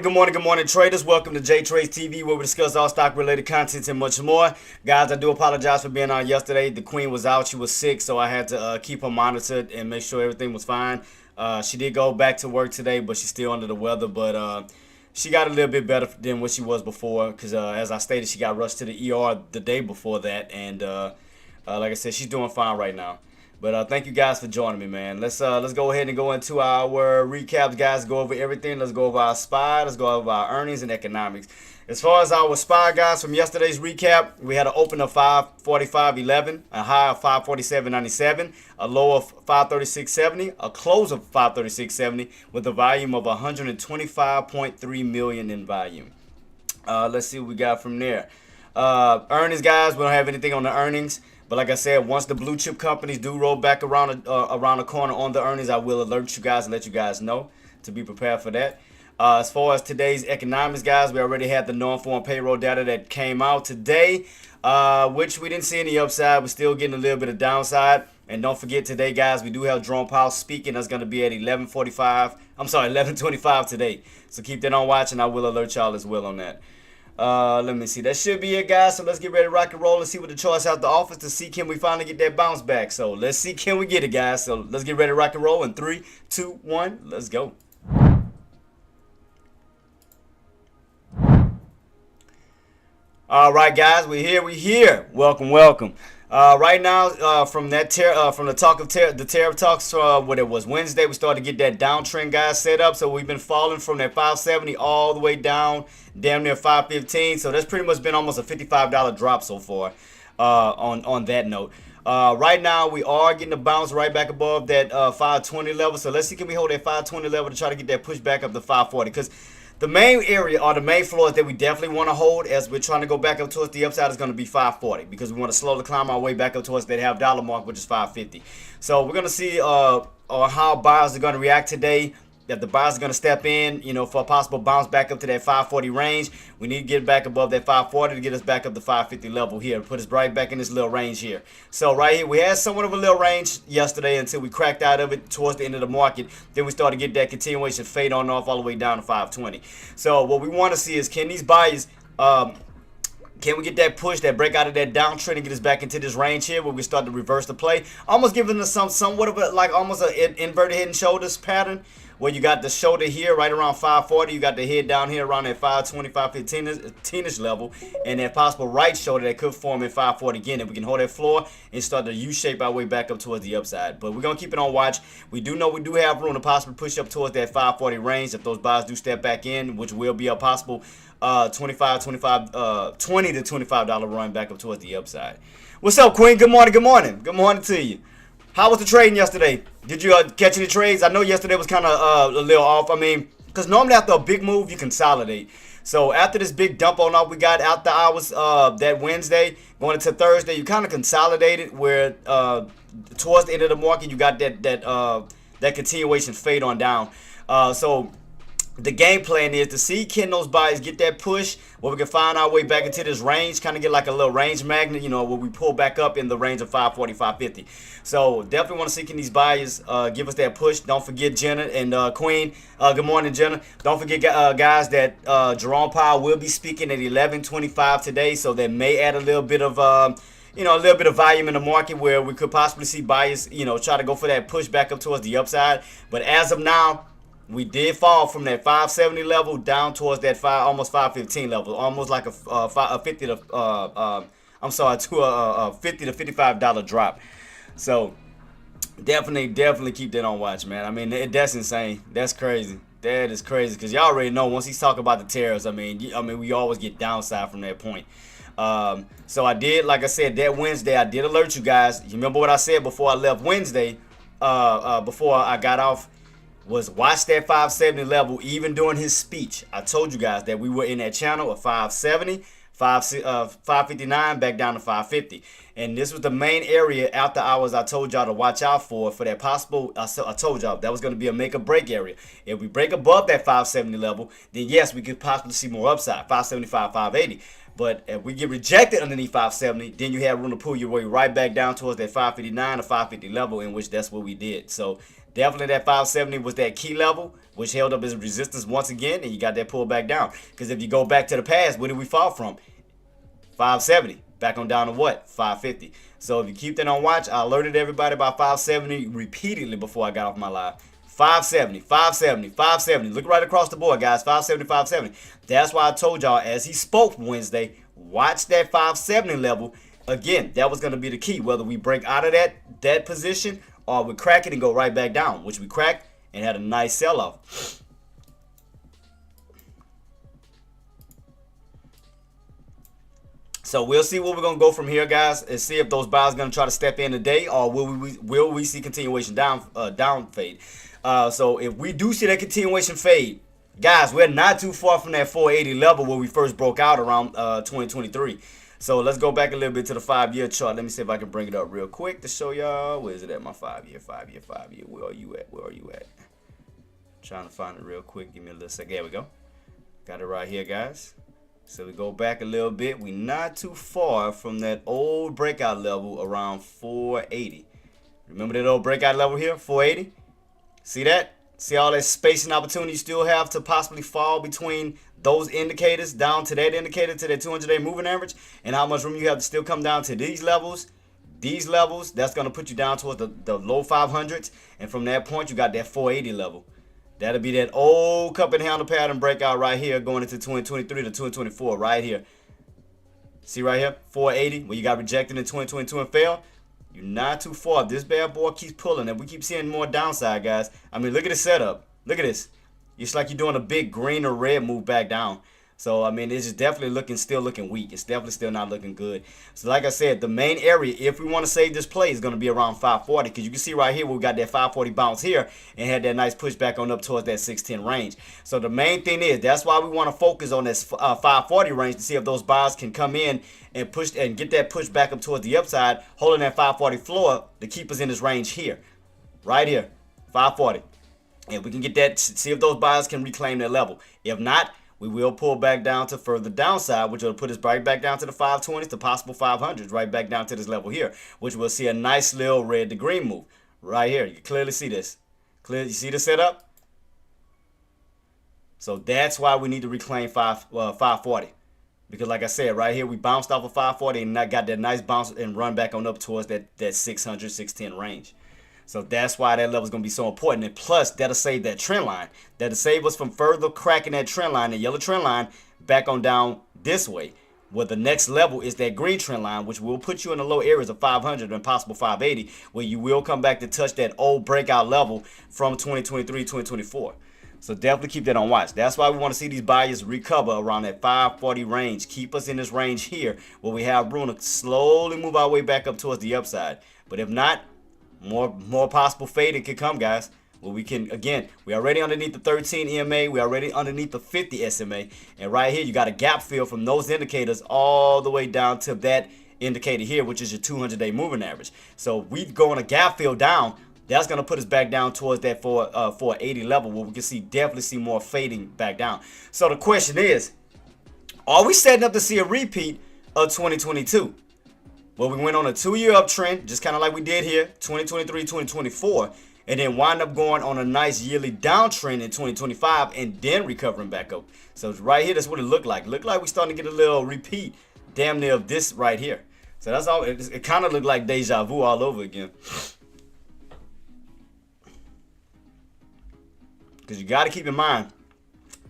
Good morning, traders. Welcome to JTraedz TV, where we discuss all stock-related contents and much more. Guys, I do apologize for being on yesterday. The queen was out. She was sick, so I had to keep her monitored and make sure everything was fine. She did go back to work today, but she's still under the weather. But she got a little bit better than what she was before because, as I stated, she got rushed to the ER the day before that. And like I said, she's doing fine right now. But thank you guys for joining me, man. Let's go ahead and go into our recaps, guys. Go over everything. Let's go over our SPY. Let's go over our earnings and economics. As far as our SPY, guys, from yesterday's recap, we had an open of 545.11, a high of 547.97, a low of 536.70, a close of 536.70 with a volume of 125.3 million in volume. Let's see what we got from there. Earnings, guys. We don't have anything on the earnings. But like I said, once the blue chip companies do roll back around the corner on the earnings, I will alert you guys and let you guys know to be prepared for that. As far as today's economics, guys, we already had the non-farm payroll data that came out today, which we didn't see any upside. We're still getting a little bit of downside. And don't forget today, guys, we do have Jerome Powell speaking. That's going to be at 11:25 today. So keep that on watch, and I will alert y'all as well on that. Let me see. That should be it, guys. So let's get ready to rock and roll and see what the choice out the office to see can we finally get that bounce back. So let's see, can we get it, guys? So let's get ready to rock and roll in 3, 2, 1. Let's go. All right, guys, we're here. Welcome. Right now, from the tariff talks, what it was Wednesday, we started to get that downtrend, guys, set up. So we've been falling from that 570 all the way down, damn near 515. So that's pretty much been almost a $55 drop so far. On that note. Right now, we are getting a bounce right back above that 520 level. So let's see, can we hold that 520 level to try to get that push back up to 540? Because the main area or the main floors that we definitely want to hold as we're trying to go back up towards the upside is going to be 540, because we want to slowly climb our way back up towards that half dollar mark, which is 550. So we're going to see how buyers are going to react today. If the buyers are going to step in, for a possible bounce back up to that 540 range, we need to get back above that 540 to get us back up to 550 level here, put us right back in this little range here. So right here, we had somewhat of a little range yesterday until we cracked out of it towards the end of the market. Then we started to get that continuation fade on off all the way down to 520. So what we want to see is, can these buyers can we get that push, that break out of that downtrend and get us back into this range here where we start to reverse the play? Almost giving us somewhat of a, like almost an inverted head and shoulders pattern, where you got the shoulder here right around 540. You got the head down here around that 520, 515-ish level. And that possible right shoulder that could form in 540 again. If we can hold that floor and start to U-shape our way back up towards the upside. But we're going to keep it on watch. We do know we do have room to possibly push up towards that 540 range if those buyers do step back in, which will be a possible 20 to $25 run back up towards the upside. What's up, Queen? Good morning. Good morning. Good morning to you. How was the trading yesterday? Did you catch any trades? I know yesterday was kind of a little off. I mean, because normally after a big move, you consolidate. So after this big dump on off we got after hours that Wednesday going into Thursday, you kind of consolidated where towards the end of the market you got that continuation fade on down. So the game plan is to see, can those buyers get that push where we can find our way back into this range, kind of get like a little range magnet, where we pull back up in the range of 540, 550. So definitely want to see, can these buyers give us that push. Don't forget Jenna and Queen. Good morning, Jenna. Don't forget, guys, that Jerome Powell will be speaking at 11:25 today, so that may add a little bit of a little bit of volume in the market where we could possibly see buyers, try to go for that push back up towards the upside. But as of now, we did fall from that 570 level down towards that almost 515 level, almost like a 50 to to a $50 to $55 drop. So definitely keep that on watch, man. I mean, that's insane. That's crazy. That is crazy, because y'all already know once he's talking about the tariffs, I mean we always get downside from that point. So I did, like I said, that Wednesday I did alert you guys. You remember what I said before I left Wednesday? Before I got off, was watch that 570 level. Even during his speech, I told you guys that we were in that channel of 570, 559 back down to 550, and this was the main area after hours I told y'all to watch out for that possible. I told y'all that was going to be a make or break area. If we break above that 570 level, then yes, we could possibly see more upside, 575, 580. But if we get rejected underneath 570, then you have room to pull your way right back down towards that 559 or 550 level, in which that's what we did. So definitely that 570 was that key level, which held up as resistance once again, and you got that pull back down. Because if you go back to the past, where did we fall from? 570. Back on down to what? 550. So if you keep that on watch, I alerted everybody about 570 repeatedly before I got off my live. 570, 570, 570. Look right across the board, guys. 570, 570. That's why I told y'all as he spoke Wednesday, watch that 570 level. Again, that was going to be the key. Whether we break out of that position or we crack it and go right back down, which we cracked and had a nice sell-off. So we'll see where we're going to go from here, guys, and see if those buyers are going to try to step in today, or will we see continuation down fade. So if we do see that continuation fade, guys, we're not too far from that 480 level where we first broke out around 2023. So let's go back a little bit to the 5-year chart. Let me see if I can bring it up real quick to show y'all. Where is it at? My 5-year. Where are you at? Trying to find it real quick. Give me a little second. There we go. Got it right here, guys. So we go back a little bit. We're not too far from that old breakout level around 480. Remember that old breakout level here, 480? See that? See all that space and opportunity you still have to possibly fall between those indicators down to that indicator, to that 200-day moving average, and how much room you have to still come down to these levels. These levels, that's going to put you down towards the low 500s. And from that point, you got that 480 level. That'll be that old cup and handle pattern breakout right here going into 2023 to 2024 right here. See right here, 480, when you got rejected in 2022 and failed. You're not too far. This bad boy keeps pulling, and we keep seeing more downside, guys. I mean, look at the setup. Look at this. It's like you're doing a big green or red move back down. So, I mean, it's just definitely still looking weak. It's definitely still not looking good. So, like I said, the main area, if we want to save this play, is going to be around 540. Because you can see right here, we got that 540 bounce here and had that nice pushback on up towards that 610 range. So, the main thing is, that's why we want to focus on this 540 range to see if those buyers can come in and push and get that push back up towards the upside, holding that 540 floor to keep us in this range here. Right here, 540. And we can get that, see if those buyers can reclaim their level. If not, we will pull back down to further downside, which will put us right back down to the 520s, to possible 500s, right back down to this level here, which we'll see a nice little red to green move right here. You can clearly see this. You see the setup? So that's why we need to reclaim 540. Because like I said, right here, we bounced off of 540 and got that nice bounce and run back on up towards that 600, 610 range. So that's why that level is going to be so important. And plus, that'll save that trend line. That'll save us from further cracking that trend line, the yellow trend line, back on down this way. Where the next level is that green trend line, which will put you in the low areas of 500 and possible 580, where you will come back to touch that old breakout level from 2023, 2024. So definitely keep that on watch. That's why we want to see these buyers recover around that 540 range. Keep us in this range here where we have room to slowly move our way back up towards the upside. But if not, more possible fading could come, guys. Well, we can, again, we already underneath the 13 EMA. We already underneath the 50 SMA. And right here, you got a gap fill from those indicators all the way down to that indicator here, which is your 200-day moving average. So we go on a gap fill down. That's going to put us back down towards that 480 level where we can definitely see more fading back down. So the question is, are we setting up to see a repeat of 2022? Well, we went on a 2-year uptrend, just kind of like we did here, 2023, 2024, and then wind up going on a nice yearly downtrend in 2025 and then recovering back up. So right here, that's what it looked like. Looked like we starting to get a little repeat damn near of this right here. So that's all. It kind of looked like deja vu all over again. Because you got to keep in mind,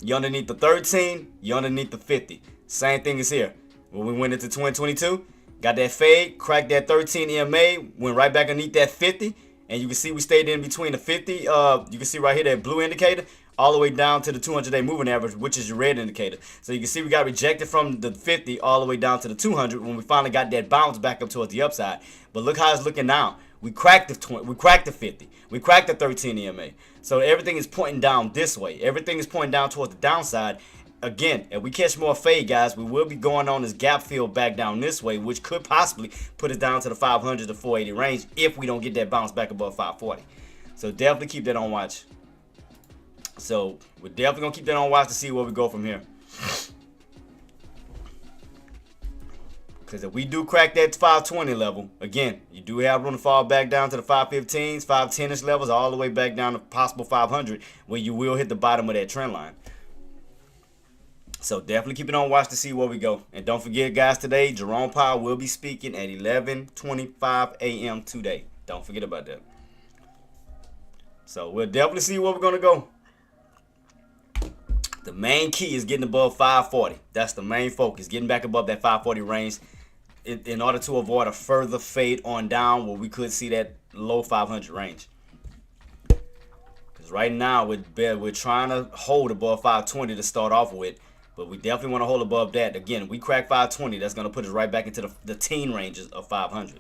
you're underneath the 13, you're underneath the 50. Same thing is here. When we went into 2022, got that fade, cracked that 13 EMA, went right back underneath that 50, and you can see we stayed in between the 50. You can see right here that blue indicator all the way down to the 200-day moving average, which is your red indicator. So you can see we got rejected from the 50 all the way down to the 200 when we finally got that bounce back up towards the upside. But look how it's looking now. We cracked the 20, we cracked the 50, we cracked the 13 EMA. So everything is pointing down this way. Everything is pointing down towards the downside. Again, if we catch more fade, guys, we will be going on this gap fill back down this way, which could possibly put us down to the 500 to 480 range if we don't get that bounce back above 540. So definitely keep that on watch. So we're definitely going to keep that on watch to see where we go from here. Because if we do crack that 520 level, again, you do have room to fall back down to the 515s, 510ish levels, all the way back down to possible 500, where you will hit the bottom of that trend line. So definitely keep it on watch to see where we go. And don't forget, guys, today, Jerome Powell will be speaking at 11:25 a.m. today. Don't forget about that. So we'll definitely see where we're going to go. The main key is getting above 540. That's the main focus, getting back above that 540 range in order to avoid a further fade on down where we could see that low 500 range. Because right now, we're trying to hold above 520 to start off with. But we definitely want to hold above that. Again, we crack 520. That's going to put us right back into the teen ranges of 500.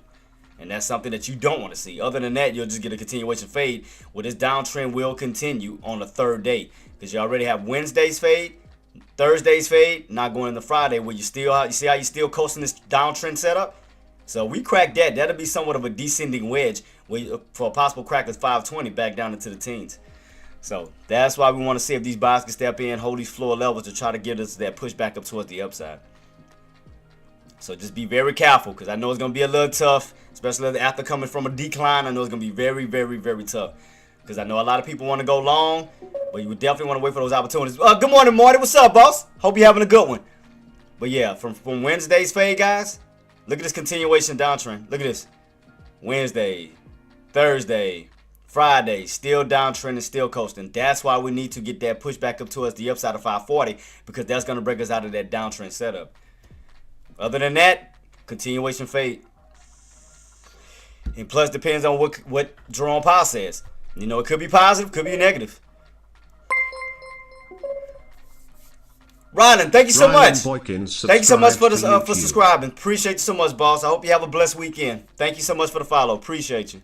And that's something that you don't want to see. Other than that, you'll just get a continuation fade. Well, this downtrend will continue on the third day. Because you already have Wednesday's fade, Thursday's fade, not going into Friday where you see how you're still coasting this downtrend setup? So we crack that. That'll be somewhat of a descending wedge for a possible crack of 520 back down into the teens. So that's why we want to see if these buyers can step in, hold these floor levels to try to get us that push back up towards the upside. So just be very careful because I know it's going to be a little tough, especially after coming from a decline. I know it's going to be very, very, very tough because I know a lot of people want to go long, but you definitely want to wait for those opportunities. Good morning, Marty. What's up, boss? Hope you're having a good one. But yeah, from Wednesday's fade, guys, look at this continuation downtrend. Look at this. Wednesday, Thursday, Friday, still downtrending, still coasting. That's why we need to get that push back up towards the upside of 540 because that's going to break us out of that downtrend setup. Other than that, continuation fade. And plus, depends on what Jerome Powell says. You know, it could be positive, could be negative. Rylan, thank you so much. Boykins, Thank you so much for this subscribed for to YouTube. subscribing. Appreciate you so much, boss. I hope you have a blessed weekend. Thank you so much for the follow. Appreciate you.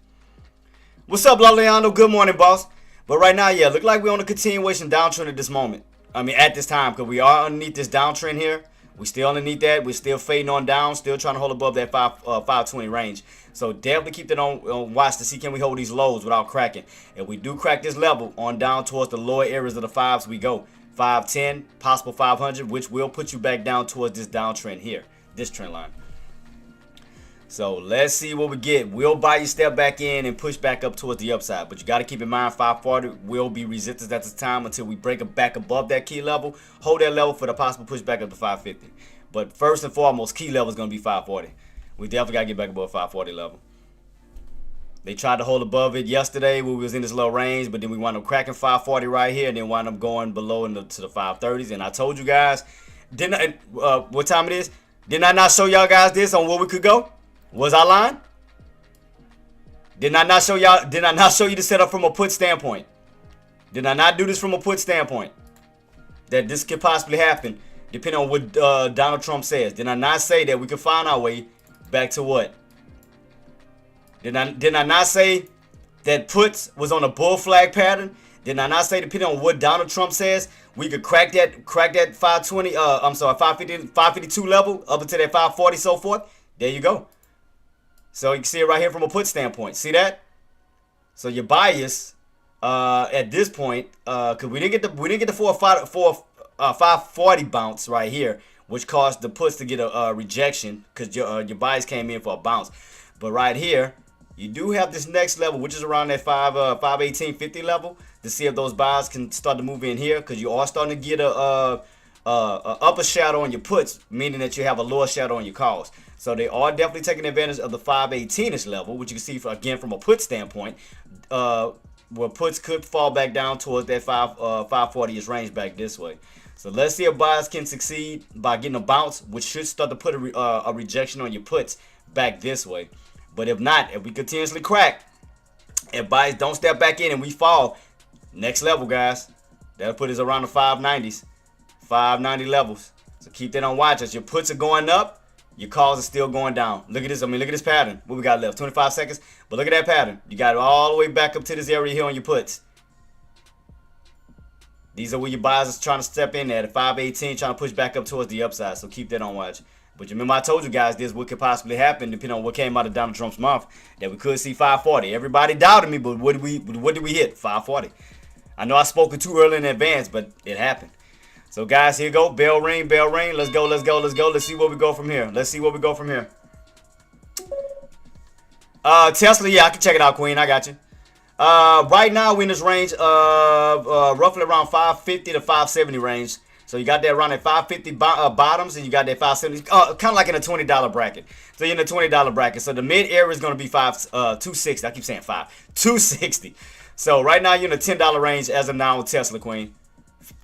What's up, Laleando? Good morning, boss. But right now, yeah, look like we're on a continuation downtrend at this moment. I mean, at this time, because we are underneath this downtrend here. We still underneath that. We're still fading on down. Still trying to hold above that 520 range. So definitely keep that on watch to see can we hold these lows without cracking. If we do crack this level on down towards the lower areas of the fives, we go 510, possible 500, which will put you back down towards this downtrend here, this trend line. So let's see what we get. We'll buy you step back in and push back up towards the upside. But you got to keep in mind 540 will be resistance at this time until we break it back above that key level. Hold that level for the possible push back up to 550. But first and foremost, key level is going to be 540. We definitely got to get back above 540 level. They tried to hold above it yesterday when we was in this low range, but then we wound up cracking 540 right here and then wound up going below to the 530s. And I told you guys, what time it is? Did I not show y'all guys this on where we could go? Was I lying? Did I not show y'all? Did I not show you the setup from a put standpoint? Did I not do this from a put standpoint? That this could possibly happen, depending on what Donald Trump says. Did I not say that we could find our way back to what? Did I not say that puts was on a bull flag pattern? Did I not say, depending on what Donald Trump says, we could crack that 520? I'm sorry, 550, 552 level up until that 540, so forth. There you go. So you can see it right here from a put standpoint. See that? So your bias at this point, because we didn't get the 540 bounce right here, which caused the puts to get a rejection because your bias came in for a bounce. But right here, you do have this next level, which is around that 518.50 level, to see if those buys can start to move in here, because you are starting to get a upper shadow on your puts, meaning that you have a lower shadow on your calls. So they are definitely taking advantage of the 518-ish level, which you can see again from a put standpoint, where puts could fall back down towards that 540-ish range back this way. So let's see if buys can succeed by getting a bounce, which should start to put a rejection on your puts back this way. But if not, if we continuously crack, if buys don't step back in and we fall, next level, guys, that'll put us around the 590s, 590 levels. So keep that on watch. As your puts are going up, your calls are still going down. Look at this. I mean, look at this pattern. What we got left? 25 seconds. But look at that pattern. You got it all the way back up to this area here on your puts. These are where your buys are trying to step in at 518, trying to push back up towards the upside. So keep that on watch. But remember, I told you guys this what could possibly happen depending on what came out of Donald Trump's mouth, that we could see 540. Everybody doubted me, but what did we hit? 540. I know I spoke it too early in advance, but it happened. So guys, here you go. Bell ring, bell ring. Let's go, let's go, let's go. Let's see where we go from here. Let's see where we go from here. Tesla, yeah, I can check it out, Queen. I got you. Right now we're in this range of roughly around 550 to 570 range. So you got that around at 550 bottoms, and you got that 570, kind of like in a $20 bracket. So you're in the $20 bracket. So the mid area is going to be 260. I keep saying 260. So right now you're in the $10 range as of now with Tesla, Queen.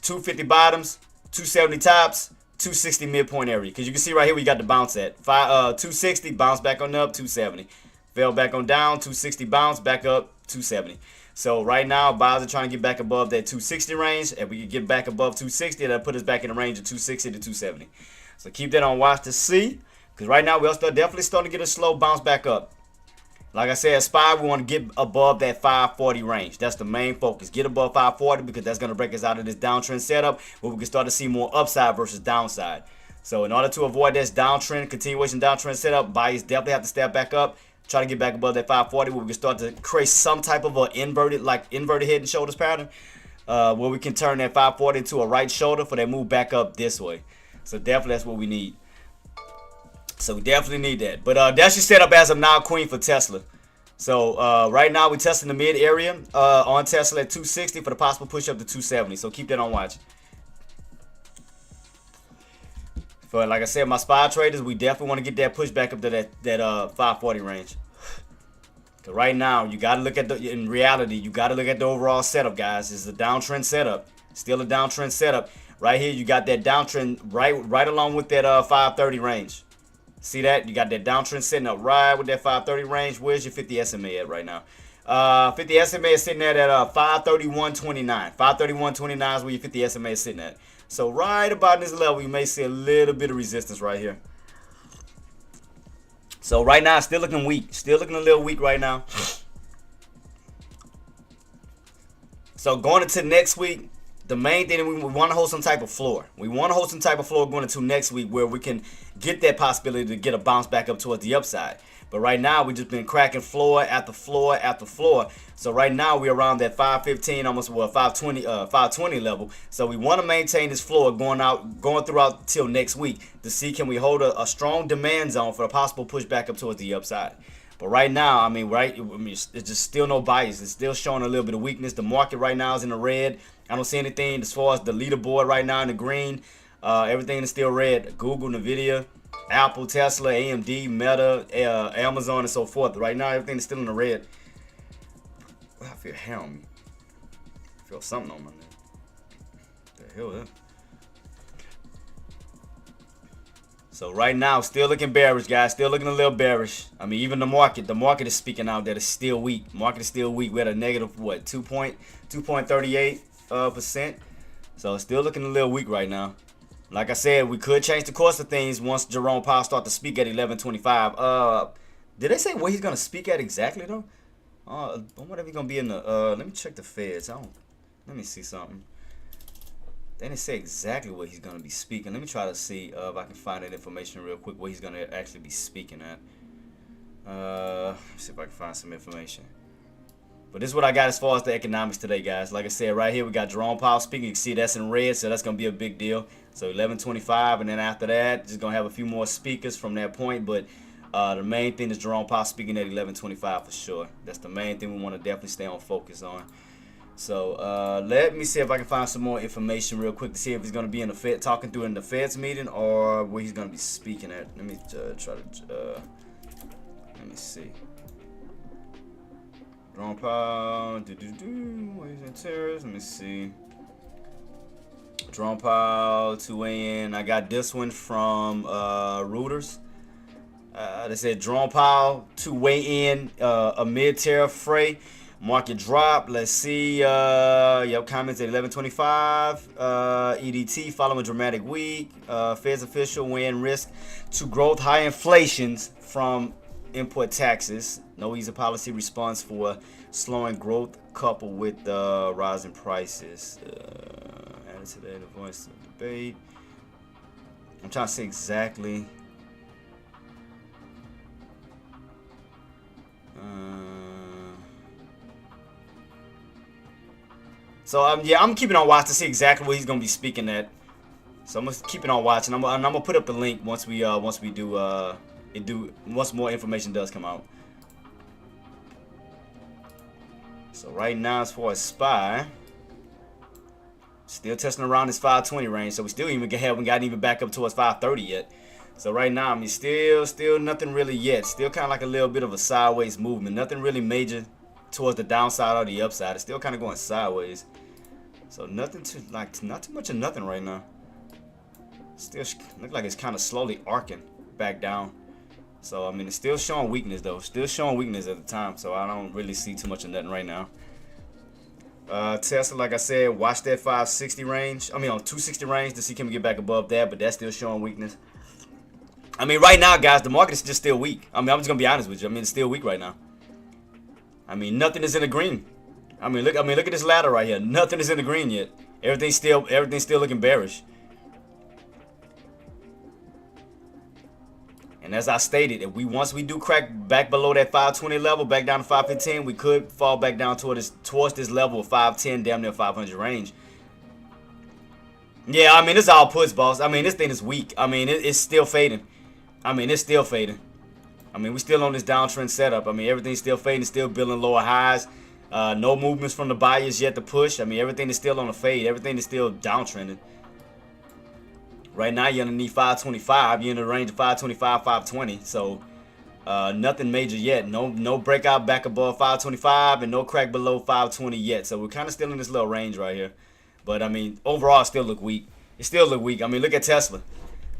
250 bottoms, 270 tops, 260 midpoint area. Because you can see right here we got the bounce at 260, bounce back on up, 270. Fell back on down, 260 bounce, back up, 270. So right now, buys are trying to get back above that 260 range. If we can get back above 260, that'll put us back in the range of 260 to 270. So keep that on watch to see. Because right now, we're definitely starting to get a slow bounce back up. Like I said, SPY, we want to get above that 540 range. That's the main focus. Get above 540 because that's going to break us out of this downtrend setup where we can start to see more upside versus downside. So in order to avoid this downtrend, continuation downtrend setup, buyers definitely have to step back up. Try to get back above that 540 where we can start to create some type of a inverted head and shoulders pattern where we can turn that 540 into a right shoulder for that move back up this way. So definitely that's what we need. So we definitely need that. But that's your setup as of now, Queen, for Tesla. So right now we're testing the mid area on Tesla at 260 for the possible push up to 270. So keep that on watch. But like I said, my SPY traders, we definitely want to get that push back up to that 540 range. Cause right now, you got to look at in reality, you got to look at the overall setup, guys. It's a downtrend setup. Still a downtrend setup. Right here, you got that downtrend right along with that 530 range. See that? You got that downtrend setting up right with that 530 range. Where's your 50 SMA at right now? 50 SMA is sitting at 531.29. 531.29 is where your 50 SMA is sitting at. So right about this level, you may see a little bit of resistance right here. So right now, it's still looking weak. Still looking a little weak right now. So going into next week, the main thing, we want to hold some type of floor. We want to hold some type of floor going into next week where we can get that possibility to get a bounce back up towards the upside. But right now, we've just been cracking floor after floor after floor. So right now, we're around that 515, almost 520 level. So we want to maintain this floor going throughout till next week to see can we hold a strong demand zone for a possible push back up towards the upside. But right now, I mean, it's just still no bias. It's still showing a little bit of weakness. The market right now is in the red. I don't see anything as far as the leaderboard right now in the green. Everything is still red. Google, Nvidia, Apple, Tesla, AMD, Meta, Amazon, and so forth. Right now, everything is still in the red. I feel hair on me. I feel something on my neck. What the hell is that? So right now, still looking bearish, guys. Still looking a little bearish. I mean, even the market is speaking out that it's still weak. Market is still weak. We're at a negative, what, 2.38%. So it's still looking a little weak right now. Like I said, we could change the course of things once Jerome Powell starts to speak at 11:25. Did they say where he's gonna speak at exactly though? I wonder if he's gonna be in the. Let me check the Feds. Let me see something. They didn't say exactly what he's going to be speaking. Let me try to see if I can find that information real quick, what he's going to actually be speaking at. Let's see if I can find some information. But this is what I got as far as the economics today, guys. Like I said, right here we got Jerome Powell speaking. You can see that's in red, so that's going to be a big deal. So 11:25, and then after that, just going to have a few more speakers from that point. But the main thing is Jerome Powell speaking at 11:25 for sure. That's the main thing we want to definitely stay on focus on. So let me see if I can find some more information real quick to see if he's going to be in the Fed, talking through in the Fed's meeting, or where he's going to be speaking at. Let me try to, let me see. Jerome Powell, where he's in terrorists, let me see. Jerome Powell to weigh in. I got this one from Reuters. They said Jerome Powell to weigh in amid tariff fray. Market drop. Let's see. Comments at 11:25. EDT following dramatic week. Fed's official weighing risk to growth. High inflations from import taxes. No easy policy response for slowing growth coupled with rising prices. Added to that, the voice of debate. I'm trying to see exactly. So I'm keeping on watch to see exactly what he's gonna be speaking at. So I'm just keeping on watching. I'm gonna put up the link once we do once more information does come out. So right now, as far as SPY, still testing around this 520 range. So we still haven't gotten even back up towards 530 yet. So right now, I mean, still nothing really yet. Still kind of like a little bit of a sideways movement. Nothing really major towards the downside or the upside. It's still kind of going sideways. So not too much of nothing right now. Still look like it's kind of slowly arcing back down. So I mean, it's still showing weakness though. Still showing weakness at the time. So I don't really see too much of nothing right now. Tesla, like I said, watch that 560 range. I mean, on 260 range to see can we get back above that, but that's still showing weakness. I mean, right now, guys, the market is just still weak. I mean, I'm just gonna be honest with you. I mean, it's still weak right now. I mean, nothing is in the green. I mean, look at this ladder right here. Nothing is in the green yet. Everything's still looking bearish. And as I stated, if once we do crack back below that 520 level, back down to 515, we could fall back down towards this level of 510, damn near 500 range. Yeah, I mean, it's all puts, boss. I mean, this thing is weak. I mean, it's still fading. I mean, it's still fading. I mean, we're still on this downtrend setup. I mean, everything's still fading, still building lower highs. No movements from the buyers yet to push. I mean, everything is still on a fade. Everything is still downtrending. Right now, you're underneath 525. You're in the range of 525, 520. So, nothing major yet. No breakout back above 525 and no crack below 520 yet. So, we're kind of still in this little range right here. But, I mean, overall, it still look weak. It still look weak. I mean, look at Tesla.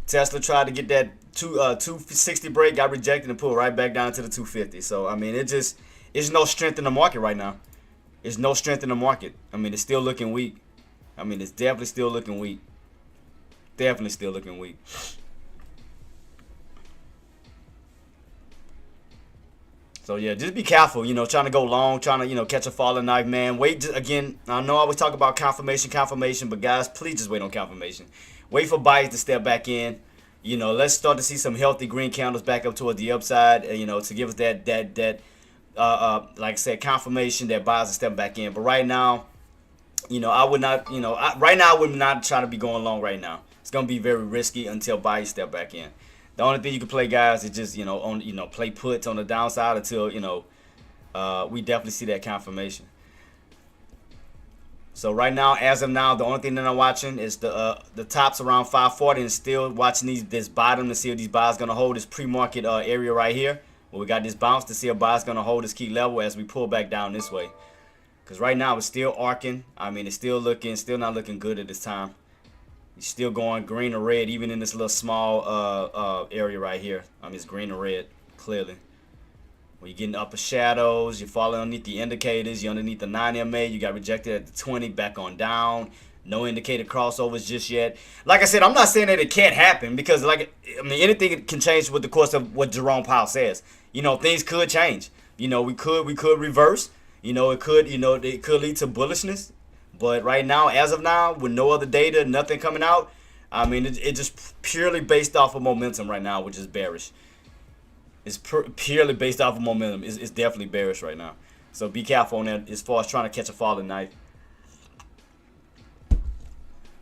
Tesla tried to get that 260 break, got rejected, and pulled right back down to the 250. So, I mean, it's no strength in the market right now. There's no strength in the market. I mean, it's still looking weak. I mean, it's definitely still looking weak. Definitely still looking weak. So yeah, just be careful. Trying to go long, trying to catch a falling knife, man. Wait again. I know I always talk about confirmation, but guys, please just wait on confirmation. Wait for buyers to step back in. Let's start to see some healthy green candles back up toward the upside. To give us like I said, confirmation that buyers are stepping back in. But right now, I would not. Right now I would not try to be going long right now. It's gonna be very risky until buyers step back in. The only thing you can play, guys, is just play puts on the downside until we definitely see that confirmation. So right now, as of now, the only thing that I'm watching is the tops around 540, and still watching this bottom to see if these buys gonna hold this pre-market area right here. Where we got this bounce to see if buys gonna hold this key level as we pull back down this way. Because right now it's still arcing. I mean, it's still not looking good at this time. It's still going green or red, even in this little small area right here. I mean, it's green or red, clearly. When you're getting upper shadows, you're falling underneath the indicators, you're underneath the 9 MA, you got rejected at the 20, back on down. No indicated crossovers just yet. Like I said, I'm not saying that it can't happen because, anything can change with the course of what Jerome Powell says. Things could change. We could reverse. It could lead to bullishness. But right now, as of now, with no other data, nothing coming out, I mean, it's just purely based off of momentum right now, which is bearish. It's purely based off of momentum. It's definitely bearish right now. So be careful on that as far as trying to catch a falling knife.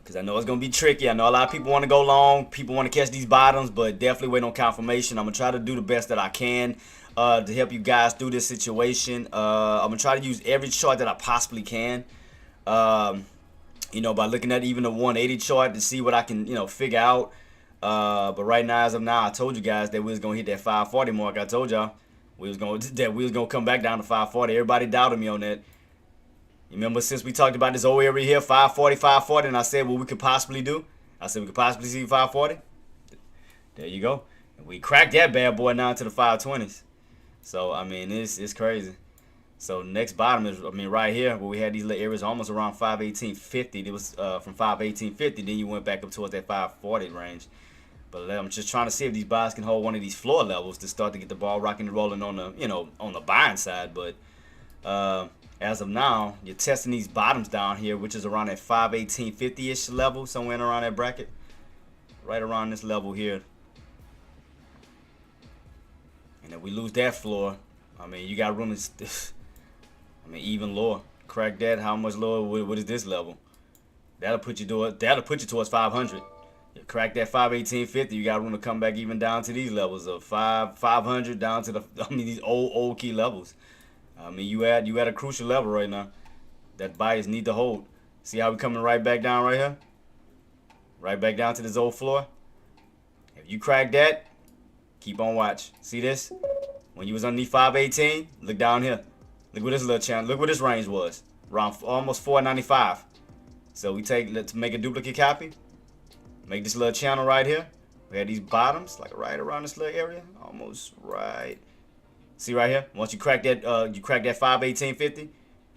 Because I know it's going to be tricky. I know a lot of people want to go long. People want to catch these bottoms, but definitely wait on confirmation. I'm going to try to do the best that I can to help you guys through this situation. I'm going to try to use every chart that I possibly can. By looking at even the 180 chart to see what I can, figure out. But right now, as of now, I told you guys that we was gonna hit that 540 mark. I told y'all we was gonna come back down to 540. Everybody doubted me on that. You remember since we talked about this whole area here, 540, and I said what we could possibly do. I said we could possibly see 540. There you go. And we cracked that bad boy now to the 520s. So I mean, it's crazy. So next bottom is, right here where we had these little areas almost around 518.50. It was from 518.50, then you went back up towards that 540 range. But I'm just trying to see if these buys can hold one of these floor levels to start to get the ball rocking and rolling on the on the buying side. But as of now, you're testing these bottoms down here, which is around that 518.50-ish level, somewhere around that bracket, right around this level here. And if we lose that floor, you got room to. Even lower. Crack that. How much lower? What is this level? That'll put you towards 500. You crack that 518.50. You got room to come back even down to these levels of 500 down to these old key levels. You at a crucial level right now. That buyers need to hold. See how we coming right back down right here? Right back down to this old floor. If you crack that, keep on watch. See this? When you was underneath 518, look down here. Look what this little channel. Look what this range was. Around almost 495. So let's make a duplicate copy. Make this little channel right here. We had these bottoms, like right around this little area. Almost right. See right here? Once you crack that 518.50,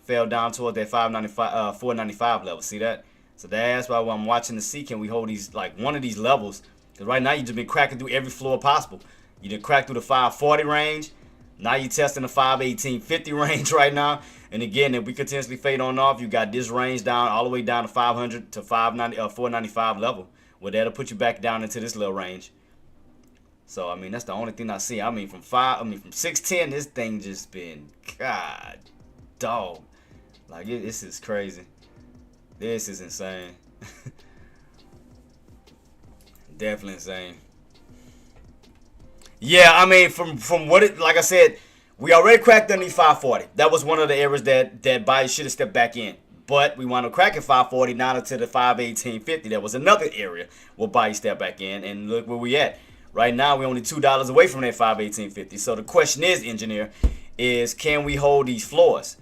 fell down toward that 495 level. See that? So that's why I'm watching to see can we hold these, like one of these levels. Because right now you just been cracking through every floor possible. You done cracked through the 540 range. Now you're testing the 518.50 range right now. And again, if we continuously fade on off, you got this range down all the way down to 500 to 495 level. Well, that'll put you back down into this little range. So that's the only thing I see. From 610, this thing just been, God, dog. Like this is crazy. This is insane. Definitely insane. Yeah, from what it, like I said, we already cracked underneath 540. That was one of the areas that buyers should have stepped back in. But we wound up cracking 540 down to the 518.50. That was another area where buyers stepped back in. And look where we at. Right now, we're only $2 away from that 518.50. So the question is, engineer, can we hold these floors?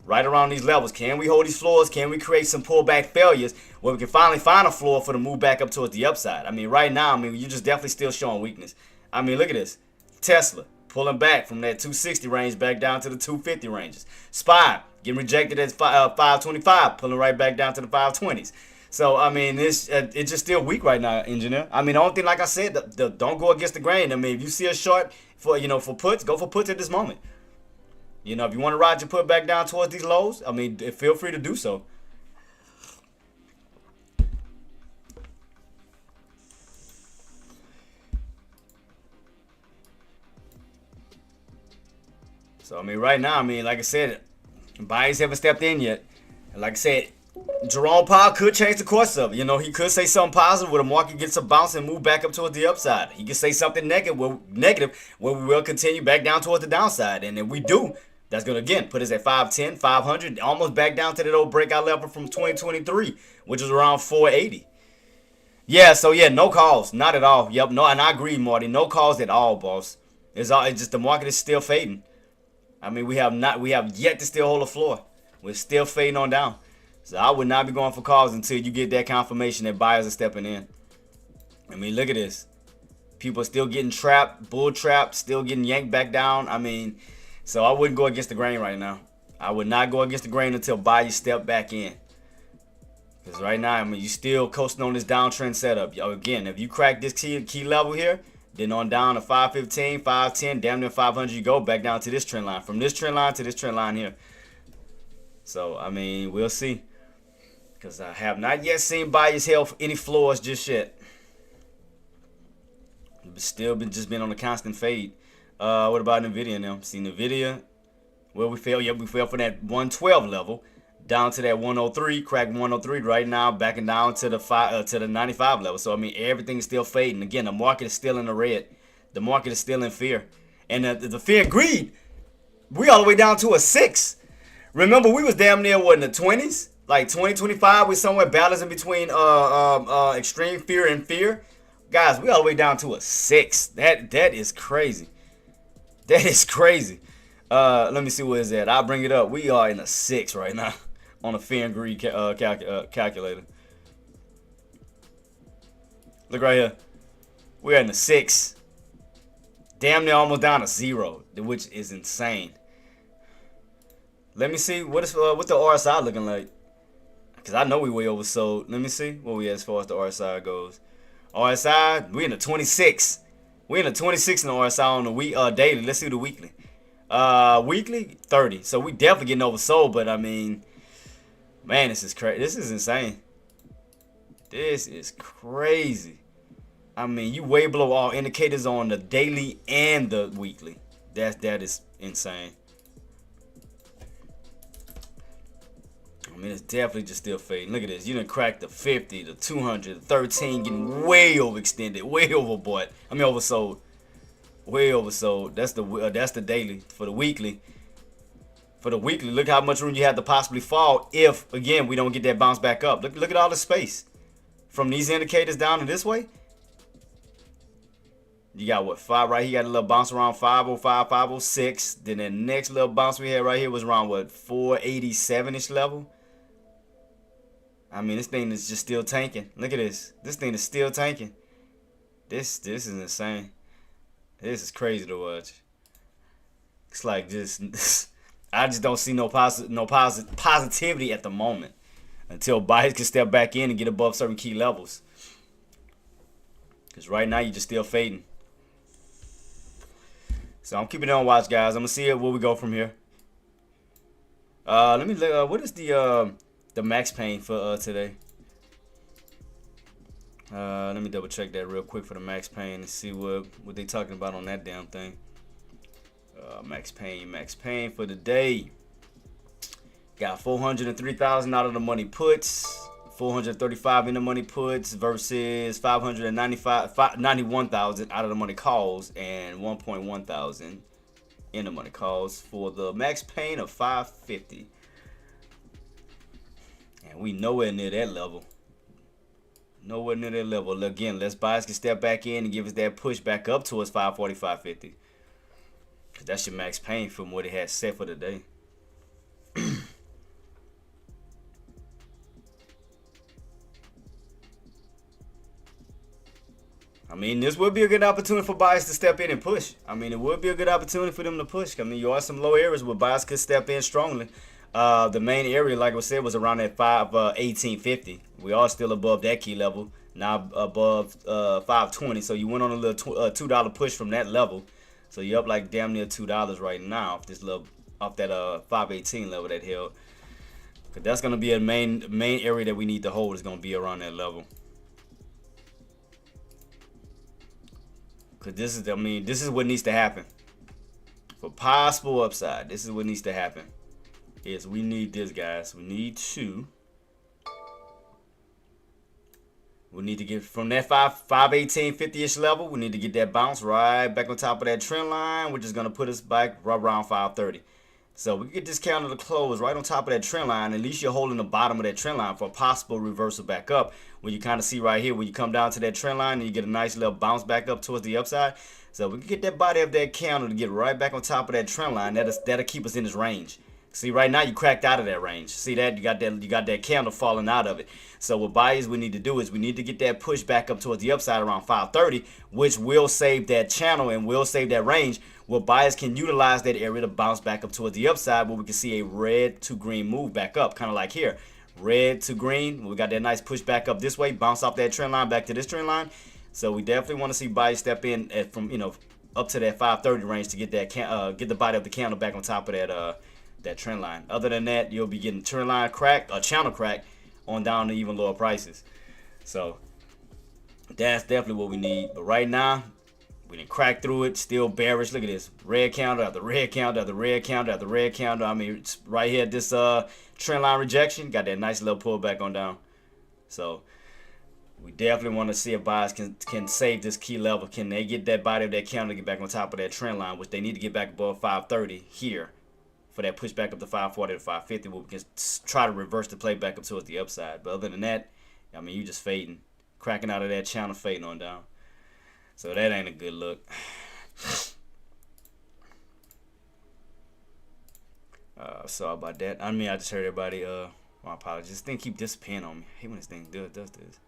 Right around these levels. Can we hold these floors? Can we create some pullback failures where we can finally find a floor for the move back up towards the upside? Right now, you're just definitely still showing weakness. Look at this. Tesla pulling back from that 260 range back down to the 250 ranges. SPY getting rejected at 525, pulling right back down to the 520s. So I mean, it's just still weak right now, engineer. I mean, the only thing, like I said, don't go against the grain. I mean, if you see a short for for puts, go for puts at this moment. If you want to ride your put back down towards these lows, I mean, feel free to do so. So I mean, right now, I mean, like I said, buyers haven't stepped in yet. And like I said, Jerome Powell could change the course of it. He could say something positive where the market gets a bounce and move back up towards the upside. He could say something negative where we will continue back down towards the downside. And if we do, that's going to, again, put us at 510, 500, almost back down to that old breakout level from 2023, which was around 480. Yeah, so yeah, no calls. Not at all. Yep, no, and I agree, Marty. No calls at all, boss. It's just the market is still fading. I mean, we have yet to still hold the floor. We're still fading on down. So I would not be going for calls until you get that confirmation that buyers are stepping in. I mean, look at this. People are still getting trapped, bull trapped, still getting yanked back down. I mean, so I wouldn't go against the grain right now. I would not go against the grain until buyers step back in. Because right now, I mean, you still coasting on this downtrend setup. Again, if you crack this key level here, then on down to 515, 510, damn near 500, you go back down to this trend line. From this trend line to this trend line here. So, I mean, we'll see. Because I have not yet seen buyers held any floors just yet. It's still just been on a constant fade. What about NVIDIA now? See NVIDIA, where we fell? Yep, we fell from that 112 level down to that 103, cracked 103 right now, backing down to the 95 level. So I mean, everything is still fading. Again, the market is still in the red. The market is still in fear, and the fear and greed. We all the way down to a 6. Remember, we was damn near what in the 20s, like 2025. We somewhere balancing between extreme fear and fear. Guys, we all the way down to a 6. That is crazy. That is crazy. Let me see where it's at. I'll bring it up. We are in a 6 right now on a fear and greed calculator. Look right here. We're in the 6. Damn near almost down to 0, which is insane. Let me see what the RSI looking like. Because I know we way oversold. Let me see what we at as far as the RSI goes. RSI, we in the 26. We in the 26 in the RSI on the daily. Let's see the weekly. Weekly 30. So we definitely getting oversold. But I mean, man, this is crazy. This is insane. This is crazy. I mean, you way below all indicators on the daily and the weekly. That is insane. I mean, it's definitely just still fading. Look at this. You done cracked the 50, the 200, the 13, getting way overextended, way overbought. I mean, oversold. Way oversold. That's the daily. For the weekly. For the weekly, look how much room you have to possibly fall if, again, we don't get that bounce back up. Look at all the space. From these indicators down to this way. You got what, 5 right here. You got a little bounce around 505, 506. Then the next little bounce we had right here was around what, 487-ish level. I mean, this thing is just still tanking. Look at this. This thing is still tanking. This is insane. This is crazy to watch. It's like just I just don't see no positivity at the moment until buyers can step back in and get above certain key levels. Because right now you're just still fading. So I'm keeping it on watch, guys. I'm gonna see where we go from here. Let me look. What is the max pain for today? Let me double check that real quick for the max pain and see what they talking about on that damn thing. Max pain for the day. Got 403,000 out of the money puts, 435 in the money puts versus 591,000 out of the money calls and 1.1 thousand in the money calls for the max pain of 550. And we nowhere near that level. Nowhere near that level. Again, let's buyers can step back in and give us that push back up towards 540, 550. Cause that's your max pain from what it has set for the day. I mean, this would be a good opportunity for buyers to step in and push. I mean, it would be a good opportunity for them to push. I mean, you are some low areas where buyers could step in strongly. The main area, like I said, was around that 1850. We are still above that key level. Now above 520. So you went on a little $2 push from that level. So you're up like damn near $2 right now off this little off that 518 level that held. Cause that's gonna be a main area that we need to hold. Is gonna be around that level. Cause this is, I mean, this is what needs to happen for possible upside. This is what needs to happen. Is we need this, guys. We need to get from that 518 50-ish level. We need to get that bounce right back on top of that trend line, which is gonna put us back right around 530. So we can get this candle to close right on top of that trend line. At least you're holding the bottom of that trend line for a possible reversal back up. When you kind of see right here, when you come down to that trend line and you get a nice little bounce back up towards the upside. So we can get that body of that candle to get right back on top of that trend line. That'll keep us in this range. See, right now you cracked out of that range. See that? You got that candle falling out of it. So what buyers we need to do is we need to get that push back up towards the upside around 530, which will save that channel and will save that range. What buyers can utilize that area to bounce back up towards the upside, where we can see a red to green move back up, kind of like here. Red to green. We got that nice push back up this way, bounce off that trend line back to this trend line. So we definitely want to see buyers step in from up to that 530 range to get that get the body of the candle back on top of that trend line. Other than that, you'll be getting trend line crack, a channel crack on down to even lower prices. So that's definitely what we need. But right now, we didn't crack through it, still bearish. Look at this. Red counter after red counter after red counter after red counter. I mean, it's right here at this trend line rejection. Got that nice little pullback on down. So we definitely want to see if buyers can save this key level. Can they get that body of that counter to get back on top of that trend line, which they need to get back above 530 here for that push back up to 540 to 550, where we can try to reverse the play back up towards the upside. But other than that, I mean, you just fading, cracking out of that channel, fading on down. So that ain't a good look. Sorry about that. I mean, I just heard everybody. My apologies. This thing keep disappearing on me. I hate when this thing does this.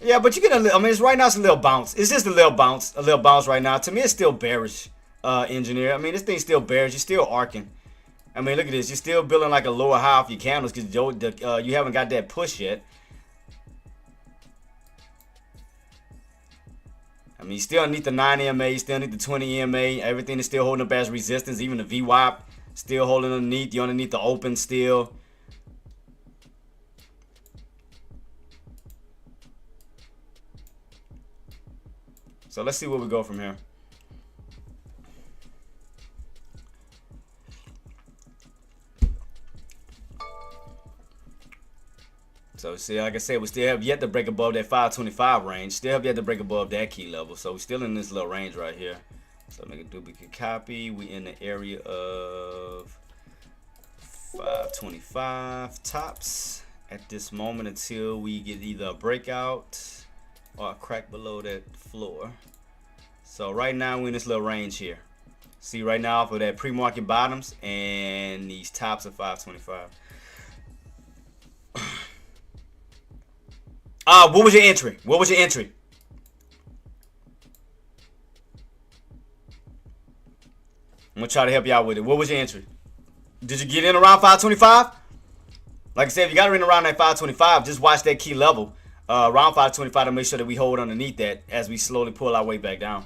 Yeah, but you get a little. I mean, it's right now. It's a little bounce. It's just a little bounce right now. To me, it's still bearish. Engineer. I mean, this thing's still bearish. You're still arcing. I mean, look at this. You're still building like a lower high off your candles because you haven't got that push yet. I mean, you still need the 9 EMA, you still need the 20 EMA. Everything is still holding up as resistance. Even the VWAP still holding underneath. You underneath the open still. So let's see where we go from here. So see, like I said, we still have yet to break above that 525 range. Still have yet to break above that key level. So we're still in this little range right here. So make a duplicate copy. We in the area of 525 tops at this moment until we get either a breakout or a crack below that floor. So right now we're in this little range here. See right now for that pre-market bottoms and these tops of 525. What was your entry? What was your entry? I'm gonna try to help you out with it. What was your entry? Did you get in around 525? Like I said, if you got in around that 525, just watch that key level around 525 to make sure that we hold underneath that as we slowly pull our way back down.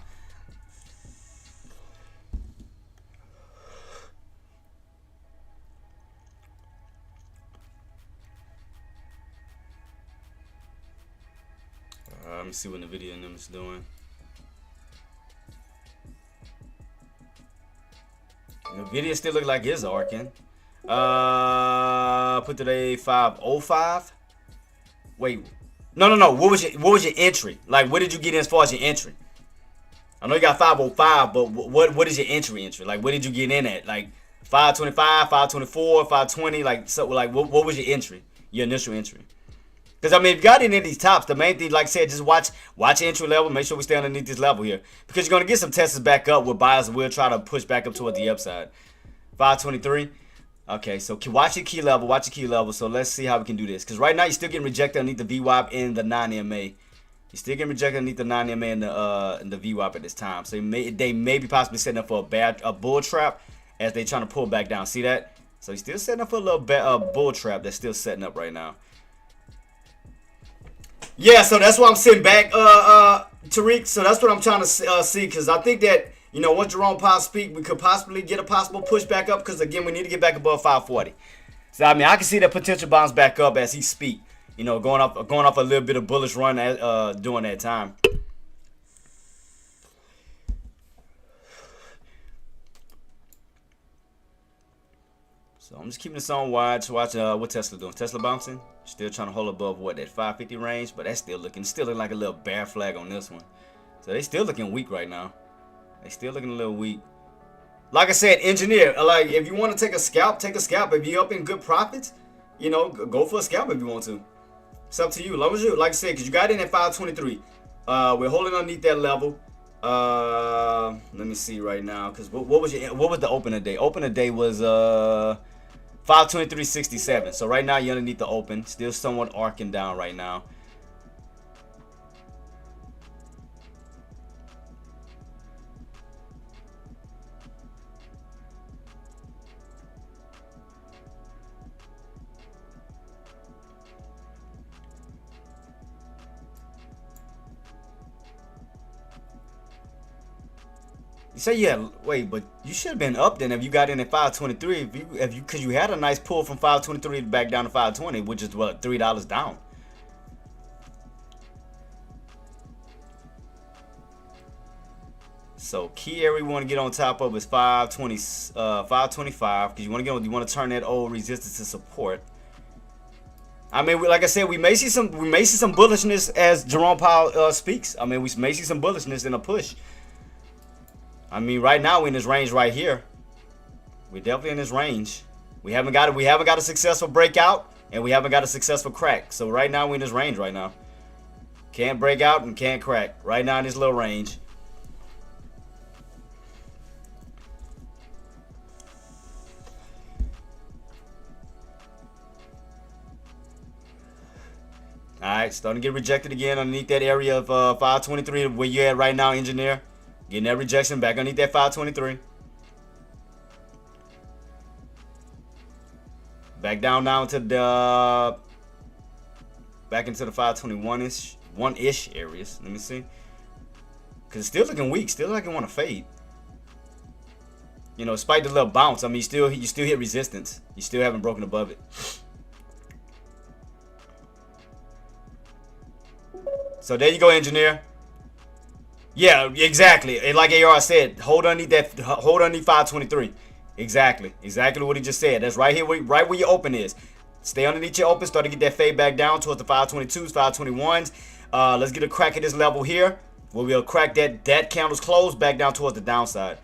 Let me see what the video and them is doing. The video still look like it's arcing. Put today 505. Wait, no. What was your entry? Like, what did you get in as far as your entry? I know you got 505, but what is your entry? Like, what did you get in at? Like 525, 524, 520. Like, so like what was your entry? Your initial entry? Because, I mean, if you got any of these tops, the main thing, like I said, just watch entry level. Make sure we stay underneath this level here. Because you're going to get some tests back up where buyers will try to push back up toward the upside. 523. Okay, so watch your key level. So let's see how we can do this. Because right now, you're still getting rejected underneath the VWAP and the 9 EMA. He's still getting rejected underneath the 9 MA and the VWAP at this time. So they may be possibly setting up for a bull trap as they trying to pull back down. See that? So he's still setting up for a little bull trap that's still setting up right now. Yeah, so that's why I'm sitting back, Tariq. So that's what I'm trying to see, because I think that, you know, once Jerome Powell speak, we could possibly get a possible push back up, because again, we need to get back above 540. So I mean, I can see that potential bounce back up as he speak. You know, going off a little bit of bullish run during that time. So I'm just keeping this on wide to watch what Tesla doing. Tesla bouncing, still trying to hold above what, that 550 range, but that's still looking like a little bear flag on this one. So they still looking weak right now. They still looking a little weak. Like I said, engineer, like if you want to take a scalp, take a scalp. If you're up in good profits, you know, go for a scalp if you want to. It's up to you. As long as you, like I said, because you got in at 523. We're holding underneath that level. Let me see right now, because what was the open of day? Open of day was 523.67. So right now you're underneath the open, still somewhat arcing down right now. You say, yeah, wait, but you should have been up then if you got in at 523. Because you had a nice pull from 523 back down to 520, which is what, $3 down. So key area we want to get on top of is 525, because you want to turn that old resistance to support. I mean, like I said, we may see some bullishness as Jerome Powell speaks. I mean, we may see some bullishness in a push. I mean, right now we're in this range right here. We're definitely in this range. We haven't got a successful breakout, and we haven't got a successful crack. So right now we're in this range right now. Can't break out and can't crack. Right now in this little range. All right, starting to get rejected again underneath that area of 523 where you're at right now, engineer. Getting that rejection back underneath that 523. Back down now to the back into the 521-ish, one-ish areas. Let me see. Cause it's still looking weak, still like it want to fade. You know, despite the little bounce, I mean, you still hit resistance. You still haven't broken above it. So there you go, engineer. Yeah, exactly. And like AR said, hold underneath 523. Exactly what he just said. That's right here, right where your open is. Stay underneath your open. Start to get that fade back down towards the 522s, 521s. Let's get a crack at this level here, where we'll crack that candle's close back down towards the downside.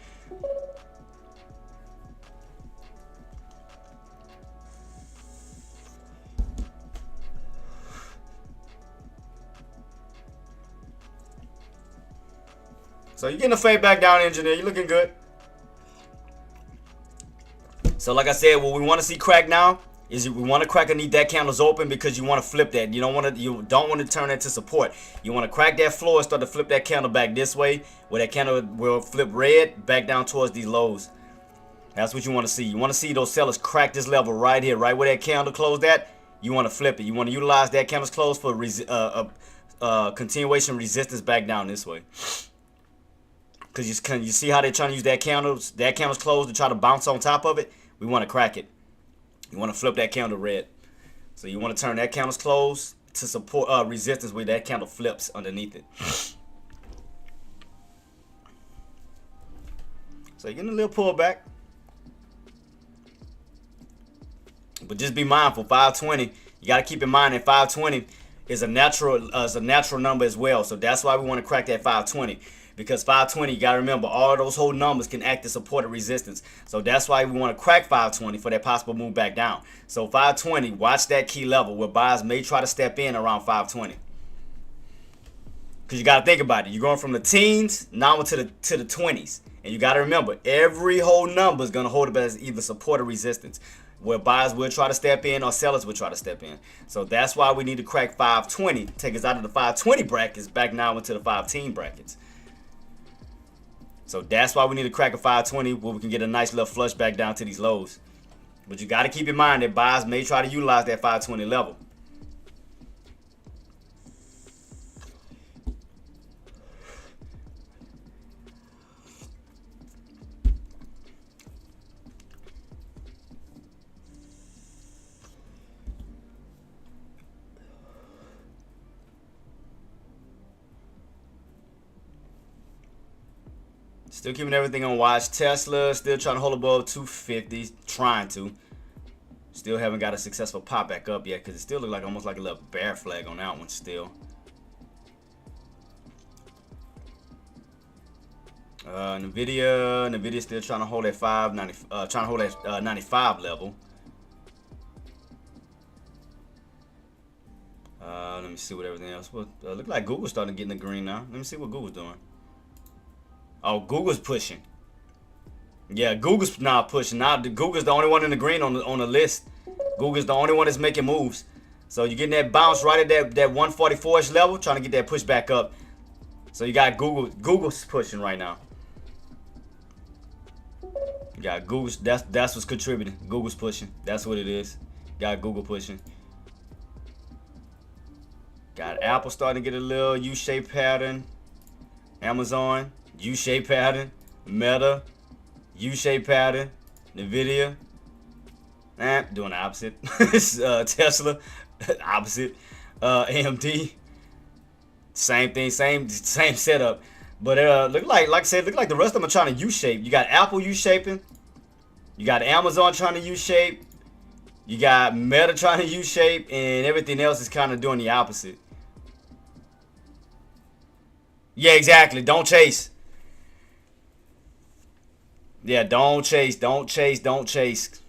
So you're getting a fade back down, engineer. You're looking good. So like I said, what we want to see crack now is we want to crack underneath that candle's open, because you want to flip that. You don't want to turn that to support. You want to crack that floor and start to flip that candle back this way, where that candle will flip red back down towards these lows. That's what you want to see. You want to see those sellers crack this level right here, right where that candle closed at. You want to flip it. You want to utilize that candle's close for continuation resistance back down this way. Because you see how they're trying to use that candle's closed to try to bounce on top of it. We want to crack it. You want to flip that candle red. So you want to turn that candle's closed to support resistance where that candle flips underneath it. So you're getting a little pullback. But just be mindful, 520. You got to keep in mind that 520 is a natural number as well. So that's why we want to crack that 520. Because 520, you got to remember, all those whole numbers can act as support or resistance. So that's why we want to crack 520 for that possible move back down. So 520, watch that key level where buyers may try to step in around 520. Because you got to think about it. You're going from the teens now to the 20s. And you got to remember, every whole number is going to hold up as either support or resistance. where buyers will try to step in or sellers will try to step in. So that's why we need to crack 520, take us out of the 520 brackets back now into the 510 brackets. So that's why we need to crack a 520 where we can get a nice little flush back down to these lows. But you got to keep in mind that buyers may try to utilize that 520 level. Still keeping everything on watch. Tesla still trying to hold above 250, trying to. Still haven't got a successful pop back up yet because it still looks like almost like a little bear flag on that one still. Nvidia still trying to hold that 95 level. Let me see what everything else. Look like Google's starting to get in the green now. Let me see what Google's doing. Oh, Google's pushing. Yeah, Google's now pushing. Now Google's the only one in the green on the list. Google's the only one that's making moves. So you're getting that bounce right at that 144-ish level, trying to get that push back up. So you got Google's pushing right now. You got Google's, that's what's contributing. Google's pushing. That's what it is. Got Google pushing. Got Apple starting to get a little U-shaped pattern. Amazon, U-shaped pattern. Meta, U-shaped pattern. Nvidia, doing the opposite. Tesla, opposite. AMD, same thing, same setup. But look like I said, look like the rest of them are trying to U-shape. You got Apple U-shaping. You got Amazon trying to U-shape. You got Meta trying to U-shape, and everything else is kind of doing the opposite. Yeah, exactly. Don't chase. Yeah, don't chase. Don't chase. Don't chase.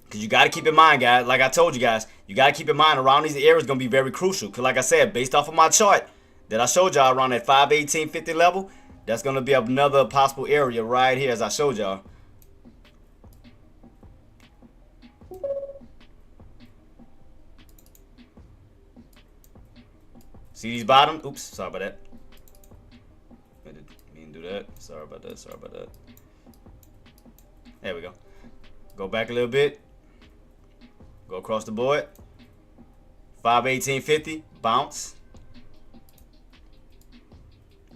Because you got to keep in mind, guys, like I told you guys, you got to keep in mind around these areas going to be very crucial. Because like I said, based off of my chart that I showed y'all around that 518.50 level, that's going to be another possible area right here as I showed y'all. See these bottom? Oops, sorry about that. I didn't do that. Sorry about that. Sorry about that. There we go. Go back a little bit. Go across the board. 518.50. Bounce.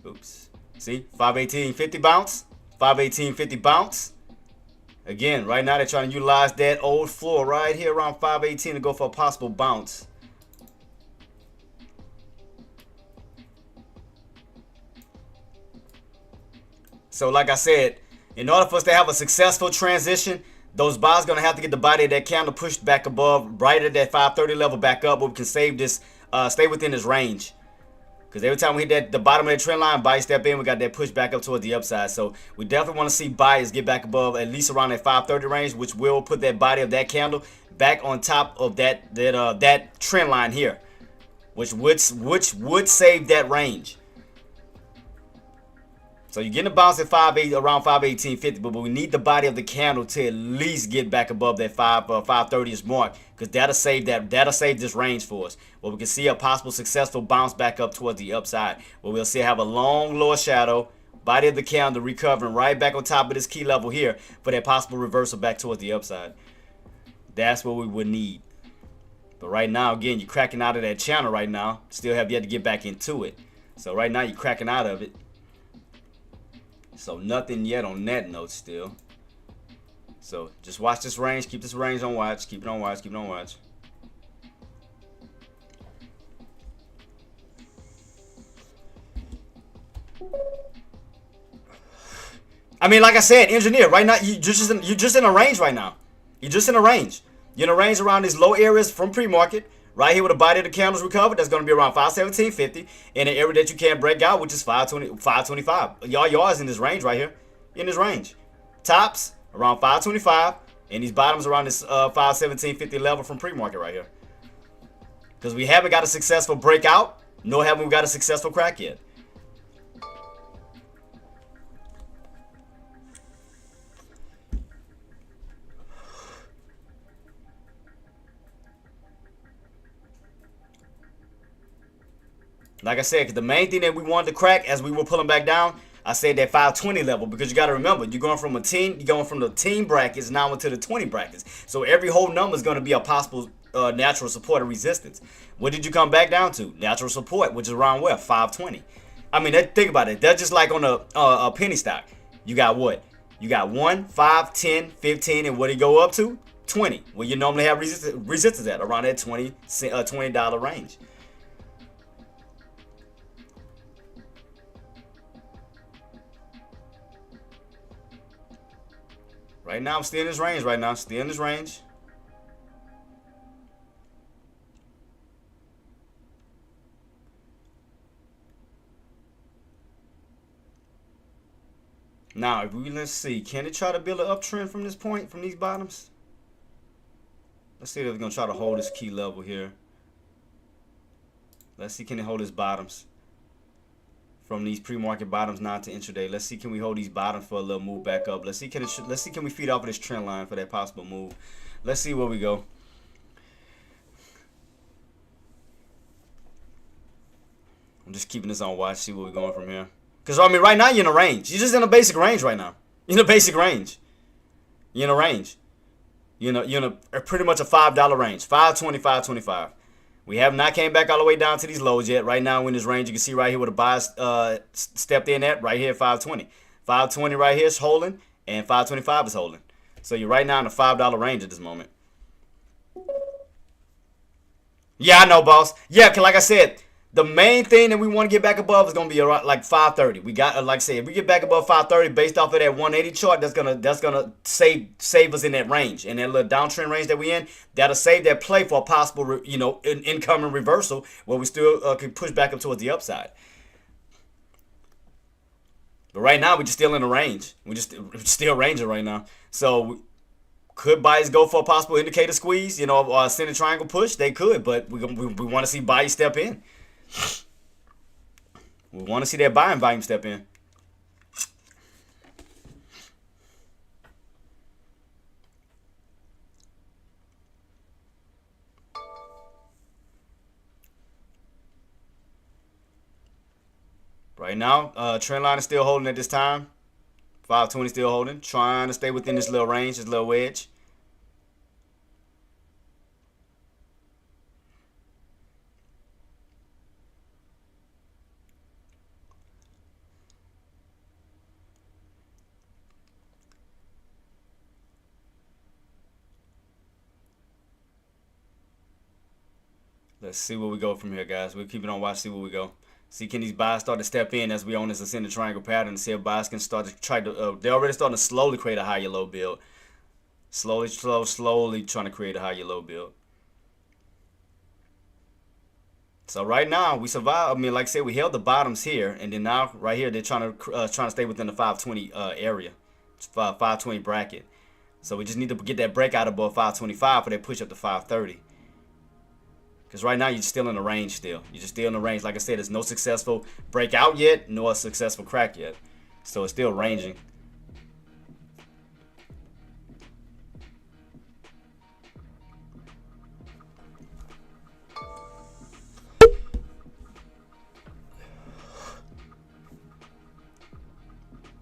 Oops. See? 518.50 bounce. 518.50 bounce. Again, right now they're trying to utilize that old floor right here around 518 to go for a possible bounce. So like I said, in order for us to have a successful transition, those buyers going to have to get the body of that candle pushed back above, right at that 530 level back up, where we can save this, stay within this range. Because every time we hit the bottom of that trend line, buyers step in, we got that push back up toward the upside. So we definitely want to see buyers get back above at least around that 530 range, which will put that body of that candle back on top of that trend line here, which would save that range. So you're getting a bounce at around 518.50, but we need the body of the candle to at least get back above that 530ish mark, because that'll save this range for us. Where we can see a possible successful bounce back up towards the upside, where we'll see have a long lower shadow, body of the candle recovering right back on top of this key level here for that possible reversal back towards the upside. That's what we would need. But right now, again, you're cracking out of that channel right now. Still have yet to get back into it. So right now you're cracking out of it. So nothing yet on that note still. So just watch this range. Keep this range on watch. Keep it on watch. Keep it on watch. I mean, like I said, engineer, right now you're just in a range right now. You're just in a range. You're in a range around these low areas from pre-market. Right here with the body of the candles recovered, that's going to be around 517.50 in an area that you can't break out, which is 525. Y'all is in this range right here. In this range. Tops around 525, and these bottoms around this 517.50 level from pre-market right here. Because we haven't got a successful breakout, nor haven't we got a successful crack yet. Like I said, 'cause the main thing that we wanted to crack as we were pulling back down, I said that 520 level, because you got to remember, you're going from the team brackets now into the 20 brackets. So every whole number is going to be a possible natural support or resistance. What did you come back down to? Natural support, which is around where? 520. I mean, think about it. That's just like on a penny stock. You got what? You got 1, 5, 10, 15, and what did it go up to? 20. Well, you normally have resistance at around that $20 range. Right now, I'm still in this range. Right now, still in this range. Now, let's see, can it try to build an uptrend from this point, from these bottoms? Let's see if it's gonna try to hold this key level here. Let's see, can it hold its bottoms from these pre-market bottoms now to intraday? Let's see, can we hold these bottoms for a little move back up? Let's see, can we feed off of this trend line for that possible move? Let's see where we go. I'm just keeping this on watch, see where we're going from here. Because, I mean, right now you're in a range. You're just in a basic range right now. You're in a basic range. You're in a range. You're in a pretty much a $5 range. 520, 525. We have not came back all the way down to these lows yet. Right now in this range, you can see right here where the buys stepped in at. Right here, 520. 520 right here is holding, and 525 is holding. So you're right now in a $5 range at this moment. Yeah, I know, boss. Yeah, because like I said, the main thing that we want to get back above is going to be around like 530. We got, like I said, if we get back above 530 based off of that 180 chart, that's gonna save us in that range, in that little downtrend range that we in. That'll save that play for a possible, incoming reversal where we still can push back up towards the upside. But right now, we're just still in the range. We're still ranging right now. So could buyers go for a possible indicator squeeze, or a center triangle push? They could, but we want to see buyers step in. We want to see that buying volume step in. Right now, trend line is still holding at this time. 520 still holding, trying to stay within this little range, this little wedge. Let's see where we go from here, guys. We'll keep it on watch, see where we go. See, can these buys start to step in as we on this ascending triangle pattern? See if buys can start to try to, they're already starting to slowly create a higher low build. Slowly trying to create a higher low build. So right now, we survived. I mean, like I said, we held the bottoms here. And then now, right here, they're trying to stay within the 520 area. 520 bracket. So we just need to get that breakout above 525 for that push up to 530. Because right now, you're still in the range still. You're just still in the range. Like I said, there's no successful breakout yet, nor a successful crack yet. So it's still ranging.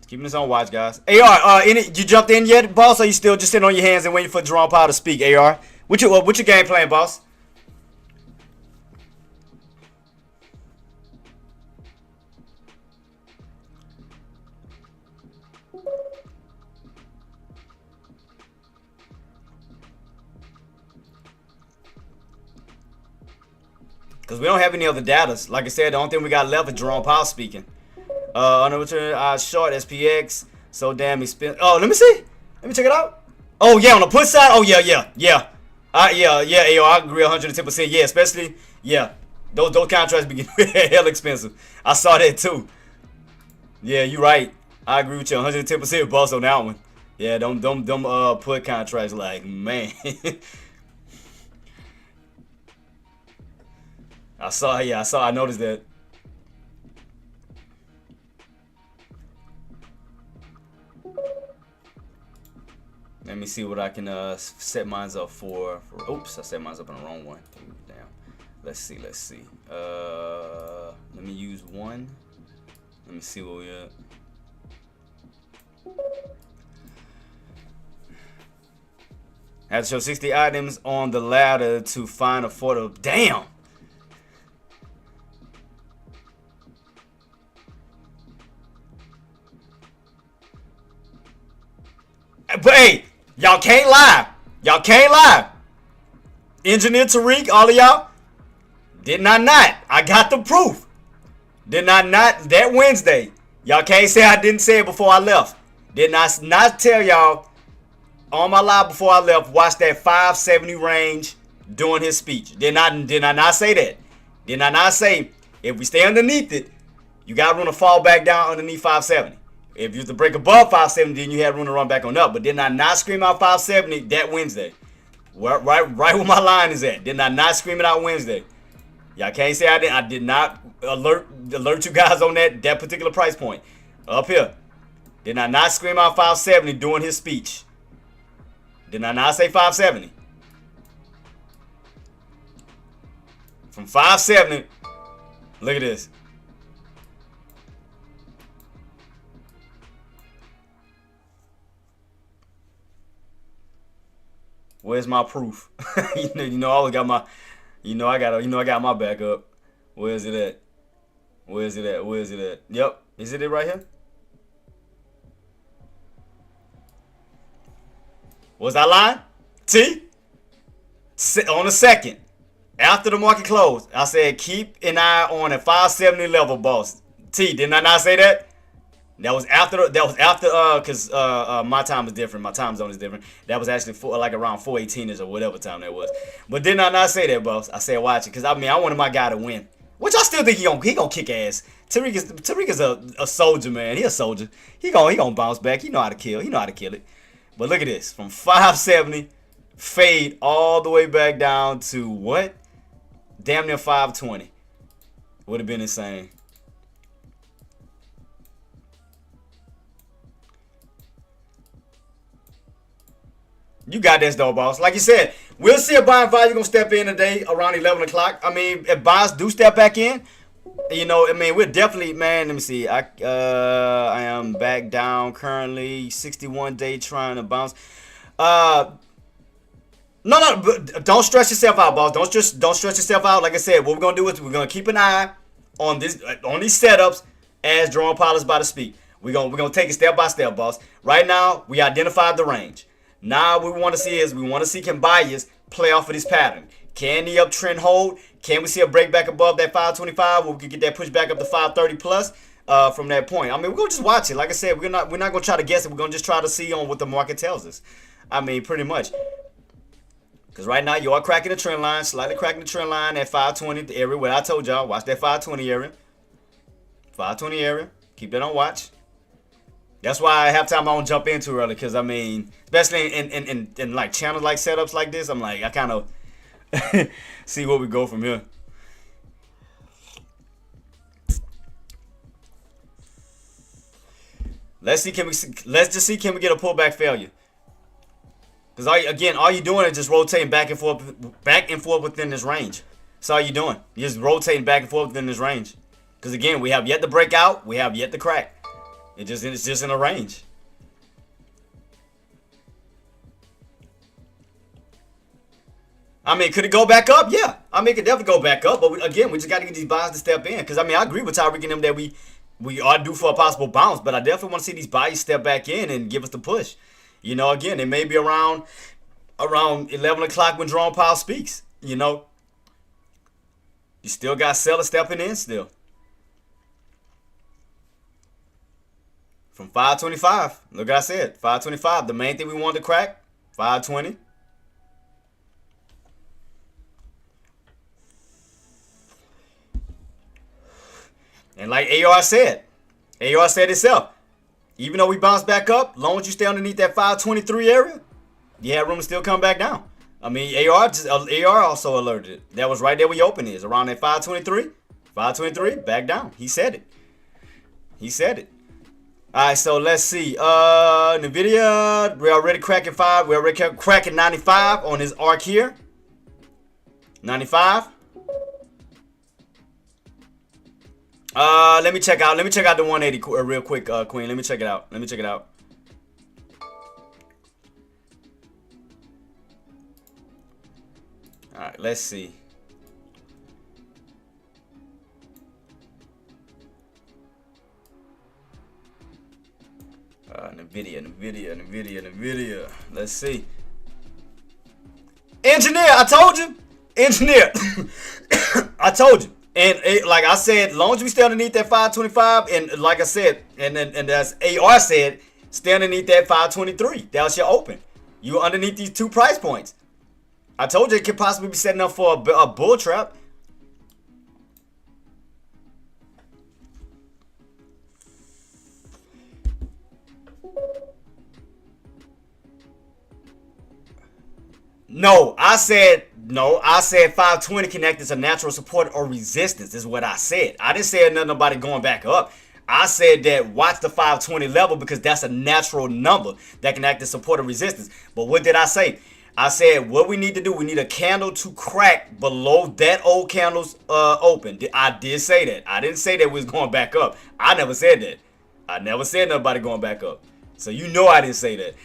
Keeping this on watch, guys. AR, you jumped in yet, boss? Or you still just sitting on your hands and waiting for Jerome Powell to speak, AR? What's your game plan, boss? Because we don't have any other data. Like I said, the only thing we got left is Jerome Powell speaking. On the return, short SPX. So damn expensive. Oh, let me see. Let me check it out. Oh, yeah, on the put side. Oh, yeah. Yeah, I agree 110%. Yeah, especially, yeah. Those contracts be hell expensive. I saw that too. Yeah, you're right. I agree with you 110%, boss, on that one. Yeah, them put contracts, like, man. I noticed that. Let me see what I can set mine up for. Oops, I set mine up on the wrong one. Damn. Let's see. Let me use one. Let me see where we at. Had to show 60 items on the ladder to find affordable. Damn. But hey, y'all can't lie. Y'all can't lie. Engineer Tariq, all of y'all. Did I not? I got the proof. Did I not? That Wednesday. Y'all can't say I didn't say it before I left. Did I not tell y'all on my live before I left, watch that 570 range during his speech? Did I not say that? Did I not say if we stay underneath it, you got room to fall back down underneath 570? If you to break above 570, then you have room to run back on up. But did I not scream out 570 that Wednesday? Right where my line is at. Did I not scream it out Wednesday? Y'all can't say I didn't. I did not alert you guys on that particular price point. Up here. Did I not scream out 570 during his speech? Did I not say 570? From 570, look at this. Where's my proof? you know, I always got my, I got my backup. Where is it at? Where is it at? Where is it at? Yep, is it right here? Was I lying? T? On the second, after the market closed, I said keep an eye on a 570 level, boss. T, didn't I not say that? That was after because my time is different. My time zone is different. That was actually like around 4:18ish or whatever time that was. But did I not say that, boss? I said watch it because I wanted my guy to win. Which I still think he gonna kick ass. Tariq is a soldier, man. He a soldier. He gonna bounce back. He know how to kill. He know how to kill it. But look at this. From 570, fade all the way back down to what? Damn near 520. Would have been insane. You got this though, boss. Like you said, we'll see if buying value gonna step in today around 11 o'clock. If buyers do step back in, we're definitely, man. Let me see. I am back down currently 61 day trying to bounce. No, but don't stress yourself out, boss. Don't stress yourself out. Like I said, what we're gonna do is we're gonna keep an eye on these setups as drawing pilots about to speak. We're gonna take it step by step, boss. Right now, we identified the range. Now what we want to see can buyers play off of this pattern. Can the uptrend hold? Can we see a break back above that 525 where we can get that push back up to 530 plus from that point? We're gonna just watch it. Like I said, we're not gonna try to guess it. We're gonna just try to see on what the market tells us. Pretty much. Because right now you are cracking the trend line, slightly cracking the trend line at 520, the area where I told y'all, watch that 520 area. 520 area. Keep that on watch. That's why at halftime I don't jump in too early, because especially in like channel like setups like this, I kind of see where we go from here. Let's just see can we get a pullback failure? Because all you're doing is just rotating back and forth within this range. That's all you're doing. You're just rotating back and forth within this range. Because again, we have yet to break out, we have yet to crack. It's just in a range. Could it go back up? Yeah. It could definitely go back up. But again, we just got to get these buyers to step in. Because, I agree with Tyreek and them that we are due for a possible bounce. But I definitely want to see these buyers step back in and give us the push. Again, it may be around 11 o'clock when Jerome Powell speaks. You still got sellers stepping in still. From 525. Look what I said. 525. The main thing we wanted to crack. 520. And like AR said itself, even though we bounce back up, long as you stay underneath that 523 area, you have room to still come back down. AR also alerted it. That was right there where your open is, around that 523. 523, back down. He said it. All right, so let's see. NVIDIA, we're already cracking 5. We're already cracking 95 on his arc here. 95. Let me check out. Let me check out the 180 real quick, Queen. Let me check it out. Let me check it out. All right, let's see. Nvidia. Let's see. Engineer, I told you. Engineer, I told you. And like I said, as long as we stay underneath that 525, and like I said, and as AR said, stay underneath that 523. That's your open. You underneath these 2 price points. I told you it could possibly be setting up for a bull trap. No, I said 520 connect is a natural support or resistance is what I said. I didn't say nothing about it going back up. I said that watch the 520 level because that's a natural number that can act as support or resistance. But what did I say? I said what we need to do, we need a candle to crack below that old candle's open. I did say that. I didn't say that we was going back up. I never said that. I never said nothing about it going back up. So you know I didn't say that.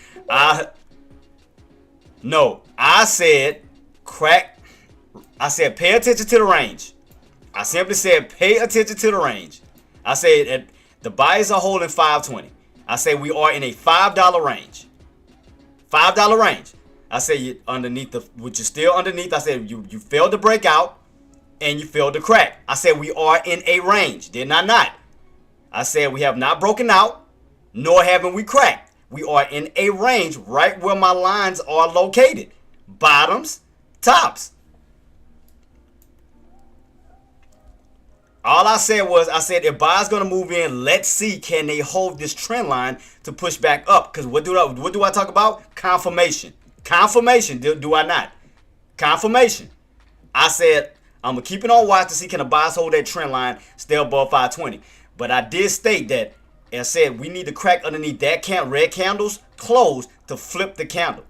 No, I said crack. I said pay attention to the range. I simply said pay attention to the range. I said the buyers are holding 520. I said we are in a $5 range. $5 range. I said you underneath which is still underneath. I said you failed to break out and you failed to crack. I said we are in a range. Did I not? I said we have not broken out, nor haven't we cracked. We are in a range right where my lines are located. Bottoms, tops. All I said was, if buyers going to move in, let's see, can they hold this trend line to push back up? Because what do I talk about? Confirmation. Confirmation, do I not? Confirmation. I said, I'm going to keep it on watch to see can the buyers hold that trend line stay above 520. But I did state that and said we need to crack underneath that red candles close to flip the candle.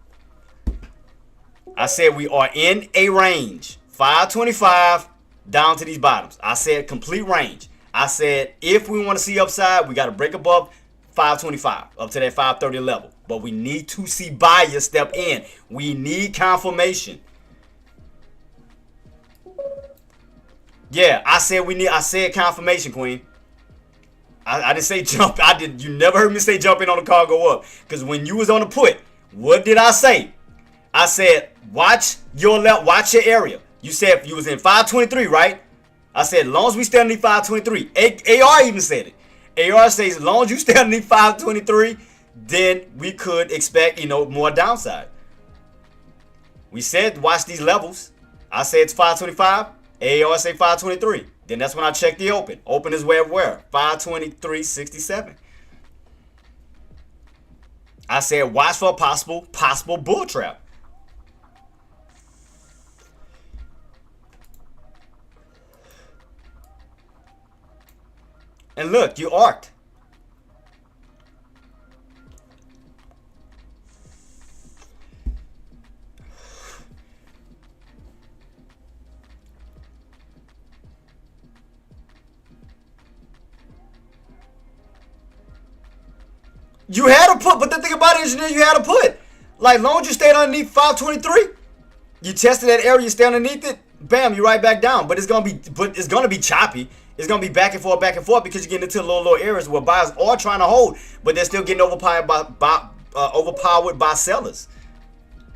I said we are in a range, 525 down to these bottoms. I said complete range. I said if we want to see upside, we got to break above 525 up to that 530 level. But we need to see buyers step in. We need confirmation. Yeah, I said confirmation, Queen. I didn't say jump. You never heard me say jump in on the car go up. Because when you was on the put, what did I say? I said, watch your area. You said you was in 523, right? I said, as long as we stay underneath 523. AR even said it. AR says, as long as you stay underneath 523, then we could expect, more downside. We said, watch these levels. I said it's 525. AR say 523. Then that's when I check the open. Open is where? 523.67. I said watch for a possible bull trap. And look, you arced. You had a put, but the thing about it, engineer, you had a put. Like, long as you stayed underneath 523, you tested that area, you stay underneath it, bam, you're right back down. But it's gonna be choppy. It's gonna be back and forth because you're getting into low areas where buyers are trying to hold, but they're still getting overpowered by sellers.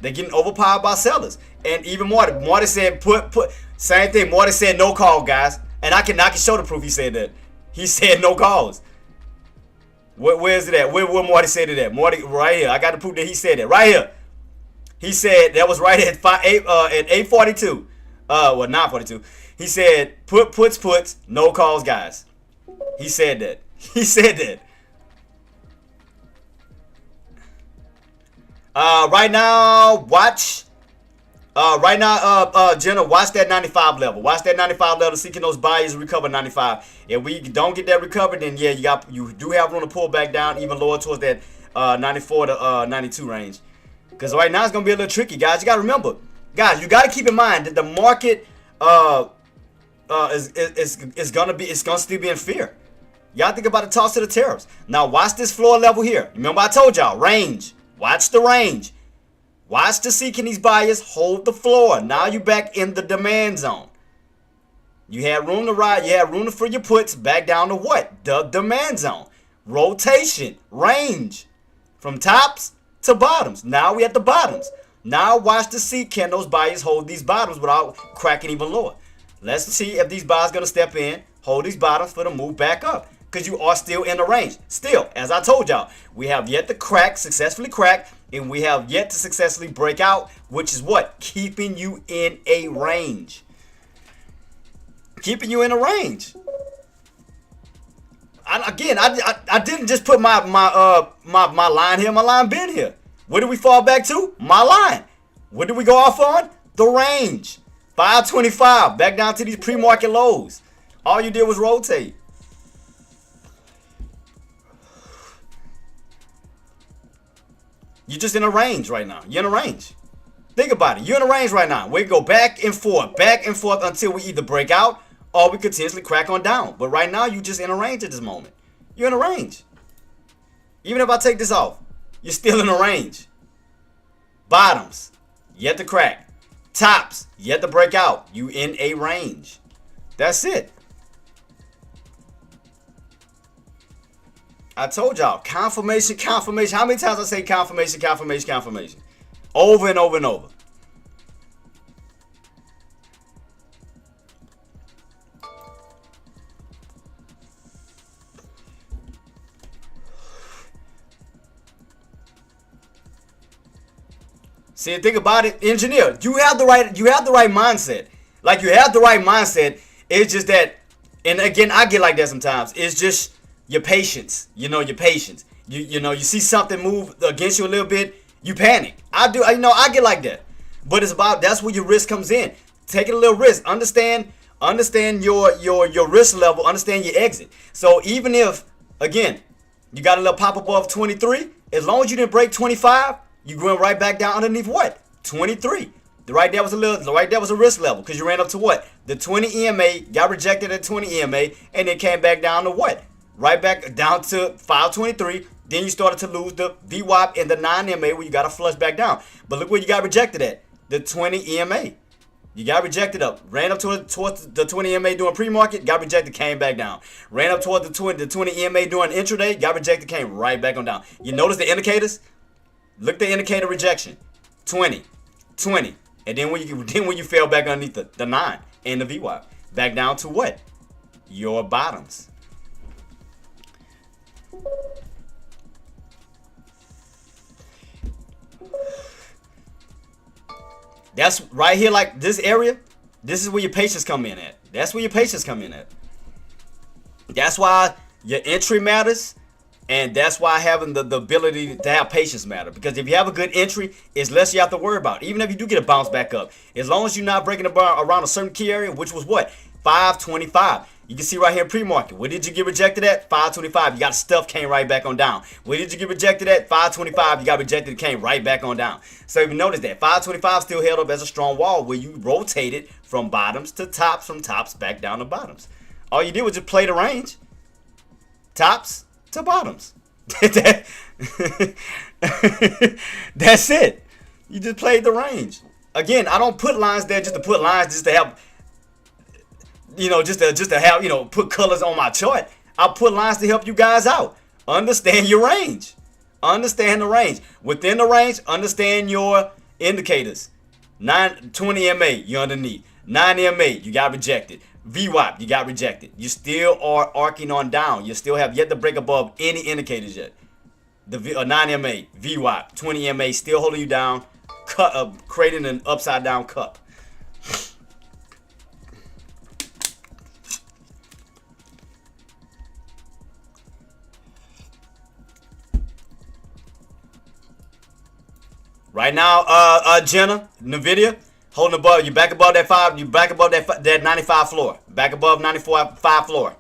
They're getting overpowered by sellers. And even Marty said put same thing. Marty said no call, guys, and I can show the proof. He said that. He said no calls. Where is it at? Where Marty said it at? Marty, right here. I got to prove that he said that. Right here. He said that was right at 8:42. Well, 9:42. He said puts, no calls, guys. He said that. He said that. Right now, watch. Jenna, watch that 95 level. Watch that 95 level, seeking those buyers recover 95. If we don't get that recovered, then yeah, you do have room to pull back down even lower towards that 94 to 92 range. Because right now it's gonna be a little tricky, guys. You gotta remember, guys, you gotta keep in mind that the market it's gonna still be in fear. Y'all think about the toss to the tariffs. Now watch this floor level here. Remember I told y'all range. Watch the range. Watch to see can these buyers hold the floor. Now you back in the demand zone. You had room to ride. You had room for your puts back down to what? The demand zone. Rotation. Range. From tops to bottoms. Now we at the bottoms. Now watch to see can those buyers hold these bottoms without cracking even lower. Let's see if these buyers going to step in, hold these bottoms for the move back up. Because you are still in the range. Still, as I told y'all, we have yet to crack, successfully crack, and we have yet to successfully break out, which is what? Keeping you in a range. Keeping you in a range. I didn't just put my line here. My line been here. Where did we fall back to? My line. What did we go off on? The range. 525. Back down to these pre-market lows. All you did was rotate. You're just in a range right now. You're in a range. Think about it. You're in a range right now. We go back and forth until we either break out or we continuously crack on down. But right now, you're just in a range at this moment. You're in a range. Even if I take this off, you're still in a range. Bottoms, yet to crack. Tops, yet to break out. You in a range. That's it. I told y'all, confirmation. How many times I say confirmation? Over and over and over. See, think about it, engineer. You have the right mindset. Like you have the right mindset. It's just that, and again, I get like that sometimes. It's just your patience. Your patience. You see something move against you a little bit, you panic. I get like that. But it's about, that's where your risk comes in. Taking a little risk. Understand your risk level, understand your exit. So even if, again, you got a little pop above 23, as long as you didn't break 25, you going right back down underneath what? 23. Right there was a risk level because you ran up to what? The 20 EMA, got rejected at 20 EMA, and then came back down to what? Right back down to 523. Then you started to lose the VWAP and the 9 EMA where you got to flush back down. But look where you got rejected at. The 20 EMA. You got rejected up. Ran up towards the 20 EMA doing pre-market, got rejected, came back down. Ran up towards the 20 EMA doing intraday, got rejected, came right back on down. You notice the indicators? Look the indicator rejection. 20. And then when you fell back underneath the 9 and the VWAP, back down to what? Your bottoms. That's right here, like this area. This is where your patience come in at. That's where your patience come in at. That's why your entry matters. And that's why having the ability to have patience matter. Because if you have a good entry, it's less you have to worry about. Even if you do get a bounce back up. As long as you're not breaking around a certain key area, which was what? 525. You can see right here in pre-market. Where did you get rejected at? 525. You got stuff, came right back on down. Where did you get rejected at? 525. You got rejected, came right back on down. So if you notice that, 525 still held up as a strong wall where you rotated from bottoms to tops, from tops back down to bottoms. All you did was just play the range. Tops to bottoms. That's it. You just played the range. Again, I don't put lines there just to put lines, just to have, just to have, put colors on my chart. I put lines to help you guys out. Understand your range. Understand the range. Within the range, understand your indicators. 20 MA, you're underneath. 9 MA, you got rejected. VWAP, you got rejected. You still are arcing on down. You still have yet to break above any indicators yet. The 9 MA, VWAP, 20 MA still holding you down, creating an upside down cup. Right now, Jenna, NVIDIA, holding above, you back above that 5, you back above that 95 floor. Back above 94.5 floor.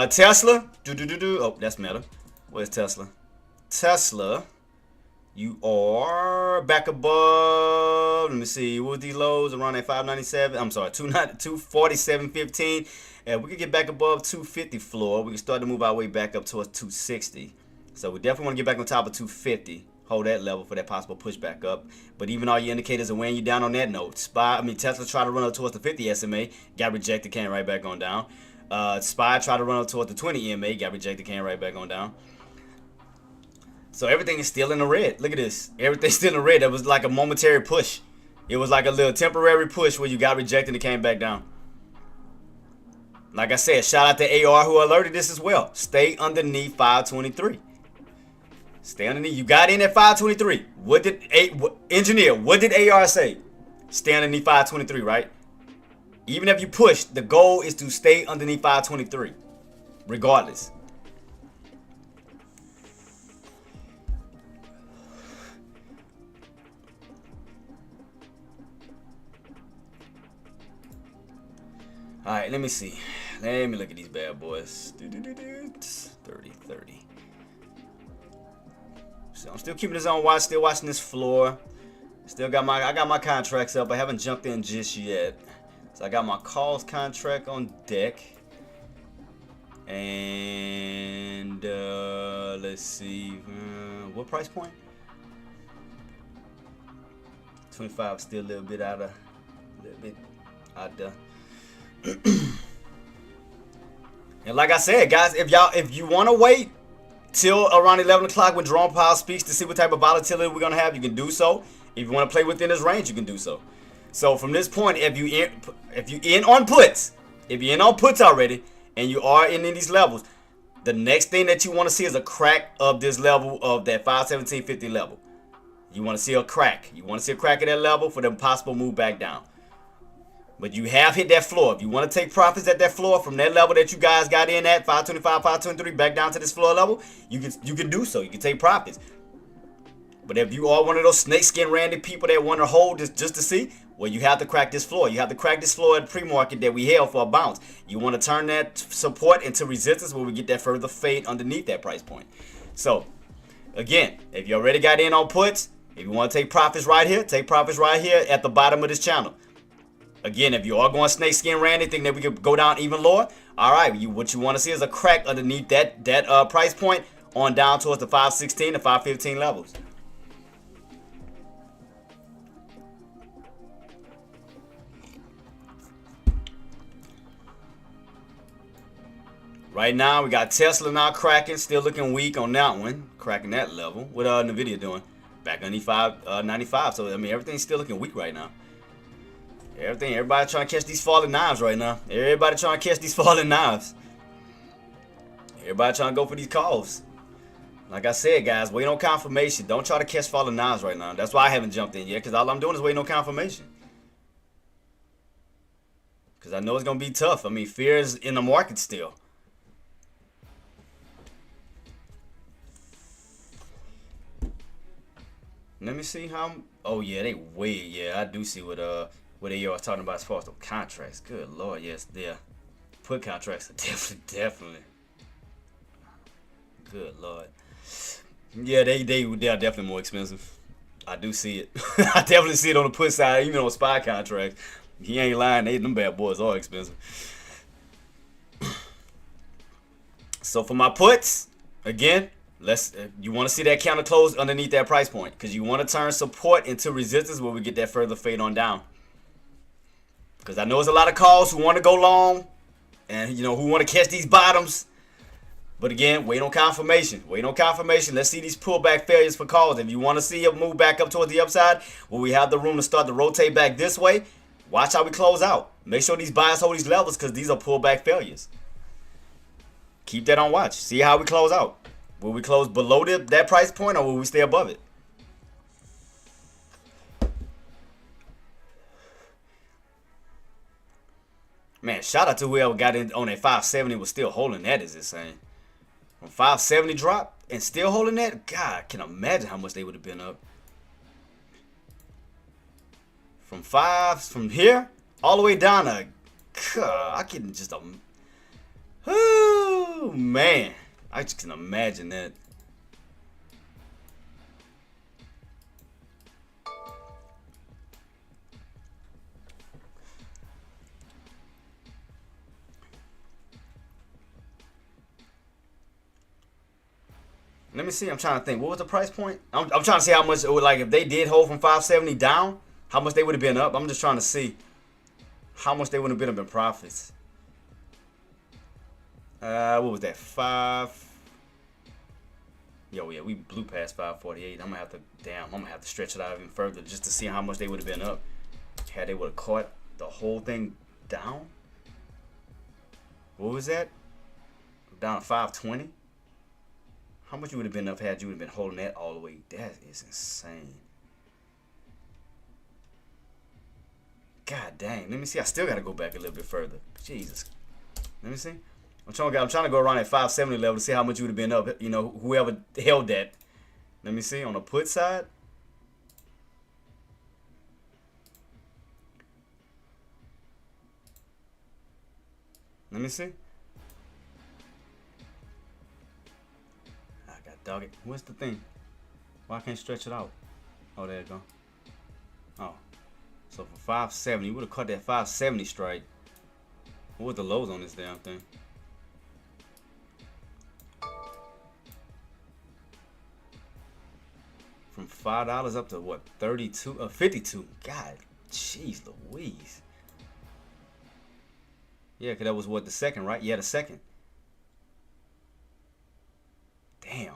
Tesla, oh, that's Meta. Where's Tesla? Tesla, You are back above. Let me see. What were these lows around at 597? I'm sorry, 247.15. And we can get back above 250 floor. We can start to move our way back up towards 260. So we definitely want to get back on top of 250. Hold that level for that possible pushback up. But even all your indicators are weighing you down on that note. Tesla tried to run up towards the 50 SMA, got rejected, came right back on down. SPY tried to run up towards the 20 EMA, got rejected, came right back on down. So everything is still in the red. Look at this. Everything's still in the red. That was like a momentary push. It was like a little temporary push where you got rejected and came back down. Like I said, shout out to AR who alerted this as well. Stay underneath 523. Stay underneath. You got in at 523. What did AR say? Stay underneath 523, right? Even if you push, the goal is to stay underneath 523, regardless. All right, let me see. Let me look at these bad boys. 30. So I'm still keeping this on watch. Still watching this floor. I got my contracts up. I haven't jumped in just yet. So I got my calls contract on deck. And let's see. What price point? 25. Still a little bit out there. And like I said, guys, if you want to wait till around 11 o'clock when Jerome Powell speaks to see what type of volatility we're gonna have, you can do so. If you want to play within this range, you can do so. So from this point, if you in on puts already, and you are in these levels, the next thing that you want to see is a crack of this level of that 517.50 level. You want to see a crack. You want to see a crack at that level for the possible move back down. But you have hit that floor. If you want to take profits at that floor from that level that you guys got in at 525, 523 back down to this floor level, you can do so. You can take profits. But if you are one of those snakeskin randy people that want to hold this just to see, well, you have to crack this floor. You have to crack this floor at pre-market that we held for a bounce. You want to turn that support into resistance where we get that further fade underneath that price point. So, again, if you already got in on puts, if you want to take profits right here, take profits right here at the bottom of this channel. Again, if you are going snakeskin randy, think that we could go down even lower, all right, what you want to see is a crack underneath that price point on down towards the 516 to 515 levels. Right now, we got Tesla now cracking, still looking weak on that one, cracking that level. What Nvidia doing? Back underneath 595. So I mean, everything's still looking weak right now. Everybody trying to catch these falling knives right now. Everybody trying to catch these falling knives. Everybody trying to go for these calls. Like I said, guys, wait on confirmation. Don't try to catch falling knives right now. That's why I haven't jumped in yet, because all I'm doing is waiting on confirmation. Because I know it's going to be tough. I mean, fear is in the market still. Let me see how. Oh yeah, they way. Yeah, I do see what they are talking about as far as the contracts. Good lord, yes, there. Put contracts are definitely. Good lord. Yeah, they are definitely more expensive. I do see it. I definitely see it on the put side, even on SPY contracts. He ain't lying. Them bad boys are expensive. So for my puts, again. You want to see that counter close underneath that price point, because you want to turn support into resistance where we get that further fade on down. Because I know there's a lot of calls who want to go long and who want to catch these bottoms. But again, wait on confirmation. Let's see these pullback failures for calls. If you want to see a move back up towards the upside, where we have the room to start to rotate back this way, watch how we close out. Make sure these buyers hold these levels, because these are pullback failures. Keep that on watch. See how we close out. Will we close below that price point, or will we stay above it? Man, shout out to whoever got in on that 570 was still holding that is insane. From 570 drop and still holding that? God, I can imagine how much they would have been up. From here all the way down to, God, I can just, oh man. I just can imagine that. Let me see. I'm trying to think. What was the price point? I'm trying to see how much, like, if they did hold from 570 down, how much they would have been up. I'm just trying to see how much they would have been up in profits. What was that? Yo, yeah, we blew past 548. I'm gonna have to stretch it out even further just to see how much they would have been up had they would have caught the whole thing down. What was that? Down to 520. How much you would have been up had you would have been holding that all the way? That is insane. God dang. Let me see. I still got to go back a little bit further. Jesus. Let me see. I'm trying to go around that 570 level to see how much you would have been up. You know, whoever held that. Let me see. On the put side. Let me see. I got dog it. What's the thing? Why I can't stretch it out? Oh, there you go. Oh. So for 570, you would have cut that 570 straight. What was the lows on this damn thing? From $5 up to what? 32? 52. God, jeez Louise. Yeah, because that was what, the second, right? Yeah, the second. Damn.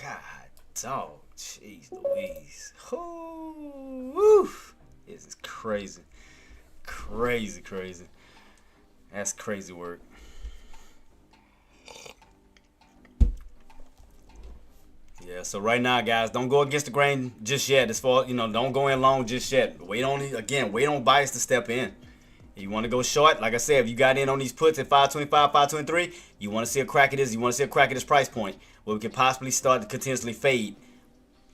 God, dog. Jeez Louise. Woo. This is crazy. Crazy, crazy. That's crazy work. Yeah, so right now, guys, don't go against the grain just yet. As far, you know, don't go in long just yet. Wait on bias to step in. If you want to go short, like I said, if you got in on these puts at 525, 523, you want to see a crack at this. You want to see a crack at this price point where we can possibly start to continuously fade.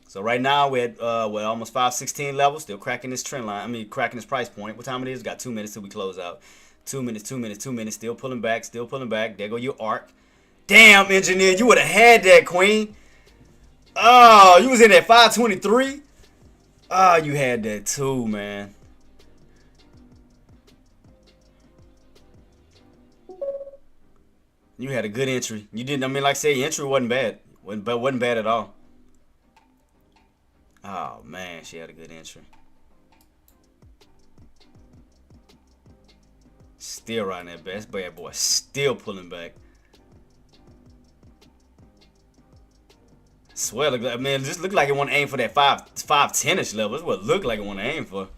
So right now we're at almost 516 levels, still cracking this trend line. I mean, cracking this price point. What time it is? Got 2 minutes till we close out. 2 minutes, 2 minutes, 2 minutes. Still pulling back, still pulling back. There go your arc. Damn, engineer, you would have had that, queen. Oh, you was in at 523. Oh, you had that too, man. You had a good entry. You didn't. I mean, like I said, your entry wasn't bad. Wasn't bad at all. Oh man, she had a good entry. Still riding that best bad boy. Still pulling back. Swear, look, man, this looked like it want to aim for that 510ish level. That's what it looked like it want to aim for.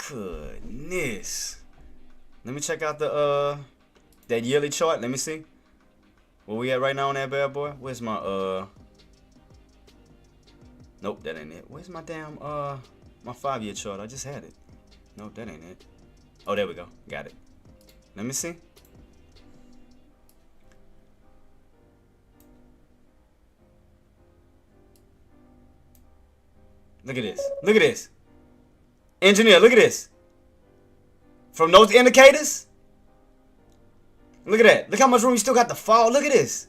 Goodness. Let me check out the that yearly chart. Let me see. Where we at right now on that bad boy? Where's my Nope, that ain't it. Where's my damn my 5-year chart? I just had it. Nope, that ain't it. Oh, there we go. Got it. Let me see. Look at this. Look at this. Engineer, look at this. From those indicators. Look at that. Look how much room you still got to fall. Look at this.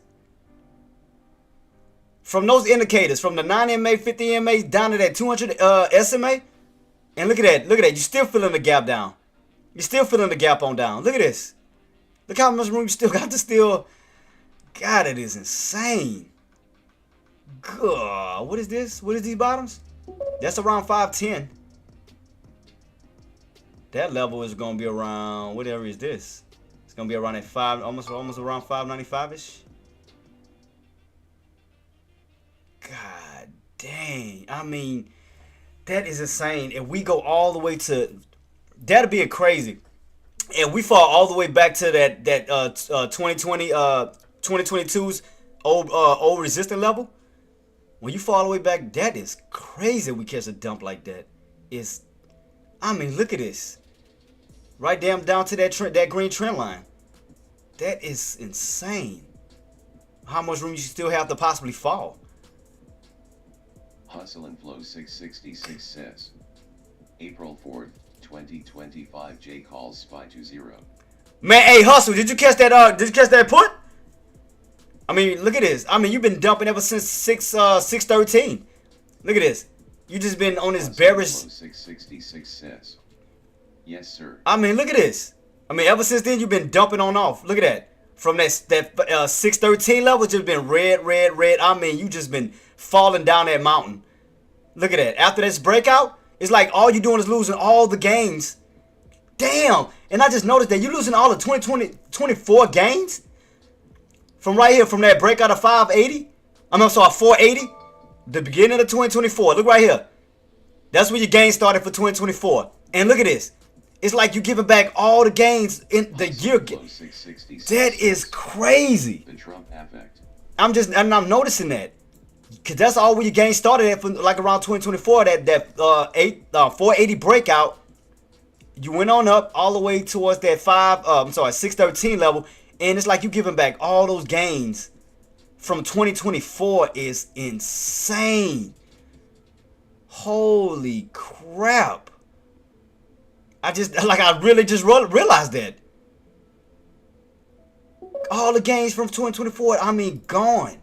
From those indicators, from the 9 MA, 50 MA down to that 200 SMA. And look at that. Look at that. You're still feeling the gap down. You're still feeling the gap on down. Look at this. Look how much room you still got to still. God, it is insane. God, what is this? What is these bottoms? That's around 510. That level is gonna be around, whatever is this? It's gonna be around at almost around 595-ish. God dang. I mean, that is insane. If we go all the way to, that'd be crazy. And we fall all the way back to that 2022's old resistance level. When you fall all the way back, that is crazy. We catch a dump like that. I mean, look at this. Right down to that green trend line. That is insane. How much room you still have to possibly fall? Hustle and Flow 666 says, April 4th, 2025. J calls SPY 20. Man, hey, Hustle, did you catch that? Did you catch that put? I mean, look at this. I mean, you've been dumping ever since 613. Look at this. You just been on this bearish. 666 says, yes, sir. I mean, look at this. I mean, ever since then you've been dumping on off. Look at that. From that 613 level, just been red, red, red. I mean, you just been falling down that mountain. Look at that. After this breakout, it's like all you're doing is losing all the gains. Damn. And I just noticed that you're losing all the 24 gains from right here, from that breakout of 580. I'm sorry, 480. The beginning of 2024. Look right here. That's where your gains started for 2024. And look at this. It's like you giving back all the gains in the year. That is crazy. The Trump effect. I'm noticing that. Cause that's all where your gains started at, for like around 2024. That 480 breakout. You went on up all the way towards that 613 level, and it's like you giving back all those gains from 2024 is insane. Holy crap. I really just realized that. All the gains from 2024, I mean, gone.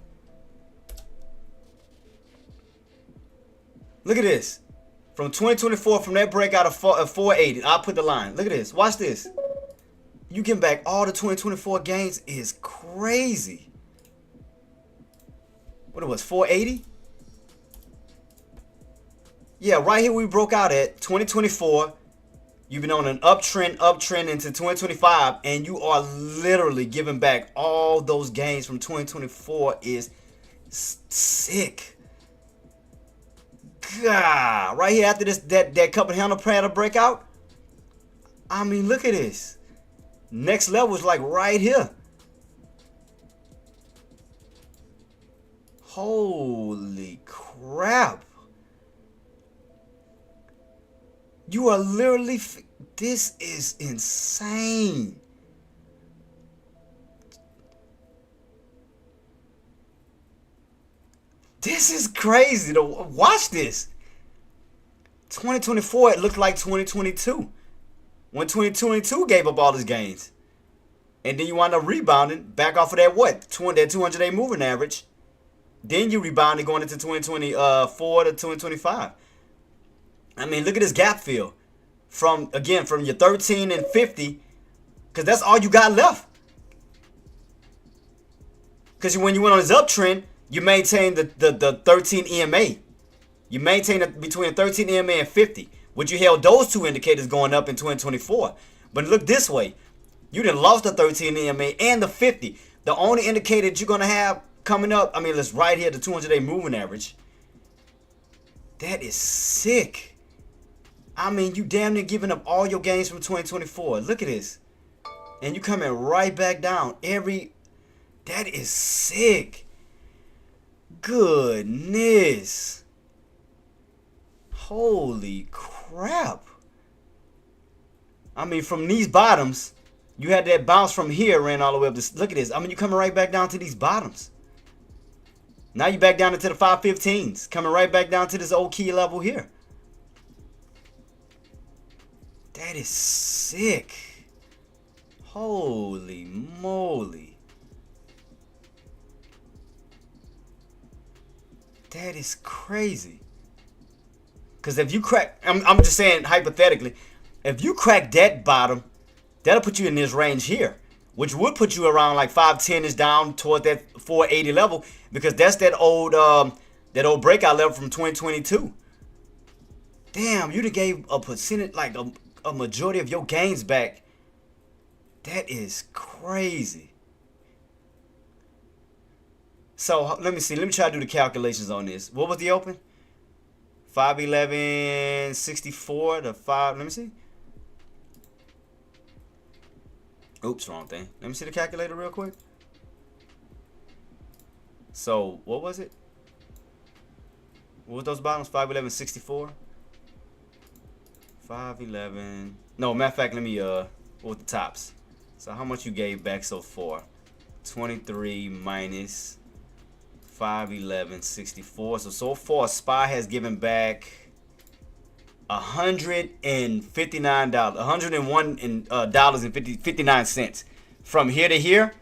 Look at this. From 2024, from that breakout of 480, I'll put the line. Look at this. Watch this. You getting back all the 2024 gains is crazy. What it was, 480? Yeah, right here we broke out at 2024. You've been on an uptrend into 2025, and you are literally giving back all those gains from 2024 is sick. God, right here after this, that cup and handle pattern breakout. I mean, look at this. Next level is like right here. Holy crap. You are literally, this is insane. This is crazy to watch this. 2024, it looked like 2022. When 2022 gave up all his gains. And then you wind up rebounding back off of that 200-day moving average. Then you rebounded going into 2024 to 2025. I mean, look at this gap fill. From your 13 and 50. Because that's all you got left. Because when you went on this uptrend, you maintained the 13 EMA. You maintained it between 13 EMA and 50. Which you held those two indicators going up in 2024. But look this way. You done lost the 13 EMA and the 50. The only indicator that you're going to have coming up, I mean, let's right here, the 200-day moving average. That is sick. I mean, you damn near giving up all your gains from 2024. Look at this. And you coming right back down. That is sick. Goodness. Holy crap. I mean, from these bottoms, you had that bounce from here, ran all the way up to, look at this. I mean, you coming right back down to these bottoms. Now you back down into the 515s. Coming right back down to this old key level here. That is sick. Holy moly. That is crazy. Because if you crack, I'm just saying hypothetically, if you crack that bottom, that'll put you in this range here. Which would put you around like 510 down toward that 480 level. Because that's that old breakout level from 2022. Damn, you done gave a percentage, like a majority of your gains back. That is crazy. So let me see. Let me try to do the calculations on this. What was the open? 511.64 to 5. Let me see. Oops, wrong thing. Let me see the calculator real quick. So what was it? What was those bottoms? 511.64. 511. No, matter of fact, let me what was the tops? So how much you gave back so far? 23 minus 511.64. So far, SPY has given back $159, $101.59 from here to here,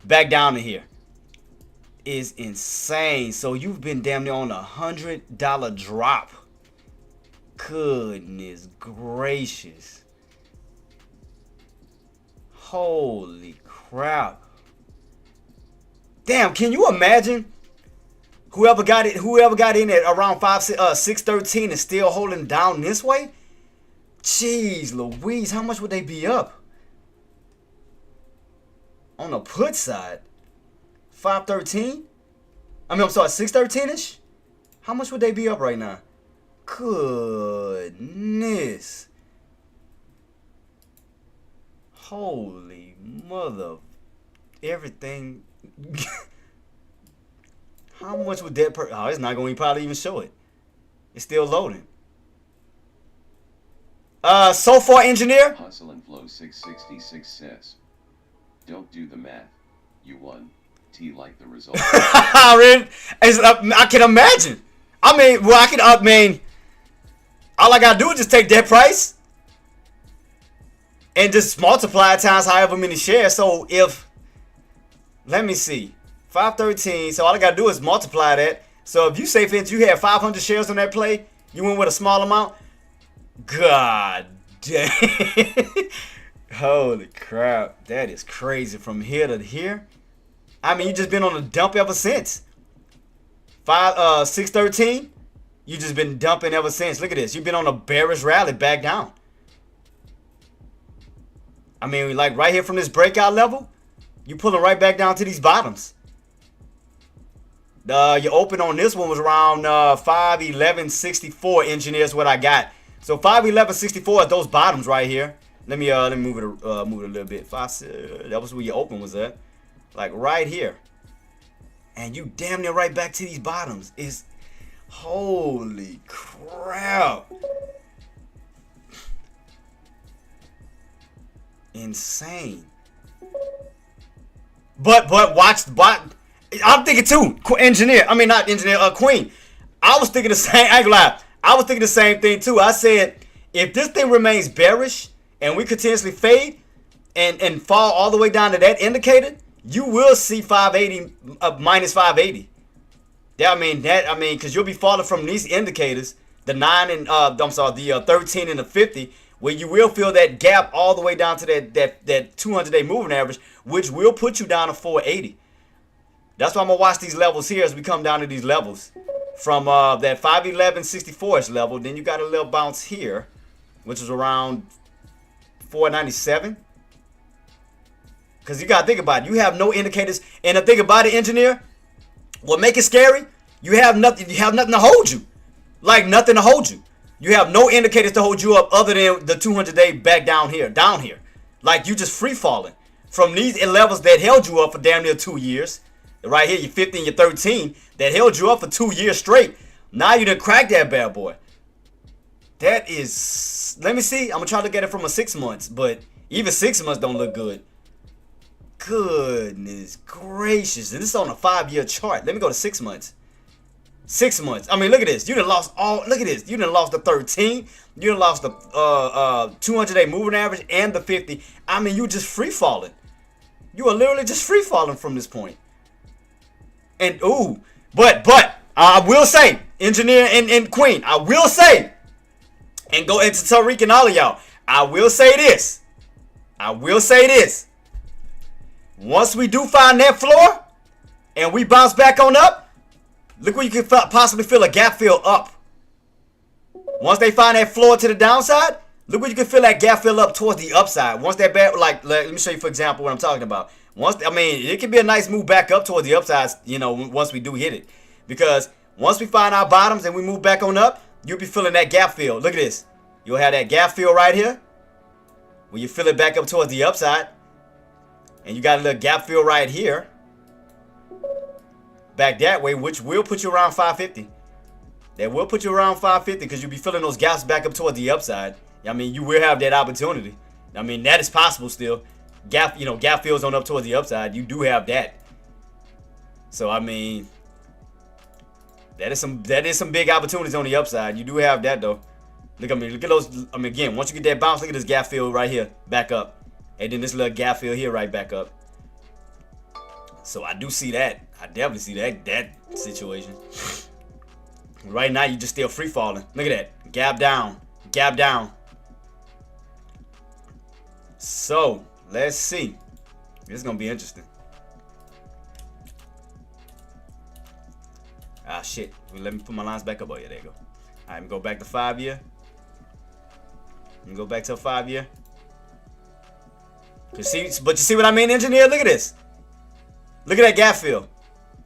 back down to here. Is insane. So you've been damn near on $100 drop. Goodness gracious. Holy crap. Damn, can you imagine whoever got in at around 613 and still holding down this way? Jeez Louise, how much would they be up? On the put side, 513? I'm sorry, 613-ish? How much would they be up right now? Goodness. Holy mother. Everything. How much would that oh, it's not going to probably even show it. It's still loading. So far, engineer. Hustle and Flow 666 says, don't do the math. You won. T like the result. I can imagine. I mean, well, all I gotta do is just take that price and just multiply it times however many shares. So let me see, 513. So all I gotta do is multiply that. So if you say, for instance, you had 500 shares on that play, you went with a small amount. God damn. Holy crap. That is crazy from here to here. I mean, you just been on a dump ever since. 613. You just been dumping ever since. Look at this. You've been on a bearish rally back down. I mean, like right here from this breakout level, you pulling right back down to these bottoms. Your open on this one was around 511.64. Engineers, what I got. So 511.64 is those bottoms right here. Let me move it a little bit. That was where your open was at. Like right here. And you damn near right back to these bottoms. Is holy crap. Insane. But I'm thinking too, engineer. I mean, not engineer, Queen. I was thinking the same. I ain't gonna lie. I was thinking the same thing too. I said, if this thing remains bearish and we continuously fade and fall all the way down to that indicator, you will see 580 minus 580. Yeah, I mean, because you'll be falling from these indicators, the 9 and the 13 and the 50, where you will feel that gap all the way down to that 200-day moving average, which will put you down to 480. That's why I'm gonna watch these levels here as we come down to these levels. From that 511.64 level, then you got a little bounce here, which is around 497. Because you got to think about it. You have no indicators. And the thing about it, engineer, what make it scary, you have nothing to hold you. Like nothing to hold you. You have no indicators to hold you up other than the 200-day back down here. Like you just free falling. From these levels that held you up for damn near 2 years. Right here, your 15, your 13, that held you up for 2 years straight. Now you done cracked that bad boy. That is, let me see. I'm going to try to look at it from a 6 months. But even 6 months don't look good. Goodness gracious. And this is on a 5-year chart. Let me go to 6 months. 6 months. I mean, look at this. You done lost all. Look at this. You done lost the 13. You done lost the 200-day moving average and the 50. I mean, you just free falling. You are literally just free falling from this point. And but I will say, engineer and Queen, I will say, and go into Tariq and all of y'all, I will say this. Once we do find that floor and we bounce back on up, look where you can possibly feel a gap fill up. Once they find that floor to the downside, look where you can feel that gap fill up towards the upside. Once that like let me show you for example what I'm talking about. It can be a nice move back up towards the upside, once we do hit it. Because once we find our bottoms and we move back on up, you'll be feeling that gap fill. Look at this. You'll have that gap fill right here. When you feel it back up towards the upside. And you got a little gap fill right here. Back that way, which will put you around 550. That will put you around 550 because you'll be filling those gaps back up towards the upside. I mean, you will have that opportunity. I mean, that is possible still. Gap fills on up towards the upside. You do have that. So I mean, that is some big opportunities on the upside. You do have that though. Look at those. I mean, again, once you get that bounce, look at this gap fill right here, back up, and then this little gap fill here, right back up. So I do see that. I definitely see that situation. Right now, you just still free falling. Look at that. Gap down. Gap down. So let's see. This is gonna be interesting. Ah, shit. Let me put my lines back up. Oh, yeah, there you go. All right, let me go back to 5 year. Let me go back to a 5 year. But you see what I mean, engineer? Look at this. Look at that gap fill.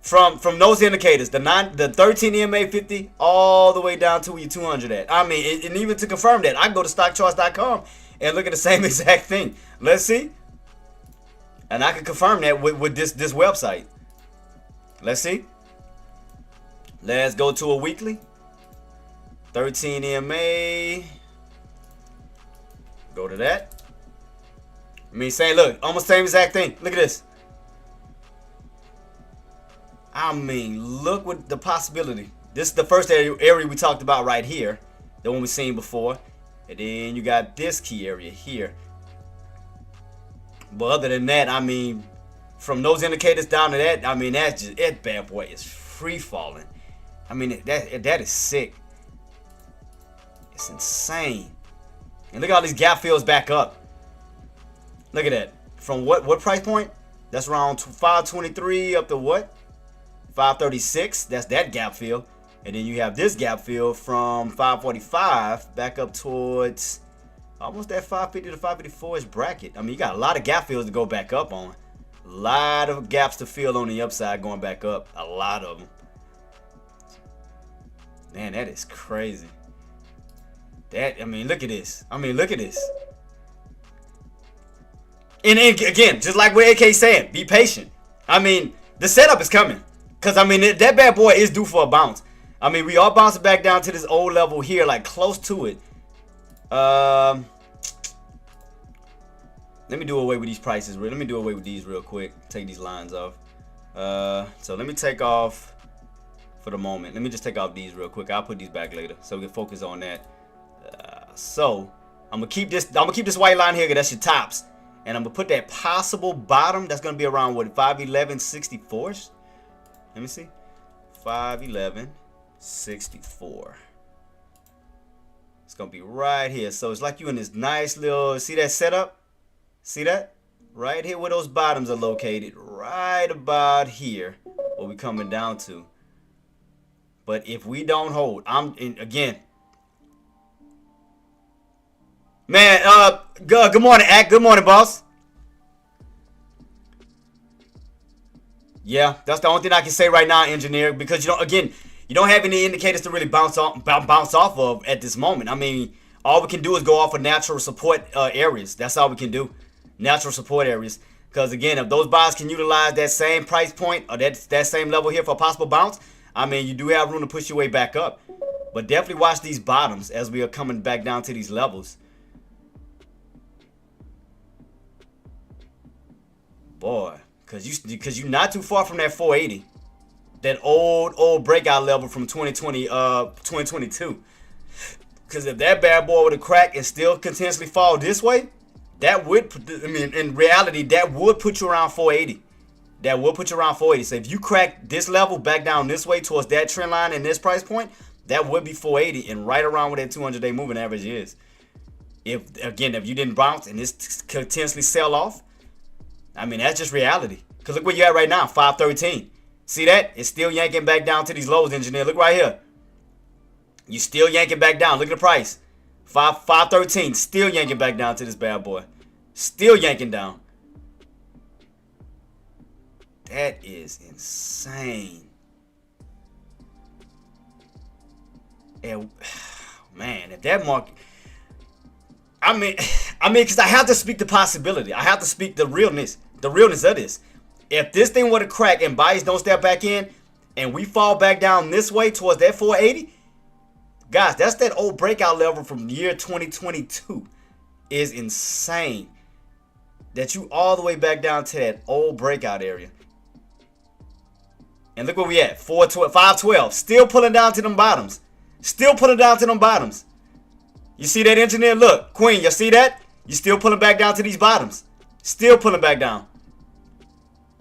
From those indicators, the 13 EMA 50 all the way down to where your 200 at. I mean, and even to confirm that, I can go to stockcharts.com and look at the same exact thing. Let's see. And I can confirm that with this website. Let's see. Let's go to a weekly. 13 EMA. Go to that. I mean, saying, look, almost same exact thing. Look at this. I mean, look what the possibility. This is the first area we talked about right here. The one we seen before. And then you got this key area here. But other than that, I mean, from those indicators down to that, I mean, that's just, that bad boy is free falling. I mean, that is sick. It's insane. And look at all these gap fills back up. Look at that. From what price point? That's around 523 up to what? 536. That's that gap fill. And then you have this gap fill from 545 back up towards almost that 550 to 554-ish bracket. I mean, you got a lot of gap fills to go back up on. A lot of gaps to fill on the upside going back up. A lot of them. Man, that is crazy. I mean, look at this. I mean, look at this. And again, just like what AK saying, be patient. I mean, the setup is coming. Because, I mean, that bad boy is due for a bounce. I mean, we are bouncing back down to this old level here, like close to it. Let me do away with these prices. Let me do away with these real quick. Take these lines off. So let me take off for the moment. Let me just take off these real quick. I'll put these back later so we can focus on that. So I'm gonna keep this white line here, 'cause that's your tops. And I'm gonna put that possible bottom. That's gonna be around what, 511.64. Let me see. 511.64. It's gonna be right here. So it's like you in this nice little, see that setup? See that? Right here where those bottoms are located. Right about here. What we coming down to. But if we don't hold, again. Man, good morning, Act. Good morning, boss. Yeah, that's the only thing I can say right now, engineer, because you don't have any indicators to really bounce off of at this moment. I mean, all we can do is go off of natural support areas. That's all we can do. Natural support areas. Because again, if those buys can utilize that same price point or that same level here for a possible bounce, I mean, you do have room to push your way back up. But definitely watch these bottoms as we are coming back down to these levels. Boy, because you're not too far from that 480. That old breakout level from 2022. Because if that bad boy would have cracked and still continuously fall this way, that would, I mean, in reality, that would put you around 480. That will put you around 480. So if you crack this level back down this way towards that trend line and this price point, that would be 480 and right around where that 200-day moving average is. If you didn't bounce and this continuously sell off, I mean, that's just reality. Because look where you're at right now, 513. See that? It's still yanking back down to these lows, engineer. Look right here. You still yanking back down. Look at the price. 513. Still yanking back down to this bad boy. Still yanking down. That is insane. And, man, if that market... I mean, because I have to speak the possibility. I have to speak the realness of this. If this thing were to crack and buyers don't step back in, and we fall back down this way towards that 480, guys, that's that old breakout level from the year 2022. Is insane. That you all the way back down to that old breakout area. And look where we at, 512. Still pulling down to them bottoms. Still pulling down to them bottoms. You see that, engineer? Look, Queen, you see that? You still pulling back down to these bottoms. Still pulling back down.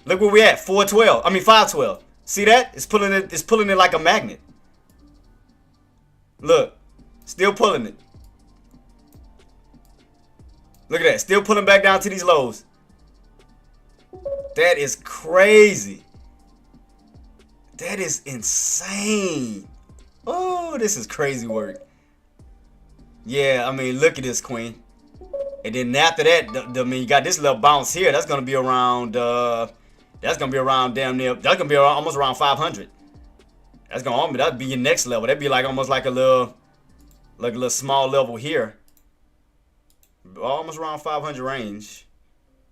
Look where we at, 512. See that? It's pulling it like a magnet. Look, still pulling it. Look at that, still pulling back down to these lows. That is crazy. That is insane. Oh, this is crazy work. Yeah, I mean, look at this, Queen. And then after that, I mean, you got this little bounce here. That's gonna be around. That's gonna be around damn near. That's gonna be around, almost around 500. That'd be your next level. That'd be like almost like a little small level here. Almost around 500 range.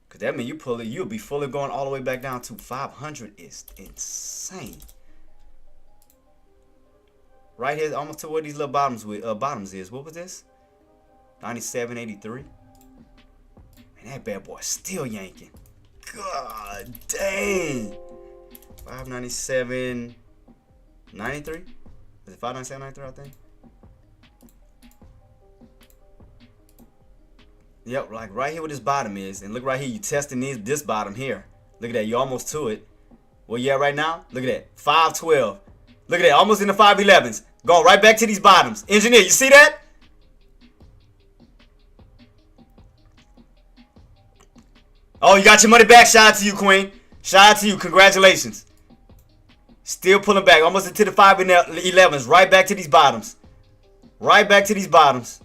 Cause that mean you'll be fully going all the way back down to 500. Is insane. Right here, almost to where these little bottoms is. What was this? 97.83. Man, that bad boy still yanking. God dang. 597.93. Is it 597.93? I think. Yep, like right here where this bottom is, and look right here. You testing this bottom here. Look at that. You're almost to it. Where you at right now? Look at that. 512. Look at that. Almost in the 511s. Going right back to these bottoms. Engineer, you see that? Oh, you got your money back. Shout out to you, Queen. Shout out to you. Congratulations. Still pulling back. Almost into the 511s. Right back to these bottoms. Right back to these bottoms.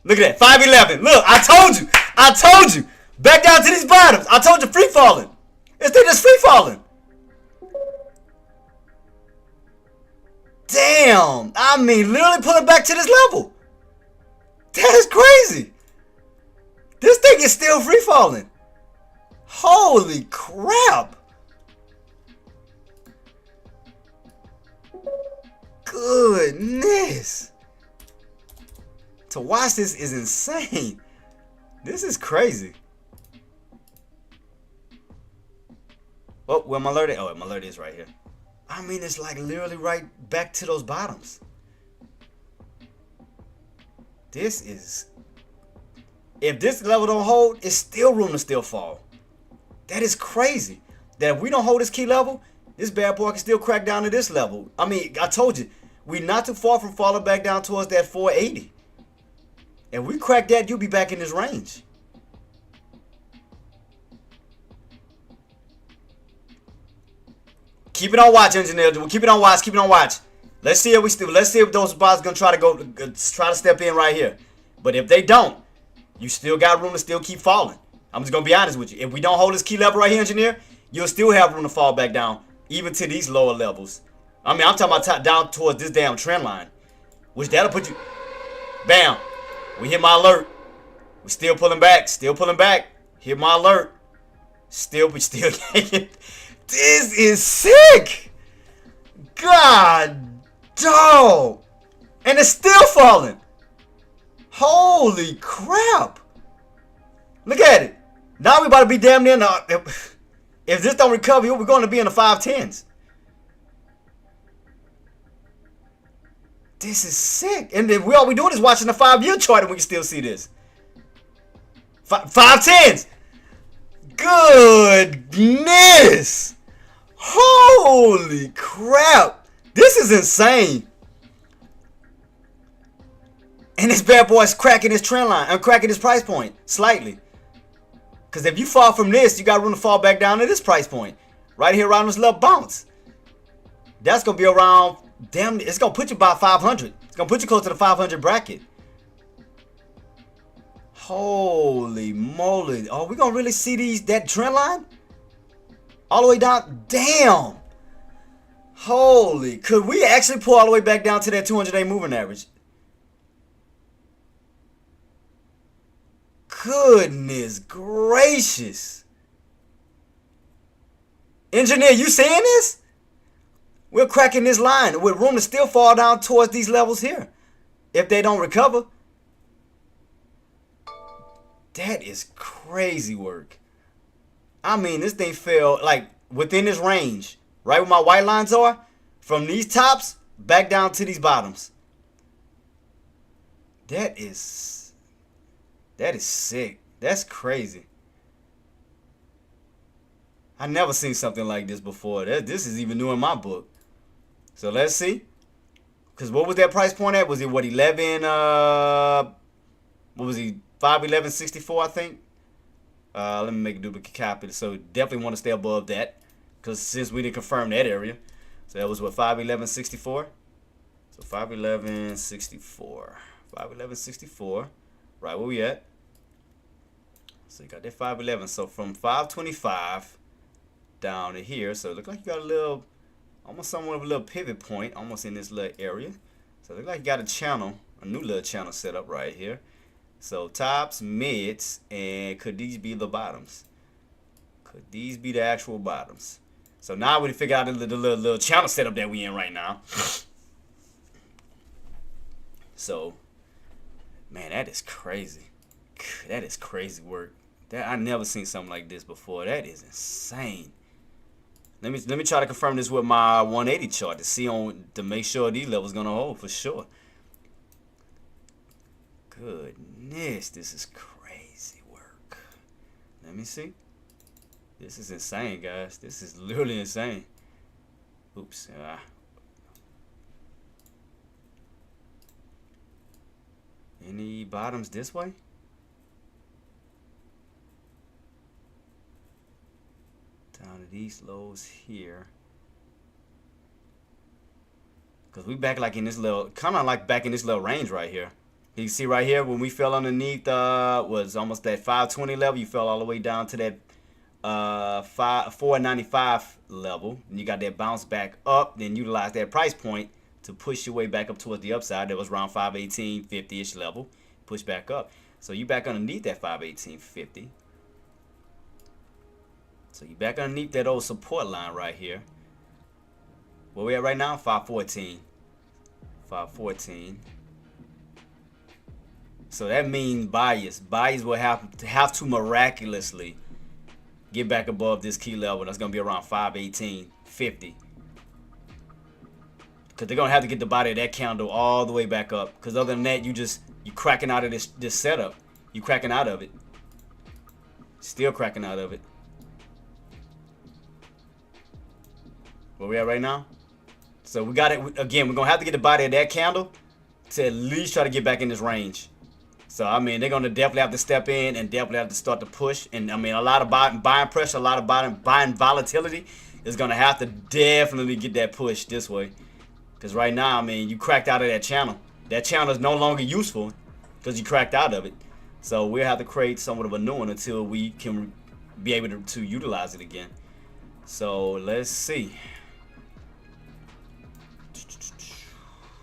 Look at that. 511. Look, I told you. I told you. Back down to these bottoms. I told you free falling. They're just free falling. Damn. I mean, literally pulling back to this level. That is crazy. This thing is still free falling. Holy crap. Goodness. To watch this is insane. This is crazy. Oh, where my alert is? Oh, my alert is right here. I mean, it's like literally right back to those bottoms. This is... If this level don't hold, it's still room to still fall. That is crazy. That if we don't hold this key level, this bad boy can still crack down to this level. I mean, I told you, we're not too far from falling back down towards that 480. If we crack that, you'll be back in this range. Keep it on watch, engineer. We'll keep it on watch. Keep it on watch. Let's see if those spots gonna try to step in right here. But if they don't, you still got room to still keep falling. I'm just gonna be honest with you. If we don't hold this key level right here, engineer, you'll still have room to fall back down, even to these lower levels. I mean, I'm talking about down towards this damn trend line, which that'll put you. Bam. We hit my alert. We still pulling back. Still pulling back. Hit my alert. Still getting. This is sick. God, dog. And it's still falling. Holy crap. Look at it. Now we about to be damn near. If this don't recover, we're going to be in the 510s. This is sick. And then all we doing is watching the 5-year chart and we can still see this. 510s. Goodness. Holy crap. This is insane. And this bad boy's cracking his trend line. I'm cracking his price point slightly. Because if you fall from this, you got room to fall back down to this price point. Right here around this little bounce. That's going to be around, damn, it's going to put you about 500. It's going to put you close to the 500 bracket. Holy moly. Are we going to really see that trend line? All the way down? Damn. Holy. Could we actually pull all the way back down to that 200-day moving average? Goodness gracious. Engineer, you seeing this? We're cracking this line with room to still fall down towards these levels here. If they don't recover. That is crazy work. I mean, this thing fell like within this range. Right where my white lines are. From these tops back down to these bottoms. That is sick. That's crazy. I never seen something like this before. This is even new in my book. So let's see. Because what was that price point at? Was it what, 11? What was he? 511.64, I think. Let me make a duplicate copy. So definitely want to stay above that. Because since we didn't confirm that area. So that was what, 511.64. So 511.64. 511.64. Right where we at? So you got that 511. So from 525 down to here. So it looks like you got a little, almost somewhat of a little pivot point, almost in this little area. So it looks like you got a channel, a new little channel set up right here. So tops, mids, and could these be the bottoms? Could these be the actual bottoms? So now we figure out the little channel setup that we in right now. So, man, that is crazy. That is crazy work. That I never seen something like this before. That is insane. Let me try to confirm this with my 180 chart to make sure these levels gonna hold for sure. Goodness, this is crazy work. Let me see. This is insane, guys. This is literally insane. Oops. Any bottoms this way? Down to these lows here. Because we back like in this little, kind of like back in this little range right here. You can see right here when we fell underneath, was almost that 520 level. You fell all the way down to that 495 level. And you got that bounce back up. Then utilize that price point to push your way back up towards the upside. That was around 518.50-ish level. Push back up. So you back underneath that 518.50. So you back underneath that old support line right here. Where we at right now? 514. 514. So that means buyers will have to miraculously get back above this key level. That's gonna be around 518.50. Because they're gonna have to get the body of that candle all the way back up. Because other than that, you cracking out of this setup. You cracking out of it. Still cracking out of it. Where we at right now? So we got it again. We're gonna have to get the body of that candle to at least try to get back in this range. So I mean, they're gonna definitely have to step in and definitely have to start to push. And I mean, a lot of buying pressure, a lot of buying volatility is gonna have to definitely get that push this way. Because right now, I mean, you cracked out of that channel. That channel is no longer useful because you cracked out of it. So we'll have to create somewhat of a new one until we can be able to utilize it again. So let's see.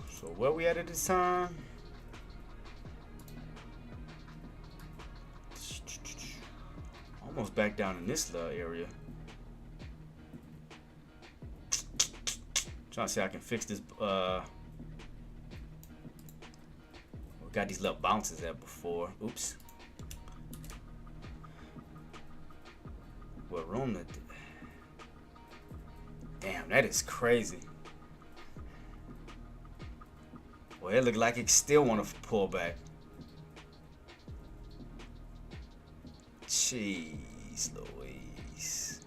So where we at this time? Almost back down in this little area. Trying to see how I can fix this. We got these little bounces there before. Oops. What room that? Damn, that is crazy. Well, it looked like it still want to pull back. Jeez Louise.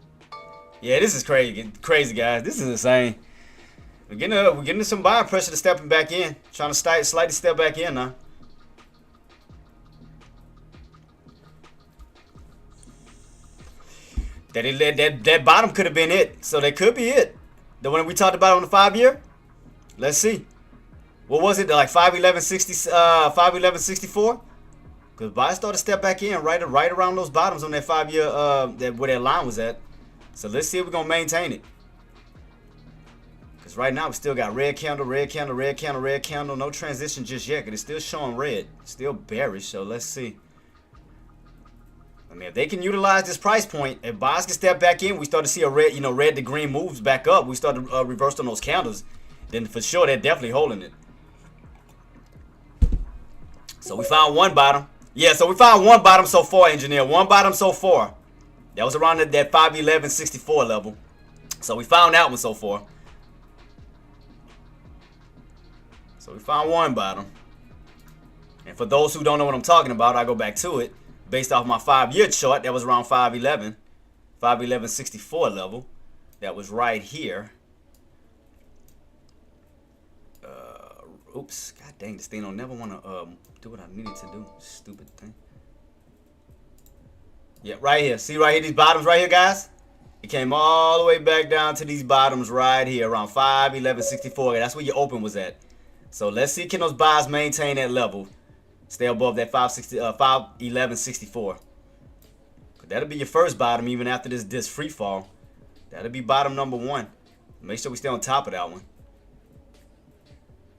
Yeah, this is crazy, guys. This is insane. We're getting some buying pressure to stepping back in. Trying to slightly step back in now. That bottom could have been it. So that could be it. The one we talked about on the 5-year. Let's see. What was it? Like 511.64? Because buyers started to step back in right around those bottoms on that 5-year, where that line was at. So let's see if we're going to maintain it. Because right now we still got red candle, red candle, red candle, red candle. No transition just yet because it's still showing red. Still bearish, so let's see. I mean, if they can utilize this price point, if buyers can step back in, we start to see a red, red to green moves back up. We start to reverse on those candles. Then for sure, they're definitely holding it. So we found one bottom. Yeah, so we found one bottom so far, engineer. One bottom so far. That was around that 511.64 level. So we found that one so far. So we found one bottom. And for those who don't know what I'm talking about, I go back to it. Based off my 5-year chart, that was around 511.64 level. That was right here. Oops. God dang, this thing don't never want to do what I needed to do. Stupid thing. Yeah, right here. See right here, these bottoms right here, guys? It came all the way back down to these bottoms right here around 511.64. That's where your open was at. So let's see, can those buys maintain that level? Stay above that 511.64. That'll be your first bottom even after this free fall. That'll be bottom number 1. Make sure we stay on top of that one.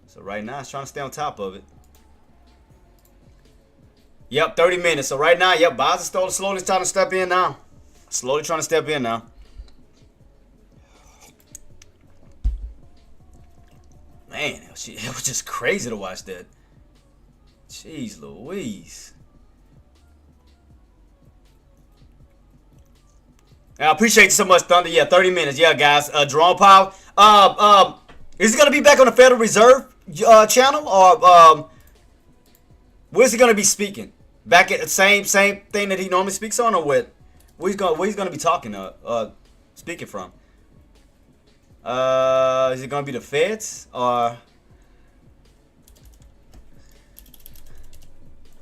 So right now it's trying to stay on top of it. Yep, 30 minutes. So right now, yep, buys are slowly trying to step in now. Slowly trying to step in now. Man, it was just crazy to watch that. Jeez Louise. I appreciate you so much, Thunder. Yeah, 30 minutes. Yeah, guys. Jerome Powell. Is he gonna be back on the Federal Reserve channel, or where's he gonna be speaking? Back at the same thing that he normally speaks on, or what? Where he's gonna be talking speaking from? Is it gonna be the Feds, or?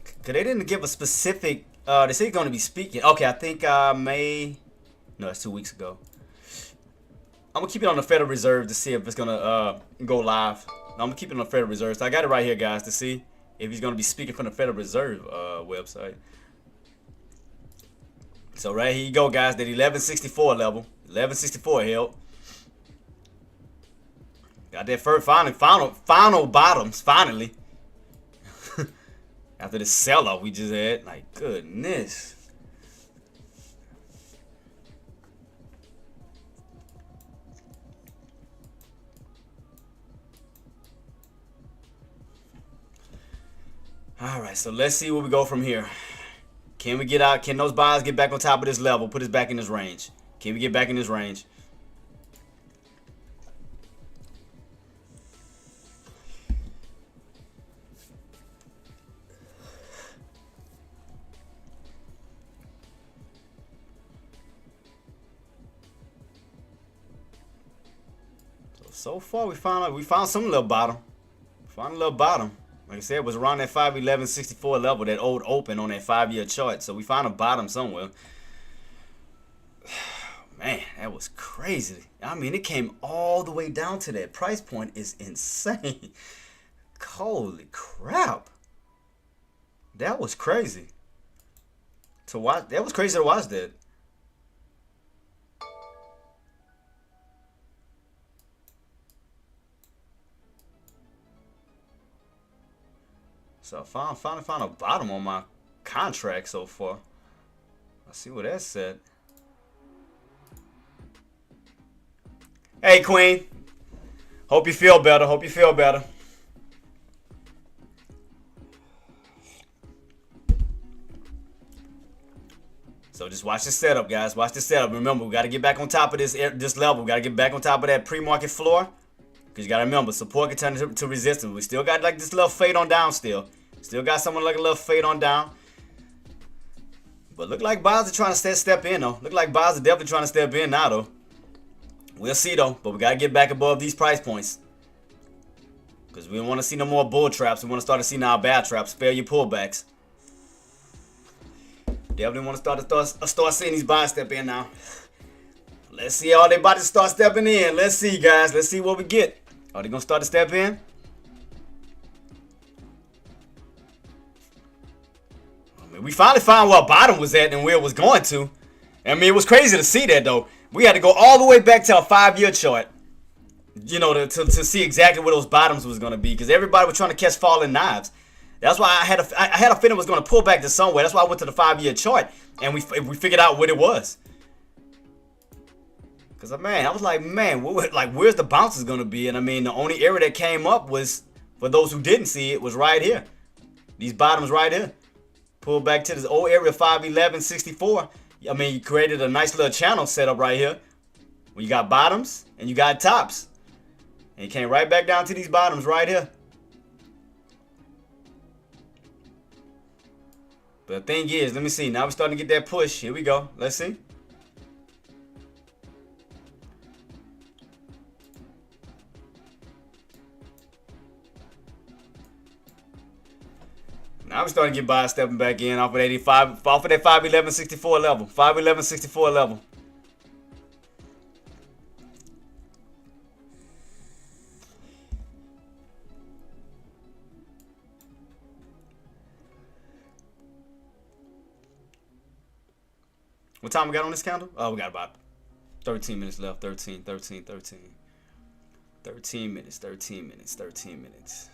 Cause they didn't give a specific. They say he's gonna be speaking. Okay, I think May. No, that's 2 weeks ago. I'm gonna keep it on the Federal Reserve to see if it's gonna go live. I'm gonna keep it on the Federal Reserve. So I got it right here, guys, to see if he's gonna be speaking from the Federal Reserve website. So right here you go, guys. That 1164 level, 1164 held. Got that first final bottoms finally. After the sell-off we just had, like goodness. All right, so let's see where we go from here. Can we get out? Can those buys get back on top of this level? Put us back in this range. Can we get back in this range? So far, we found some little bottom. Found a little bottom. Like I said, it was around that 511.64 level, that old open on that 5-year chart. So we found a bottom somewhere. Man, that was crazy. I mean, it came all the way down to that price point. Is insane. Holy crap. That was crazy to watch. That was crazy to watch that. So I finally found a bottom on my contract so far. Let's see what that said. Hey, Queen. Hope you feel better. Hope you feel better. So just watch the setup, guys. Watch the setup. Remember, we got to get back on top of this level. We got to get back on top of that pre-market floor. Because you got to remember, support can turn to resistance. We still got like this little fade on down still. Still got someone like a little fade on down. But look like buys are trying to step in, though. Look like buys are definitely trying to step in now, though. We'll see, though. But we got to get back above these price points. Because we don't want to see no more bull traps. We want to start to see now bad traps. Failure pullbacks. Definitely want to start seeing these buys step in now. Let's see how they about to start stepping in. Let's see, guys. Let's see what we get. Are they going to start to step in? I mean, we finally found where bottom was at and where it was going to. I mean, it was crazy to see that, though. We had to go all the way back to a 5-year chart, you know, to see exactly where those bottoms was going to be. Because everybody was trying to catch falling knives. That's why I had a feeling it was going to pull back to somewhere. That's why I went to the 5-year chart and we figured out what it was. Cause man, I was like, man, where's the bounces gonna be? And I mean, the only area that came up was, for those who didn't see it, was right here. These bottoms right here. Pull back to this old area 511.64. I mean, you created a nice little channel setup right here. Where you got bottoms and you got tops. And you came right back down to these bottoms right here. But the thing is, let me see. Now we're starting to get that push. Here we go. Let's see. Now we're starting to get buys stepping back in off of that 511.64 level. 511.64 level. What time we got on this candle? Oh, we got about 13 minutes left. 13 minutes, 13 minutes.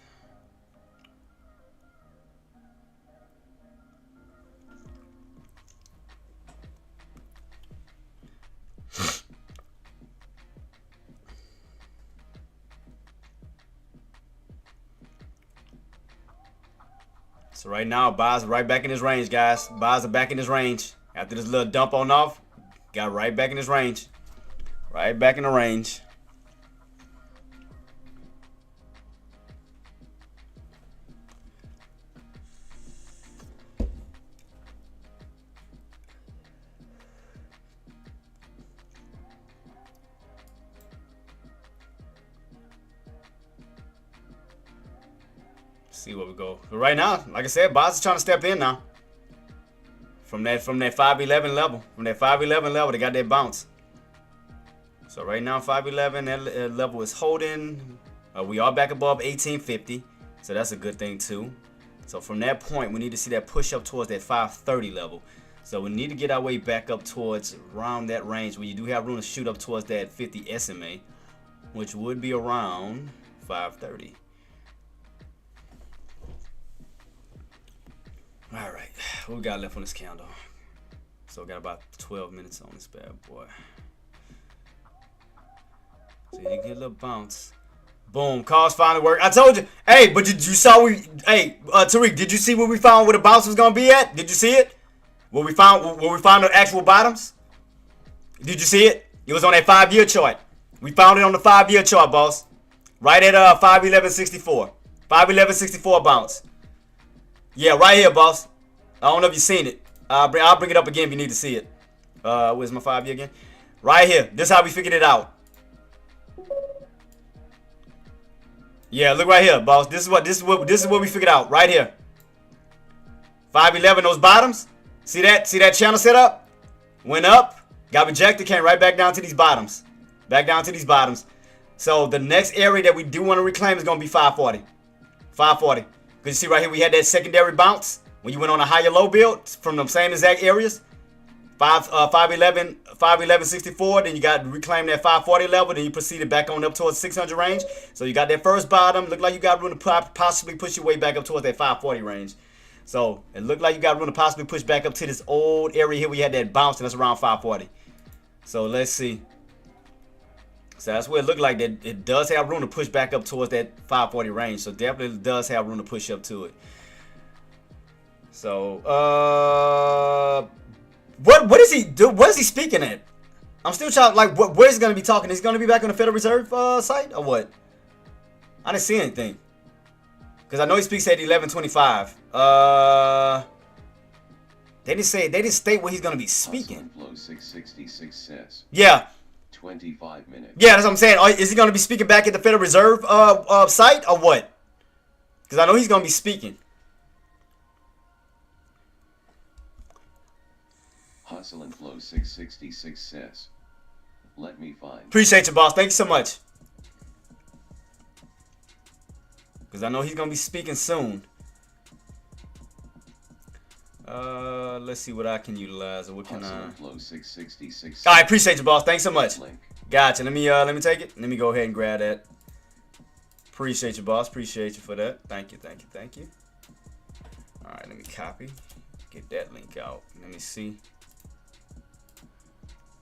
So right now, buys are right back in his range, guys. Buys are back in his range. After this little dump on off, got right back in his range. Right back in the range. See where we go. But right now, like I said, buys are trying to step in now. From that 511 level. From that 511 level, they got that bounce. So right now, 511, that level is holding. We are back above 1850. So that's a good thing too. So from that point, we need to see that push up towards that 530 level. So we need to get our way back up towards around that range where you do have room to shoot up towards that 50 SMA, which would be around 530. All right, what we got left on this candle? So we got about 12 minutes on this bad boy. So you get a little bounce. Boom, calls finally work. I told you. Hey, but you saw Tariq, did you see where we found where the bounce was gonna be at? Did you see it? Where we found the actual bottoms? Did you see it? It was on that 5-year chart. We found it on the 5-year chart, boss. Right at 511.64. 511.64 bounce. Yeah, right here, boss. I don't know if you've seen it. I'll bring it up again if you need to see it. Where's my 5-year again? Right here. This is how we figured it out. Yeah, look right here, boss. This is what we figured out right here. 511, those bottoms. See that channel set up? Went up, got rejected, came right back down to these bottoms. Back down to these bottoms. So the next area that we do want to reclaim is gonna be 540. 540. Because you see right here, we had that secondary bounce when you went on a higher low build from the same exact areas. 511.64, then you got to reclaim that 540 level, then you proceeded back on up towards 600 range. So you got that first bottom. Looked like you got room to possibly push your way back up towards that 540 range. So it looked like you got room to possibly push back up to this old area here. We had that bounce, and that's around 540. So let's see. So that's where it looked like that it does have room to push back up towards that 540 range. So definitely does have room to push up to it. So what is he do? What is he speaking at? I'm still trying, like, where's he gonna be talking? Is he gonna be back on the Federal Reserve site or what? I didn't see anything. Because I know he speaks at 11:25. They didn't state what he's gonna be speaking. Flow 666 says. Yeah. 25 minutes. Yeah, that's what I'm saying. Is he gonna be speaking back at the Federal Reserve site or what? Because I know he's gonna be speaking. Hustle and Flow 666 says. Let me find. Appreciate you, boss. Thank you so much. Because I know he's gonna be speaking soon. Let's see what I can utilize or what can Hustle I. and Flow 666. All right, appreciate you, boss. Thanks so much. Link. Gotcha. Let me take it. Let me go ahead and grab that. Appreciate you, boss. Appreciate you for that. Thank you. All right, let me copy. Get that link out. Let me see.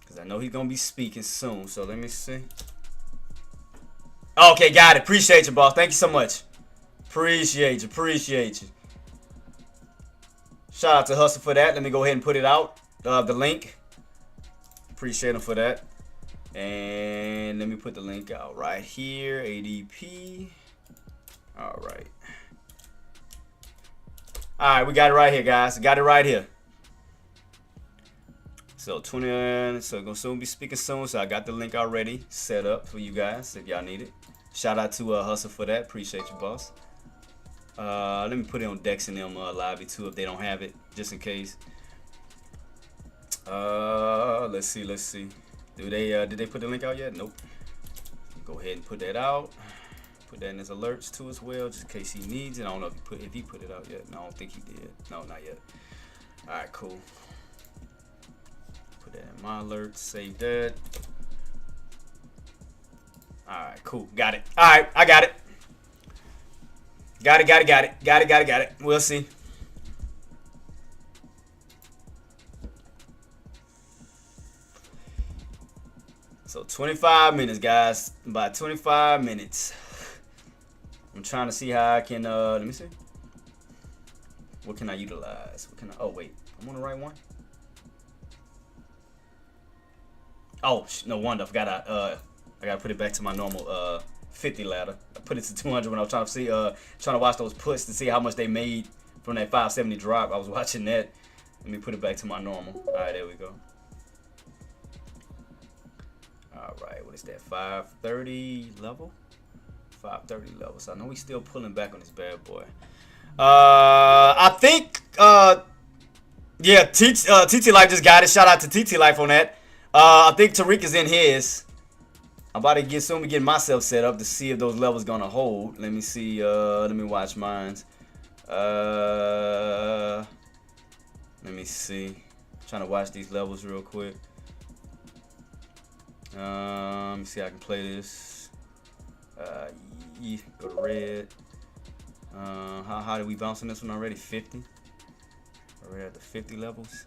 Because I know he's going to be speaking soon. So let me see. Okay, got it. Appreciate you, boss. Thank you so much. Appreciate you. Shout out to Hustle for that. Let me go ahead and put it out. The link. Appreciate him for that. And let me put the link out right here. ADP. All right. All right, we got it right here, guys. Got it right here. So gonna soon be speaking soon. So I got the link already set up for you guys if y'all need it. Shout out to Hustle for that. Appreciate you, boss. Let me put it on Dex and them lobby too if they don't have it, just in case. Let's see. Did they put the link out yet? Nope. Go ahead and put that out. Put that in his alerts too as well, just in case he needs it. I don't know if he put it out yet. No, I don't think he did. No, not yet. All right, cool. Put that in my alerts. Save that. Alright, cool. Got it. Alright, I got it. Got it. We'll see. So 25 minutes, guys. About 25 minutes. I'm trying to see how I can, let me see. What can I utilize? What can I, oh wait, I'm on the right one? Oh, no wonder, I forgot I gotta put it back to my normal 50 ladder. I put it to 200 when I was trying to see, trying to watch those puts to see how much they made from that 570 drop. I was watching that. Let me put it back to my normal. All right, there we go. All right, what is that? 530 level? 530 level. So I know we still pulling back on this bad boy. I think, yeah, TT Life just got it. Shout out to TT Life on that. I think Tariq is in his. I'm about to get myself set up to see if those levels gonna hold. Let me see. Let me watch mines. Let me see. I'm trying to watch these levels real quick. Let me see how I can play this. Yeah, go to red. How high did we bounce on this one already? 50. We're at the 50 levels.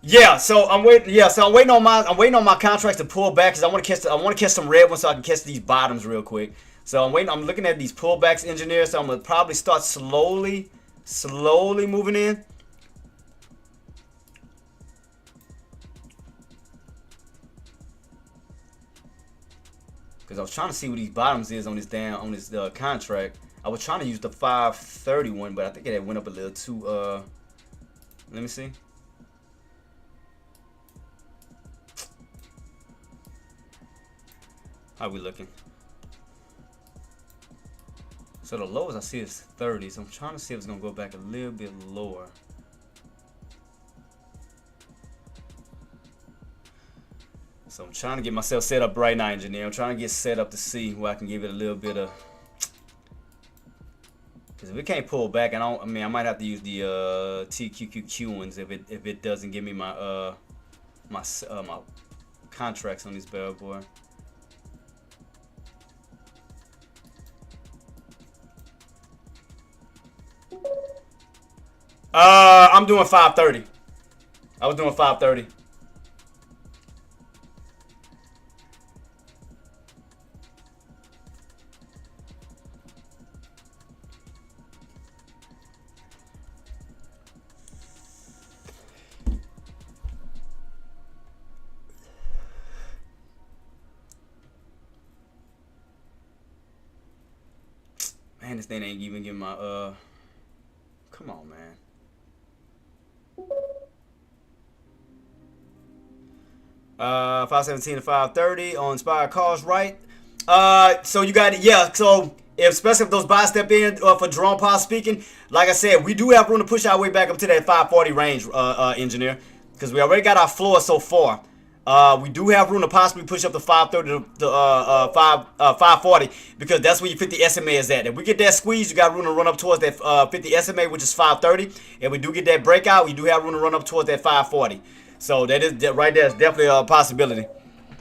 Yeah, so I'm waiting. Yeah, so I'm waiting on my contracts to pull back because I want to catch some red ones so I can catch these bottoms real quick. So I'm waiting. I'm looking at these pullbacks, engineer. So I'm gonna probably start slowly moving in. Because I was trying to see what these bottoms is on this contract. I was trying to use the 531, but I think it went up a little too. Let me see. How we looking? So the lowest I see is 30. So I'm trying to see if it's gonna go back a little bit lower. So I'm trying to get myself set up right now, engineer. I'm trying to get set up to see where I can give it a little bit of. Because if it can't pull back, I mean, I might have to use the TQQQ ones if it doesn't give me my my contracts on this bad boy. I'm doing 530. I was doing 530. Man, this thing ain't even getting my come on, man. 517 to 530 on inspired calls, right? So you got it, yeah. So especially if those buys step in for Jerome Powell speaking, like I said, we do have room to push our way back up to that 540 range, engineer, because we already got our floor so far. We do have room to possibly push up to 530 to 540 because that's where your 50 SMA is at. If we get that squeeze, you got room to run up towards that 50 SMA, which is 530. If we do get that breakout, we do have room to run up towards that 540. So that is right there is definitely a possibility.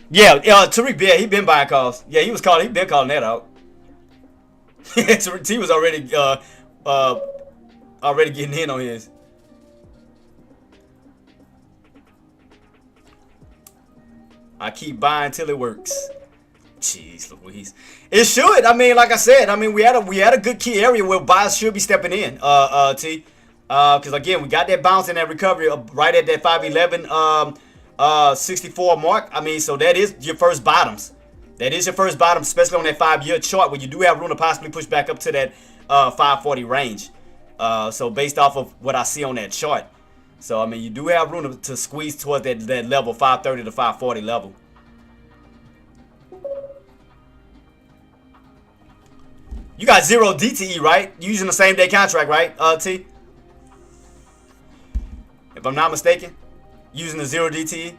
Yeah, Tariq, yeah, he been buying calls. Yeah, he been calling that out. He was already getting in on his. I keep buying till it works. Jeez Louise. It should. I mean, like I said, I mean we had a good key area where buyers should be stepping in. T. Because again, we got that bounce and that recovery right at that 511 64 mark. I mean, so that is your first bottoms. That is your first bottom, especially on that 5-year chart where you do have room to possibly push back up to that 540 range. So based off of what I see on that chart. So, I mean, you do have room to squeeze towards that level, 530 to 540 level. You got 0 DTE, right? You're using the same day contract, right, T? If I'm not mistaken, using the 0 DTE.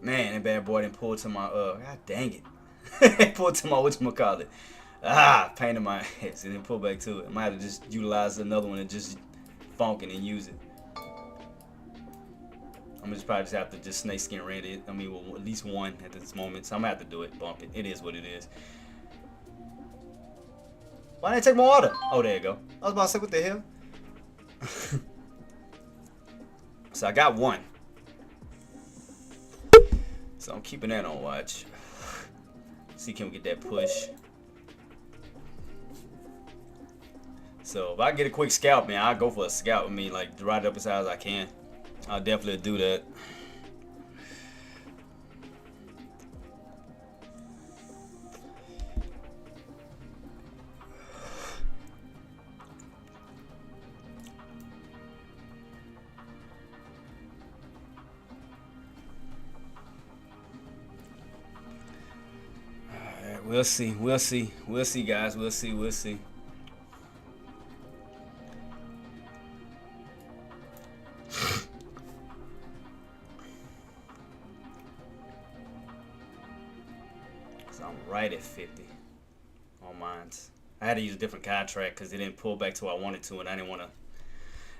Man, that bad boy didn't pull to my god dang it. Pull to my whatchamacallit. Pain in my ass. It didn't pull back to it. I might have to just utilize another one and just funk it and use it. I'm just probably just have to just snake skin rent it. I mean, well, at least one at this moment. So I'm gonna have to do it, bump it. It is what it is. Why didn't I take my order? Oh, there you go. I was about to say, what the hell? So I got one. So I'm keeping that on watch. See, can we get that push? So if I get a quick scalp, man, I'll go for a scalp. I mean, like, right up as high as I can. I'll definitely do that. We'll see. We'll see. We'll see, guys. We'll see. We'll see. So I'm right at 50 on mine. I had to use a different contract because it didn't pull back to where I wanted to, and I didn't want to.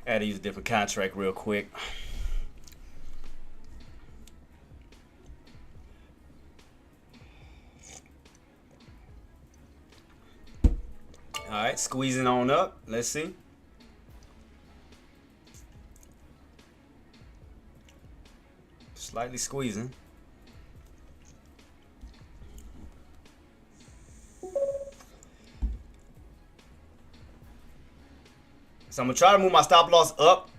I had to use a different contract real quick. All right, squeezing on up. Let's see. Slightly squeezing. So I'm gonna try to move my stop loss up.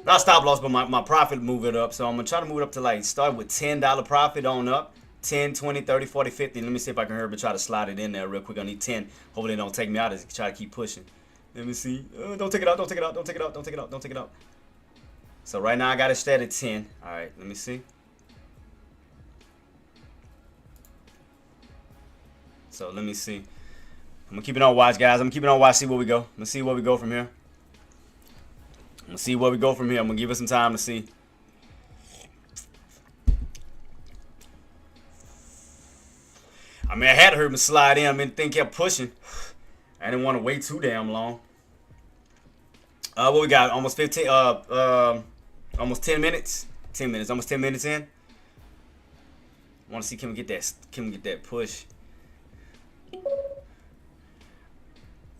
Not stop loss, but my profit, move it up. So I'm gonna try to move it up to like start with $10 profit on up. 10, 20, 30, 40, 50. Let me see if I can hurry up and try to slide it in there real quick. I need 10. Hopefully it don't take me out as I try to keep pushing. Let me see. Don't take it out. Don't take it out. Don't take it out. Don't take it out. Don't take it out. So right now I got it set at 10. All right. Let me see. So let me see. I'm going to keep it on watch, guys. I'm going to keep it on watch. See where we go. I'm going to see where we go from here. I'm going to see where we go from here. I'm going to give it some time to see. I mean, I had to hurt me slide in. I mean, the thing kept pushing. I didn't want to wait too damn long. What we got? Almost 15. Almost 10 minutes. 10 minutes. Almost 10 minutes in. Want to see, can we get that? Can we get that push?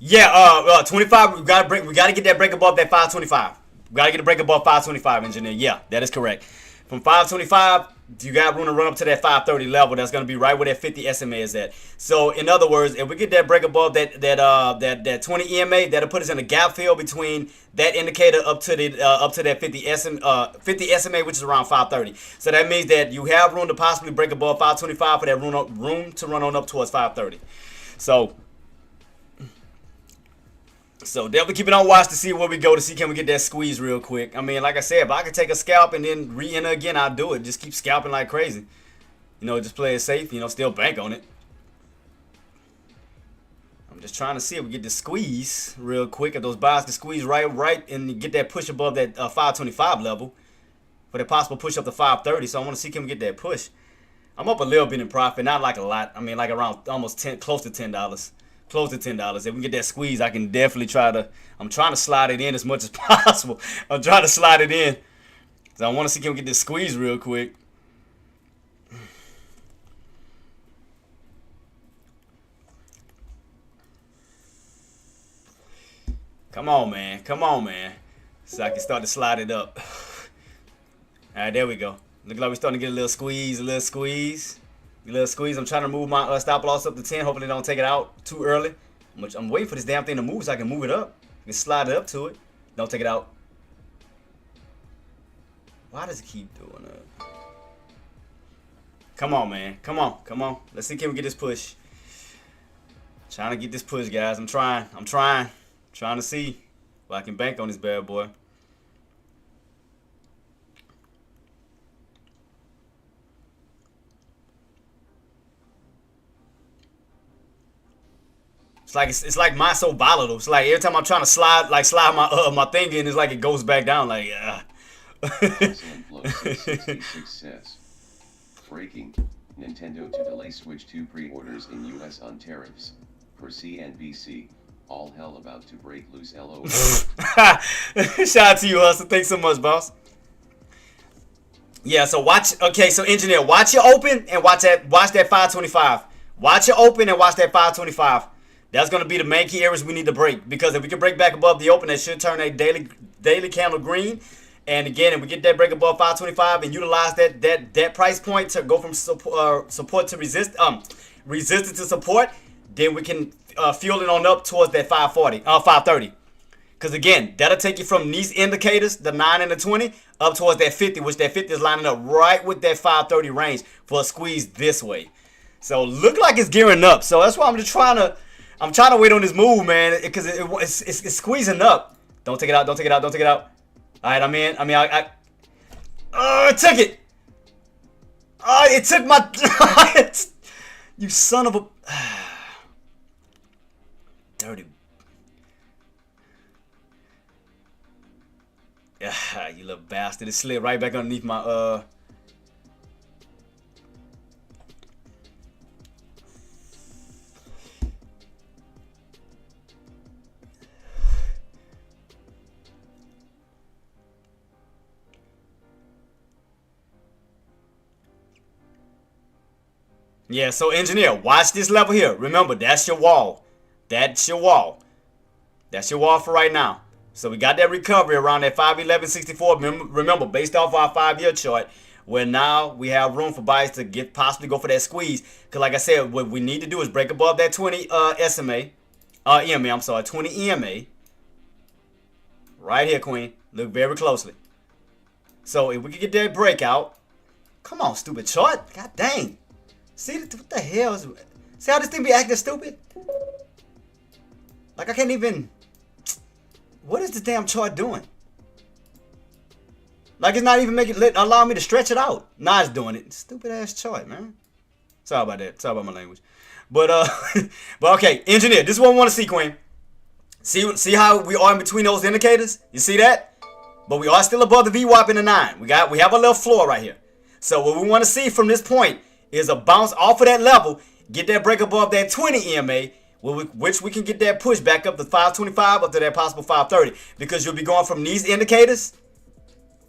Yeah. 25. We got to get that break above that 525. We got to get a break above 525, engineer. Yeah, that is correct. From 525, you got room to run up to that 530 level. That's going to be right where that 50 SMA is at. So, in other words, if we get that break above that 20 EMA, that'll put us in a gap fill between that indicator up to that 50 SMA, which is around 530. So that means that you have room to possibly break above 525 for that room to run on up towards 530. So definitely keep it on watch to see where we go, to see can we get that squeeze real quick. I mean, like I said, if I could take a scalp and then re-enter again, I'll do it. Just keep scalping like crazy. You know, just play it safe. You know, still bank on it. I'm just trying to see if we get the squeeze real quick. If those buys can squeeze right and get that push above that 525 level for the possible push up to 530. So I want to see can we get that push. I'm up a little bit in profit, not like a lot. I mean, like around almost close to $10. Close to $10. If we get that squeeze, I can definitely I'm trying to slide it in as much as possible. I'm trying to slide it in. So I want to see can we get this squeeze real quick. Come on, man. Come on, man. So I can start to slide it up. All right, there we go. Look like we're starting to get a little squeeze, a little squeeze. A little squeeze. I'm trying to move my stop loss up to 10. Hopefully they don't take it out too early. I'm waiting for this damn thing to move so I can move it up. I can slide it up to it. Don't take it out. Why does it keep doing that? Come on, man. Come on. Come on. Let's see, can we get this push? Trying to get this push, guys. I'm trying. Trying to see if I can bank on this bad boy. It's like mine's so volatile. It's like every time I'm trying to slide my thing in, it's like it goes back down. Like, 6, 66 cents. Breaking. Nintendo to delay Switch 2 pre-orders in US on tariffs. Per CNBC. All hell about to break loose, LOL. Shout out to you, Hustle. Thanks so much, boss. Yeah, so watch. Okay, so engineer, watch your open and watch that 525. Watch your open and watch that 525. That's going to be the main key areas we need to break, because if we can break back above the open, that should turn a daily candle green. And again, if we get that break above 525 and utilize that price point to go from support to resistance to support, then we can fuel it on up towards that 530. Because again, that'll take you from these indicators, the 9 and the 20, up towards that 50, which that 50 is lining up right with that 530 range for a squeeze this way. So look like it's gearing up. So that's why I'm trying to wait on this move, man, because it's squeezing up. Don't take it out. Don't take it out. Don't take it out. All right, I'm in. I took it. It took my. You son of a. Dirty. You little bastard. It slid right back underneath my. Yeah, so engineer, watch this level here. Remember, that's your wall. That's your wall. That's your wall for right now. So we got that recovery around that 511.64. Remember, based off our 5-year chart, where now we have room for buyers to possibly go for that squeeze. Because like I said, what we need to do is break above that 20 EMA. I'm sorry, 20 EMA. Right here, Queen. Look very closely. So if we can get that breakout. Come on, stupid chart. God dang. See, what the hell? See how this thing be acting stupid? Like I can't even. What is the damn chart doing? Like it's not even allow me to stretch it out. Nah, it's doing it. Stupid ass chart, man. Sorry about that. Sorry about my language. But but okay, engineer. This is what I want to see, Queen. See how we are in between those indicators? You see that? But we are still above the VWAP in the 9. We have a little floor right here. So what we want to see from this point is a bounce off of that level, get that break above that 20 EMA, which we can get that push back up to 525 up to that possible 530, because you'll be going from these indicators,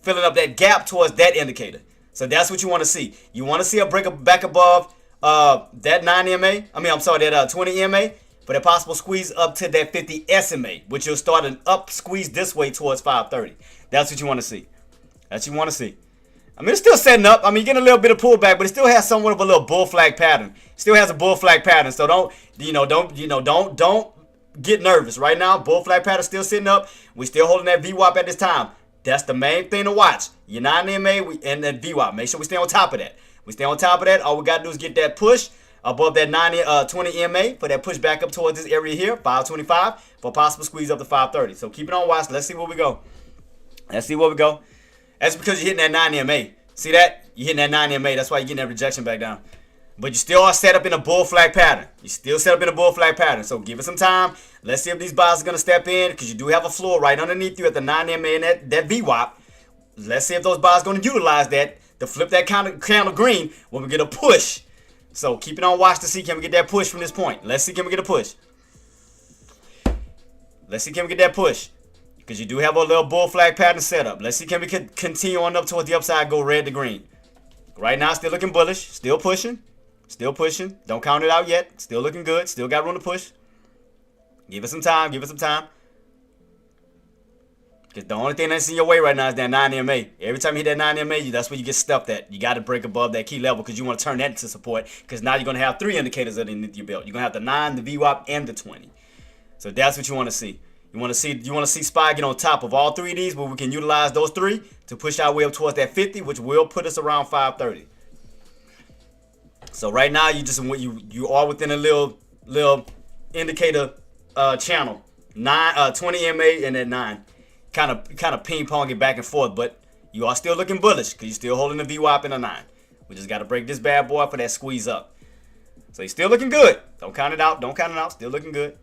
filling up that gap towards that indicator. So that's what you want to see. You want to see a break back above that 9 EMA. That 20 EMA for that possible squeeze up to that 50 SMA, which you'll start an up squeeze this way towards 530. That's what you want to see. That's what you want to see. It's still setting up. You're getting a little bit of pullback, but it still has somewhat of a little bull flag pattern. Still has a bull flag pattern. So don't get nervous. Right now, bull flag pattern still sitting up. We're still holding that VWAP at this time. That's the main thing to watch. Your 9 EMA and that VWAP. Make sure we stay on top of that. We stay on top of that. All we got to do is get that push above that 20 EMA for that push back up towards this area here, 525, for possible squeeze up to 530. So keep it on watch. Let's see where we go. That's because you're hitting that 9 EMA. See that? You're hitting that 9 EMA. That's why you're getting that rejection back down. But you still are set up in a bull flag pattern. So give it some time. Let's see if these buyers are going to step in, because you do have a floor right underneath you at the 9 EMA and that VWAP. Let's see if those buyers are going to utilize that to flip that candle green when we get a push. So keep it on watch to see, can we get that push from this point. Let's see, can we get a push. Because you do have a little bull flag pattern set up. Let's see, can we continue on up towards the upside, go red to green. Right now, still looking bullish. Still pushing. Don't count it out yet. Still looking good. Still got room to push. Give it some time. Because the only thing that's in your way right now is that 9 EMA. Every time you hit that 9 EMA, that's where you get stuffed at. You got to break above that key level, because you want to turn that into support. Because now you're going to have 3 indicators underneath your belt. You're going to have the 9, the VWAP, and the 20. So that's what you want to see. You want to see SPY get on top of all 3 of these, where we can utilize those 3 to push our way up towards that 50, which will put us around 530. So right now you are within a little indicator channel, 20 EMA and that 9, kind of ping ponging back and forth, but you are still looking bullish because you're still holding the VWAP in a 9. We just got to break this bad boy for that squeeze up. So you're still looking good. Don't count it out. Still looking good.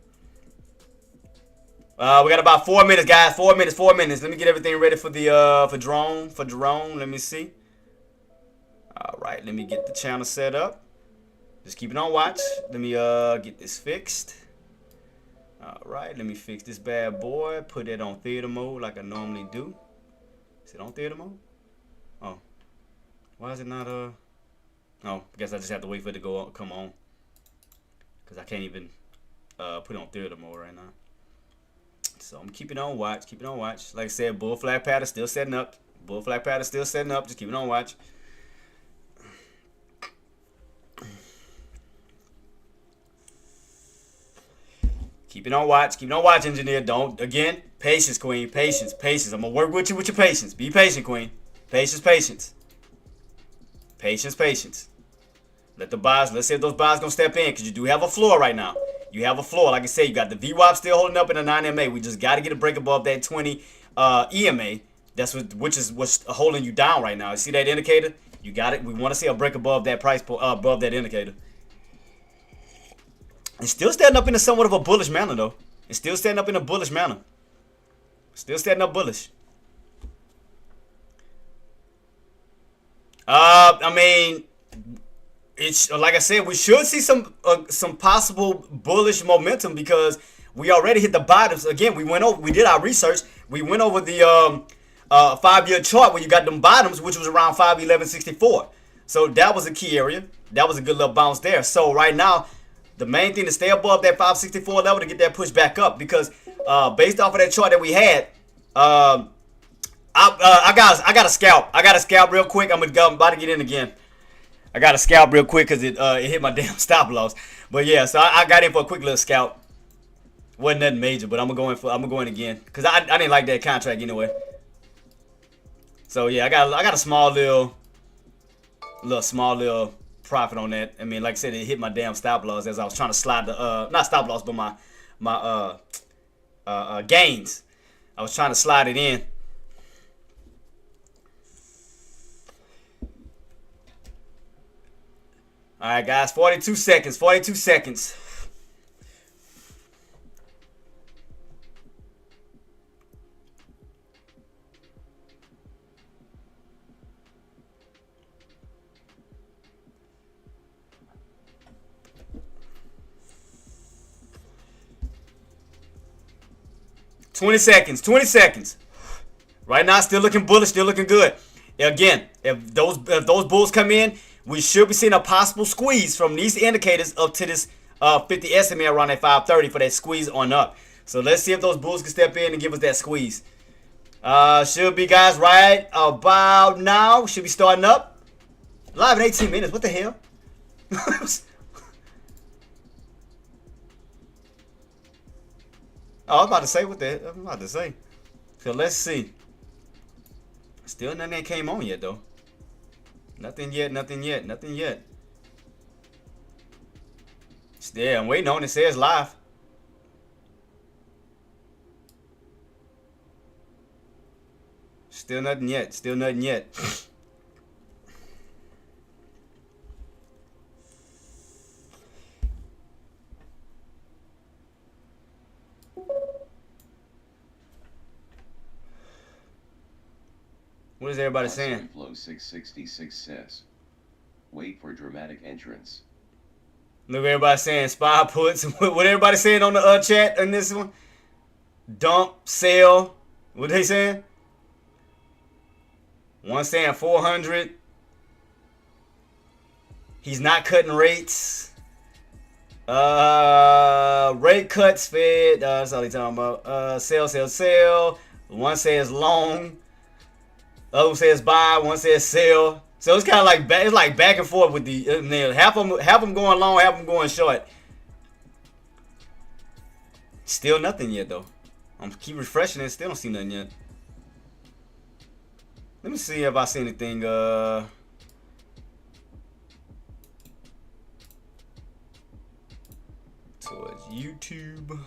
We got about 4 minutes, guys. 4 minutes. 4 minutes. Let me get everything ready for the for drone. For drone. Let me see. All right. Let me get the channel set up. Just keep it on watch. Let me get this fixed. All right. Let me fix this bad boy. Put it on theater mode like I normally do. Is it on theater mode? Oh. Why is it not Oh, I guess I just have to wait for it to go come on. Cause I can't even put it on theater mode right now. So I'm keeping on watch. Keep it on watch. Like I said, bull flag pattern still setting up. Bull flag pattern still setting up. Just keep it on watch. Keep it on watch. Keep it on watch, engineer. Don't, again, patience, queen. Patience, patience. I'm going to work with you with your patience. Be patient, queen. Patience, patience. Patience, patience. Let the buys, let's see if those buys going to step in, because you do have a floor right now. You have a floor. Like I said, you got the VWAP still holding up in the 9MA. We just got to get a break above that 20 EMA. That's which is what's holding you down right now. You see that indicator? You got it. We want to see a break above that price, above that indicator. It's still standing up in a somewhat of a bullish manner, though. It's still standing up in a bullish manner. Still standing up bullish. I mean, it's like I said, we should see some possible bullish momentum because we already hit the bottoms. Again, we did our research. We went over the 5-year chart where you got them bottoms, which was around 511.64. So that was a key area. That was a good little bounce there. So right now, the main thing to stay above that 564 level to get that push back up because based off of that chart that we had, I got a scalp. I got a scalp real quick. I'm about to get in again. I got a scalp real quick because it hit my damn stop loss. But yeah, so I got in for a quick little scalp. Wasn't nothing major, but I'm gonna go in again because I didn't like that contract anyway. So yeah, I got a small little profit on that. I mean, like I said, it hit my damn stop loss as I was trying to slide the not stop loss, but my gains. I was trying to slide it in. All right, guys, 42 seconds. 42 seconds. $20 seconds. 20 seconds. Right now, still looking bullish, still looking good. Again, if those bulls come in, we should be seeing a possible squeeze from these indicators up to this 50 SMA around at 530 for that squeeze on up. So let's see if those bulls can step in and give us that squeeze. Should be, guys, right about now. Should be starting up. Live in 18 minutes. What the hell? Oh, I'm about to say what the hell I'm about to say. So let's see. Still nothing that came on yet, though. Nothing yet, nothing yet, nothing yet. Still, I'm waiting on it. It says live. Still nothing yet. Still nothing yet. What is everybody saying? Flow 666 says, wait for dramatic entrance. Look, everybody saying spy puts. What everybody saying on the chat in this one? Dump, sell. What they saying? One saying 400. He's not cutting rates. Rate cuts fed. That's all he's talking about. Sell, sell, sell. One says long. The other one says buy. One says sell. So it's kind of like back and forth with the half of them going long, half of them going short. Still nothing yet though. I'm keep refreshing it. Still don't see nothing yet. Let me see if I see anything. Towards YouTube.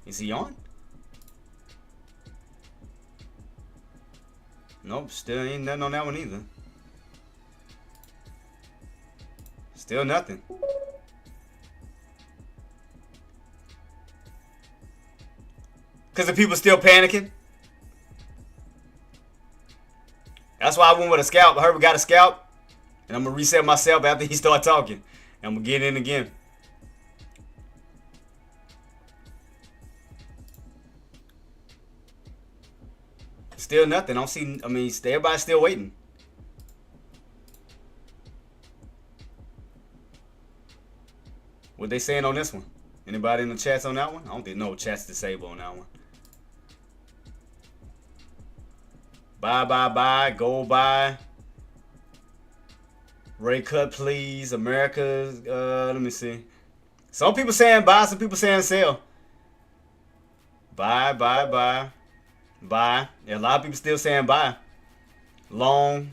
Is he on? Nope, still ain't nothing on that one either. Still nothing. Because the people still panicking. That's why I went with a scalp. I heard we got a scalp. And I'm going to reset myself after he start talking. And I'm going to get in again. Still nothing. I don't see, I mean, everybody's still waiting. What they saying on this one? Anybody in the chats on that one? I don't think no chat's disabled on that one. Buy, buy, buy, go buy. Rate cut, please. America, let me see. Some people saying buy, some people saying sell. Buy, buy, buy. Buy. Yeah, a lot of people still saying buy. Long.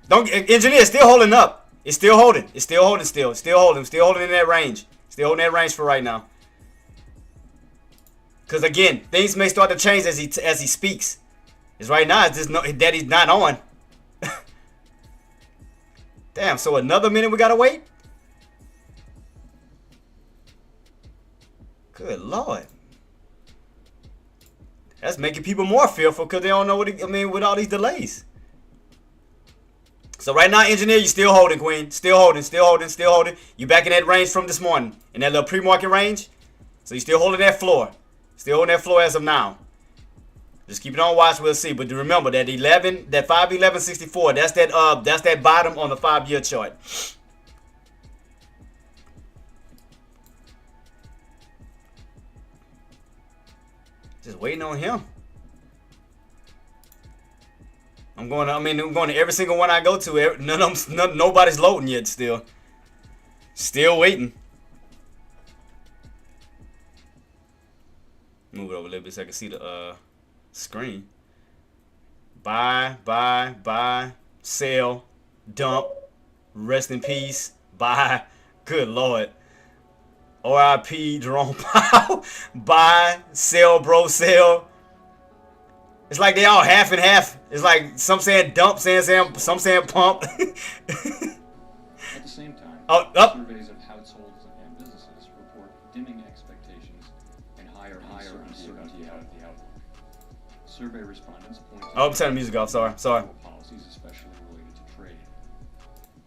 Don't engineer, still holding up. It's still holding. It's still holding still. Still holding. Still holding in that range. Still holding that range for right now. Because again, things may start to change as he speaks. It's right now, it's just no, that he's not on. Damn, so another minute we gotta wait? Good Lord. That's making people more fearful because they don't know what I mean with all these delays. So right now, engineer, you still holding, Queen. Still holding, still holding, still holding. You back in that range from this morning. In that little pre-market range. So you still holding that floor. Still holding that floor as of now. Just keep it on watch, we'll see. But do remember that 511.64, that's that bottom on the 5-year chart. Just waiting on him. I'm going to every single one I go to. Nobody's loading yet still. Still waiting. Move it over a little bit so I can see the screen. Buy, buy, buy, sell, dump, rest in peace, buy. Good Lord. R.I.P. Jerome Powell. Buy, sell, bro, sell. It's like they all half and half. It's like some saying dump, some saying pump. At the same time, surveys of households and businesses report dimming expectations and higher uncertainty about the outlook. Survey respondents point to I'm turning music off. Sorry. Policies, especially related to trade.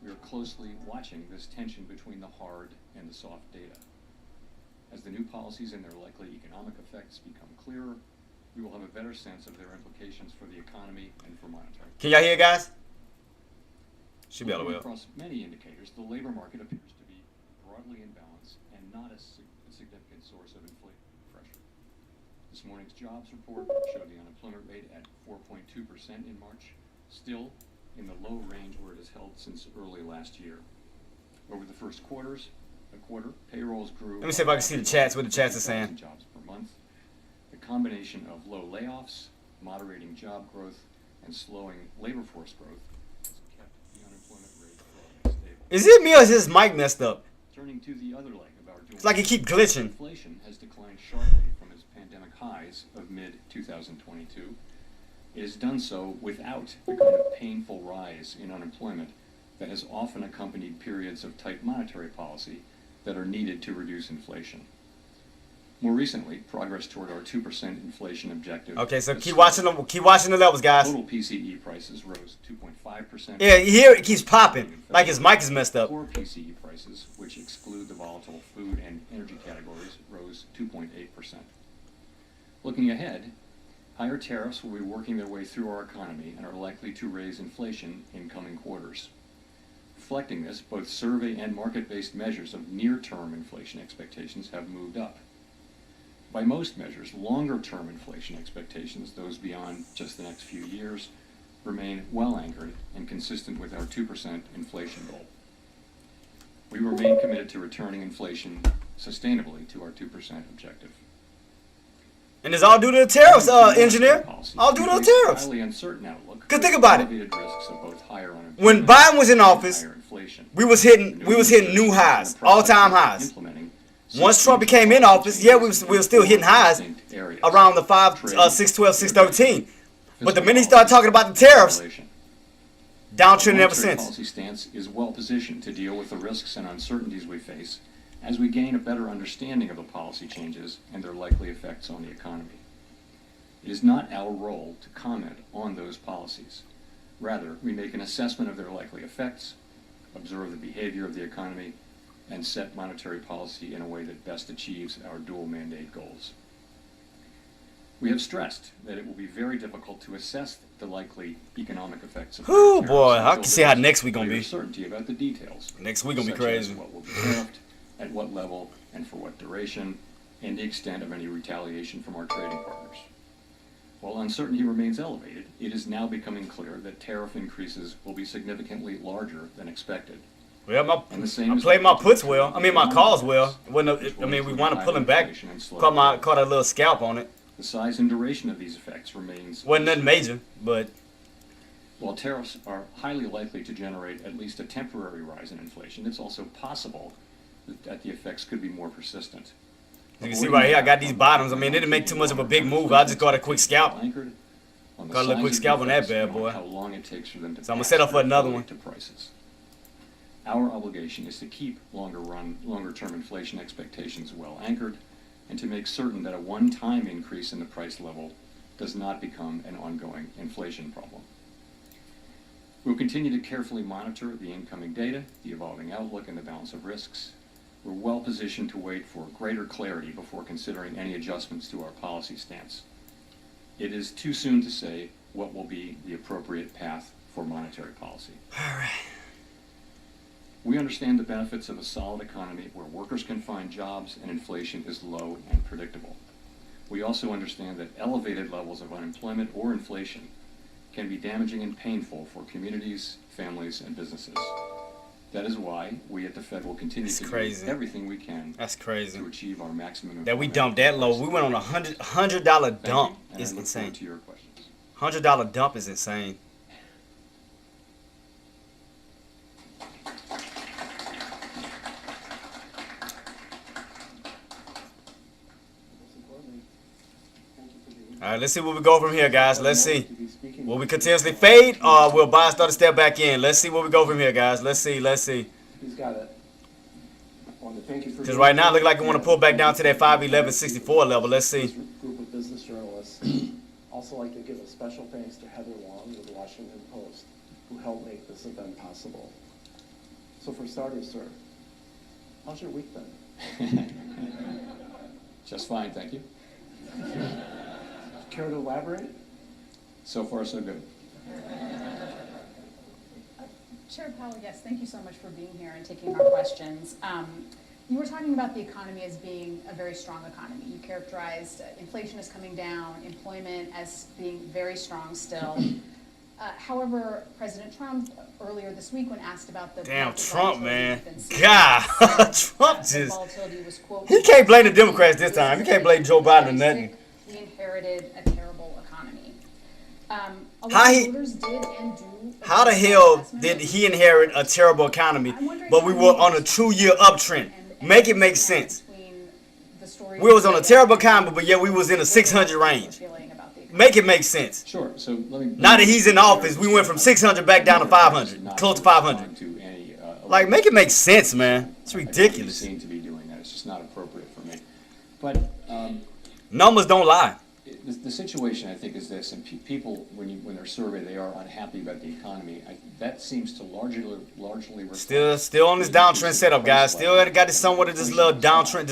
We are closely watching this tension between the hard and the soft data. As the new policies and their likely economic effects become clearer, we will have a better sense of their implications for the economy and for monetary. Can y'all hear, guys? Should be able to will. Across many indicators, the labor market appears to be broadly in balance and not a significant source of inflation pressure. This morning's jobs report showed the unemployment rate at 4.2% in March, still in the low range where it has held since early last year. Over the first quarter, payrolls grew. Let me see if I can see the chats, what the chats are saying. Jobs per month. The combination of low layoffs, moderating job growth, and slowing labor force growth has kept the unemployment rate broadly stable. Is it me or is his mic messed up? Turning to the other leg of our dual, It's like it keep glitching. inflation has declined sharply from its pandemic highs of mid-2022. It has done so without the kind of painful rise in unemployment that has often accompanied periods of tight monetary policy that are needed to reduce inflation. More recently, progress toward our 2% inflation objective. Okay, so keep watching the levels, guys. Total PCE prices rose 2.5%. Yeah, here it keeps popping, like his mic is messed up. Core PCE prices, which exclude the volatile food and energy categories, rose 2.8%. Looking ahead, higher tariffs will be working their way through our economy and are likely to raise inflation in coming quarters. Reflecting this, both survey and market-based measures of near-term inflation expectations have moved up. By most measures, longer-term inflation expectations, those beyond just the next few years, remain well anchored and consistent with our 2% inflation goal. We remain committed to returning inflation sustainably to our 2% objective. And it's all due to the tariffs, engineer. All due to the tariffs. Highly uncertain outlook. Because think about it. Risks of both higher unemployment when Biden was in office, and higher inflation. we was hitting new highs, all-time highs. Once Trump became in office, yeah, we were still hitting highs around the 612, 613. But the minute he started talking about the tariffs, Downtrending ever Monetary since. policy stance is well positioned to deal with the risks and uncertainties we face as we gain a better understanding of the policy changes and their likely effects on the economy. It is not our role to comment on those policies. Rather, we make an assessment of their likely effects, observe the behavior of the economy, and set monetary policy in a way that best achieves our dual mandate goals. We have stressed that it will be very difficult to assess the likely economic effects of Whoo, tariffs boy, I until can see how there is next week gonna clear be. certainty about the details. Next week gonna be such as crazy. what will be tariffed, at what level, and for what duration, and the extent of any retaliation from our trading partners. While uncertainty remains elevated, it is now becoming clear that tariff increases will be significantly larger than expected. Well, And the same I is played my relative puts to well. I mean, my calls well. We wound up pulling back. Caught a little scalp on it. The size and duration of these effects remains Wasn't nothing uncertain. major, but While tariffs are highly likely to generate at least a temporary rise in inflation, it's also possible that the effects could be more persistent. you can see right here, I got these bottoms. I mean, it didn't make too much of a big move. I just got a quick scalp. Got a little quick scalp on that bad boy. How long it takes for them to So I'm gonna pass set up for their another affiliate one. to prices. Our obligation is to keep longer-term inflation expectations well anchored, and to make certain that a one-time increase in the price level does not become an ongoing inflation problem. We'll continue to carefully monitor the incoming data, the evolving outlook, and the balance of risks. We're well positioned to wait for greater clarity before considering any adjustments to our policy stance. It is too soon to say what will be the appropriate path for monetary policy. all right. We understand the benefits of a solid economy where workers can find jobs and inflation is low and predictable. We also understand that elevated levels of unemployment or inflation can be damaging and painful for communities, families, and businesses. That is why we at the Fed will continue It's to crazy. do everything we can That's crazy. to achieve our maximum That we employment dumped that and low. price We went on a stability. $100 Thank dump. you, and It's I look insane. forward to your questions. $100 dump is insane. All right, let's see where we go from here, guys. Let's see. Will we continuously fade, or will buy start to step back in? Let's see where we go from here, guys. Let's see. He's got it. Thank you for Because right now, it looks like we want to pull back down to that 511.64 level. Let's see. Group of business journalists. Also like to give a special thanks to Heather Long with the Washington Post, who helped make this event possible. So for starters, sir, how's your week been? Just fine, thank you. Care to elaborate? So far, so good. Chair Powell, yes, thank you so much for being here and taking our questions. You were talking about the economy as being a very strong economy. You characterized inflation as coming down, employment as being very strong still. However, President Trump earlier this week, when asked about the Damn, market Trump, volatility man. we've been seeing, God, Trump the just. volatility was, quote, He can't blame the Democrats this time. He can't blame Joe Biden or nothing. We inherited a terrible economy. A lot How of he- voters did and do. How the agree with hell that assessment. did he inherit a terrible economy, but we were on a 2-year uptrend? Make it make sense. We was on a terrible economy, but yet we was in a 600 range. Make it make sense. Sure, so let me... Now that he's in office, we went from 600 back down to 500, close to 500. To any, Like, make it make sense, man. It's I don't ridiculous. seem to be doing that. It's just not appropriate for me. But Numbers don't lie. the situation, I think, is this, and people, when they're surveyed, they are unhappy about the economy. That seems to largely reflect Still on this the downtrend increase in setup, price guys. Still level. got this somewhat of this little downtrend,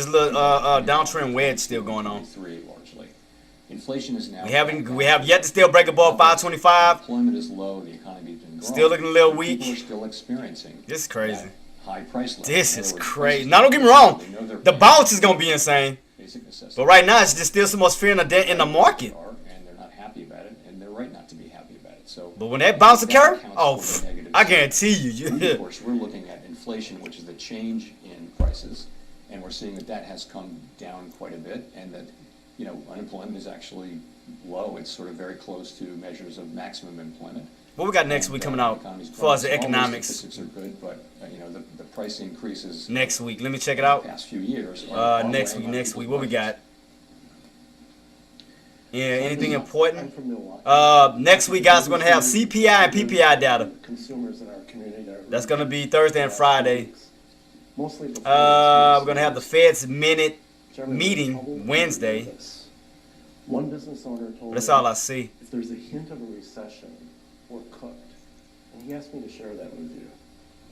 downtrend wedge still going on. 23 largely. Inflation is now... We have yet to still break above 525. Employment is low, the economy's been growing. Still looking a little People are weak. still experiencing This is crazy. that high price level. This In is other words, crazy. prices Now don't get me wrong. they know they're The paying bounce is gonna be insane. basic necessities. But right now, it's just still so much fear in the market. And they're not happy about it, and they're right not to be happy about it. So, But when that bounce occur, accounts oh, for the negative I side. guarantee you. And of course, we're looking at inflation, which is the change in prices, and we're seeing that has come down quite a bit, and that, unemployment is actually low. It's sort of very close to measures of maximum employment. What we got next And, week coming the out economy's as far as the growing. So all those economics? statistics are good, but, the price increases Next week, let me check it in the out. past few years are Next weighing week, on next people's week. What we got? budgets. Yeah, anything important? I'm from Milwaukee. Next week, guys, we're going to have CPI and PPI data. Consumers in our community are That's going to be Thursday and Friday. Mostly before We're going to have the Fed's minute Chairman, meeting trouble Wednesday. with this. One business owner told That's me all I see. if there's a hint of a recession, we're cooked. And he asked me to share that with you.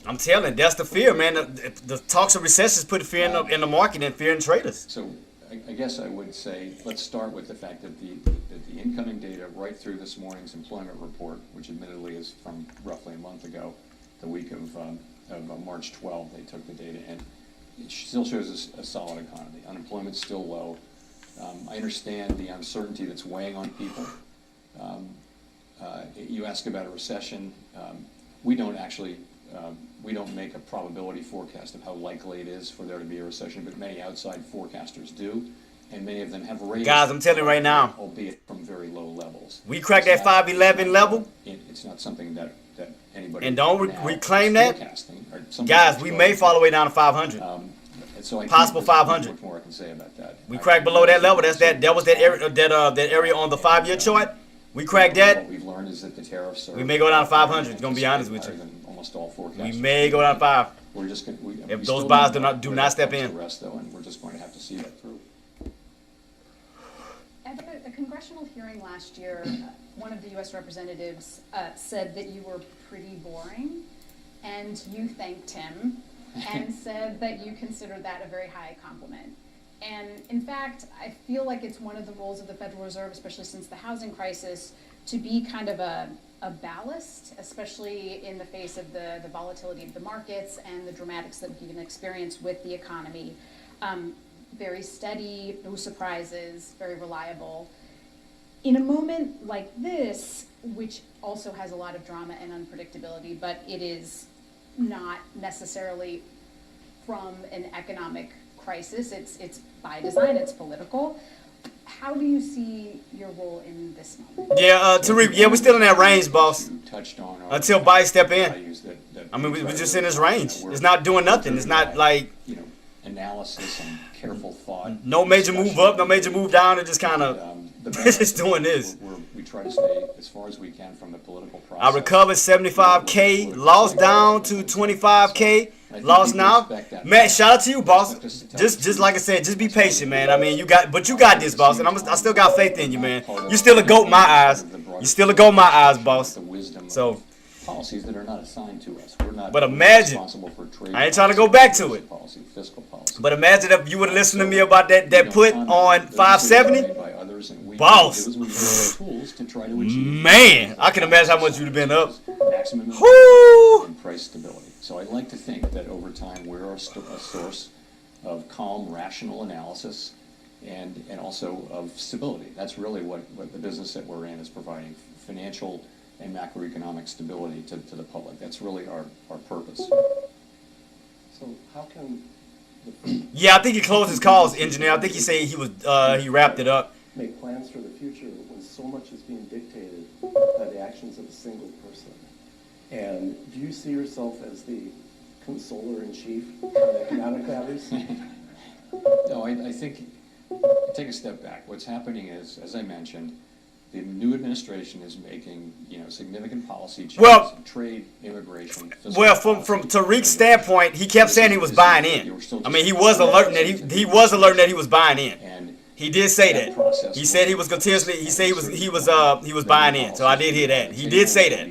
I'm telling you, that's the fear, man. The talks of recessions put fear in the market and fear in traders. So I guess I would say, let's start with the fact that the incoming data right through this morning's employment report, which admittedly is from roughly a month ago, the week of March 12th, they took the data in. It still shows a solid economy. Unemployment's still low. I understand the uncertainty that's weighing on people. You ask about a recession. We don't actually, we don't make a probability forecast of how likely it is for there to be a recession, but many outside forecasters do, and many of them have raised. Guys, I'm telling you right now, albeit from very low levels. we cracked that 511 level. It's not something that anybody. And don't now reclaim is that. forecasting, or somebody Guys, that's we going may fall all the way down to 500. and so I think Possible there's not 500. much more I can say about that. We cracked below that level. That was that area on the 5-year chart. We cracked that. What we've learned is that the tariffs are. We may go down to 500, gonna be honest with you. higher than almost all We forecasters. may go down to 5. We're just gonna, If we those still buyers don't know do where not that step comes in. to rest, though, and we're just going to have to see that through. At a congressional hearing last year, one of the U.S. representatives said that you were pretty boring, and you thanked him and said that you considered that a very high compliment. And in fact, I feel like it's one of the roles of the Federal Reserve, especially since the housing crisis, to be kind of a ballast, especially in the face of the volatility of the markets and the dramatics that we can experience with the economy. Very steady, no surprises, very reliable. In a moment like this, which also has a lot of drama and unpredictability, but it is not necessarily from an economic crisis, it's by design, it's political. How do you see your role in this moment? Yeah, Tariq, yeah, we're still in that range, boss. You touched on our Until buy step in. values that I mean, we're try just to in this live by. range. We're It's not doing nothing. It's not driven by, like analysis and careful thought. no major move up, no major move down. It just kind of The it's just doing this. We try to stay as far as we can from the political I process. recovered 75K, lost down to 25K, lost now. Man, shout out to you, boss. Just like I said, just be patient, man. I mean, you got this, boss, and I still got faith in you, man. You still a goat in my eyes. You still a goat in my eyes, boss. The wisdom So. of policies that are not assigned to us. We're not But imagine, responsible for trade I ain't trying to go policy, back to it. policy, fiscal policy. But imagine if you would have listened to me about that put on Those decisions 570. made by others, and we Boss. do is we use our tools to try to achieve Man, I can imagine how much you'd have been up. maximum Whoo! and price stability. So I'd like to think that over time we're a source of calm, rational analysis and also of stability. That's really what the business that we're in is providing, financial and macroeconomic stability to the public. That's really our purpose. So how can Yeah, I think he closed his calls, engineer. I think he said he wrapped it up. make plans for the future when so much is being dictated by the actions of a single person? And do you see yourself as the consoler-in-chief on economic matters? No, I think, take a step back. What's happening is, as I mentioned, the new administration is making, significant policy changes, Well- trade, immigration. fiscal Well, from policy, Tariq's standpoint, he kept saying he was buying in. I mean, he was alerting that he was buying in. And He did say that. He said he was continuously. He said he was buying in. So I did hear that. He did say that.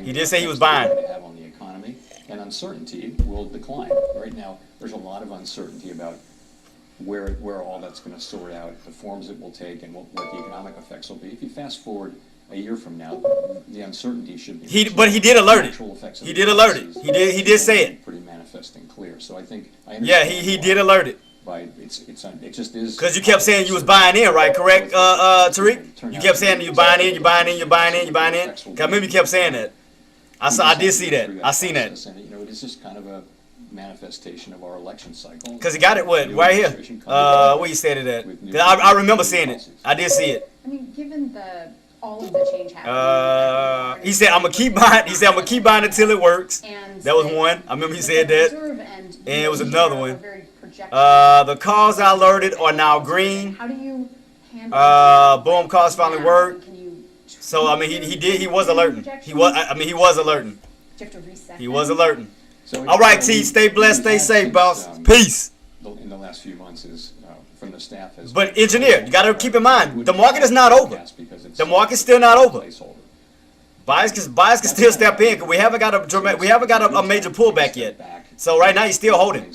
He did say he was buying. Have on the economy, and uncertainty will decline. Right now, there's a lot of uncertainty about where all that's going to sort out, the forms it will take, and what the economic effects will be. If you fast forward a year from now, the uncertainty should be. But he did alert it. Actual effects of He the did alert it. policies He did say it. Pretty manifest and clear. So I think I Yeah, understand he why, did alert it. But it just is. Because you kept saying you was buying in, right? Correct, Tariq? You kept saying you buying in, you buying in, you buying in, you buying in. 'Cause I remember you kept saying that. I did see that. I seen that. And it is just kind of a manifestation of our election cycle. Because he got it, what, New right here? administration coming Where you said it at? with new 'Cause I remember seeing it. policies. I did see it. I mean, given all of the change happening. He said, I'm going to keep buying. He said, I'm going to keep buying until it works. And That was one. I remember he said that. And it was another one. Very projected. The calls I alerted are now green. How do you handle? Boom, calls finally now? worked. Can you So I mean, he was alerting. He was alerting. Do you have to reset He was them? alerting. So All right, what T, we- stay blessed, what stay we've safe, had boss. since, Peace. in the last few months is from the staff has. But engineer, you gotta keep in mind, the market is not over. The market's still not over. Buyers can still step in because we haven't got a major pullback yet. So right now you're still holding.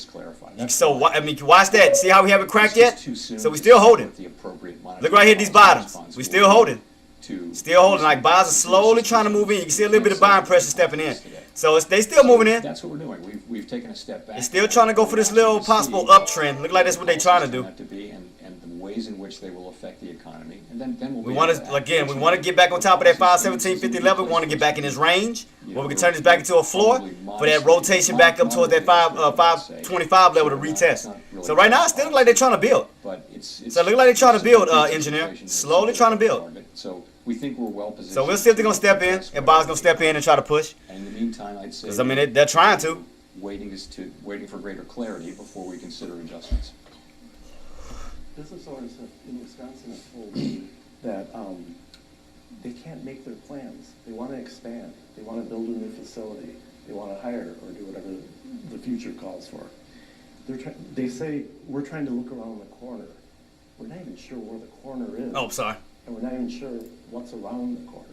So I mean, watch that. See how we haven't cracked yet? So we still holding. Look right here, these bottoms. We still holding. Still holding. Like buyers are slowly trying to move in. You can see a little bit of buying pressure stepping in. So they still moving in. That's what we're doing. We've taken a step back. They're still trying to go for this little possible uptrend. Look like that's what they're trying to do. And the ways in which they will affect the economy. And then we'll We want to, again, we want to get back on top of that 517.50 level. We want to get back in this range where we can turn this back into a floor for that rotation back up towards that 525 level to retest. So right now, it still looks like they're trying to build. So it looks like they're trying to build, engineer. Slowly trying to build. So we think we're well positioned. So we'll see if they're going to step in. If buyers going to step in and try to push. And in the meantime, I'd say. Because, I mean, they're trying to. Waiting for greater clarity before we consider adjustments. Business owners in Wisconsin have told me that they can't make their plans. They want to expand. They want to build a new facility. They want to hire or do whatever the future calls for. They say, we're trying to look around the corner. We're not even sure where the corner is. Oh, sorry. And we're not even sure what's around the corner.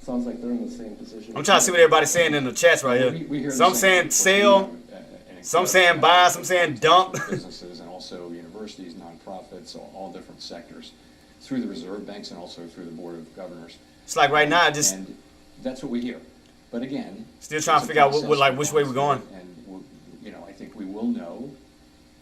Sounds like they're in the same position. I'm trying to see what everybody's saying in the chats right here. Some saying sell, some saying buy, some saying dump. Businesses and also universities, nonprofits, all different sectors, through the reserve banks and also through the board of governors. It's like right now, just and that's what we hear. But again, still trying to figure out which way we're going. And I think we will know.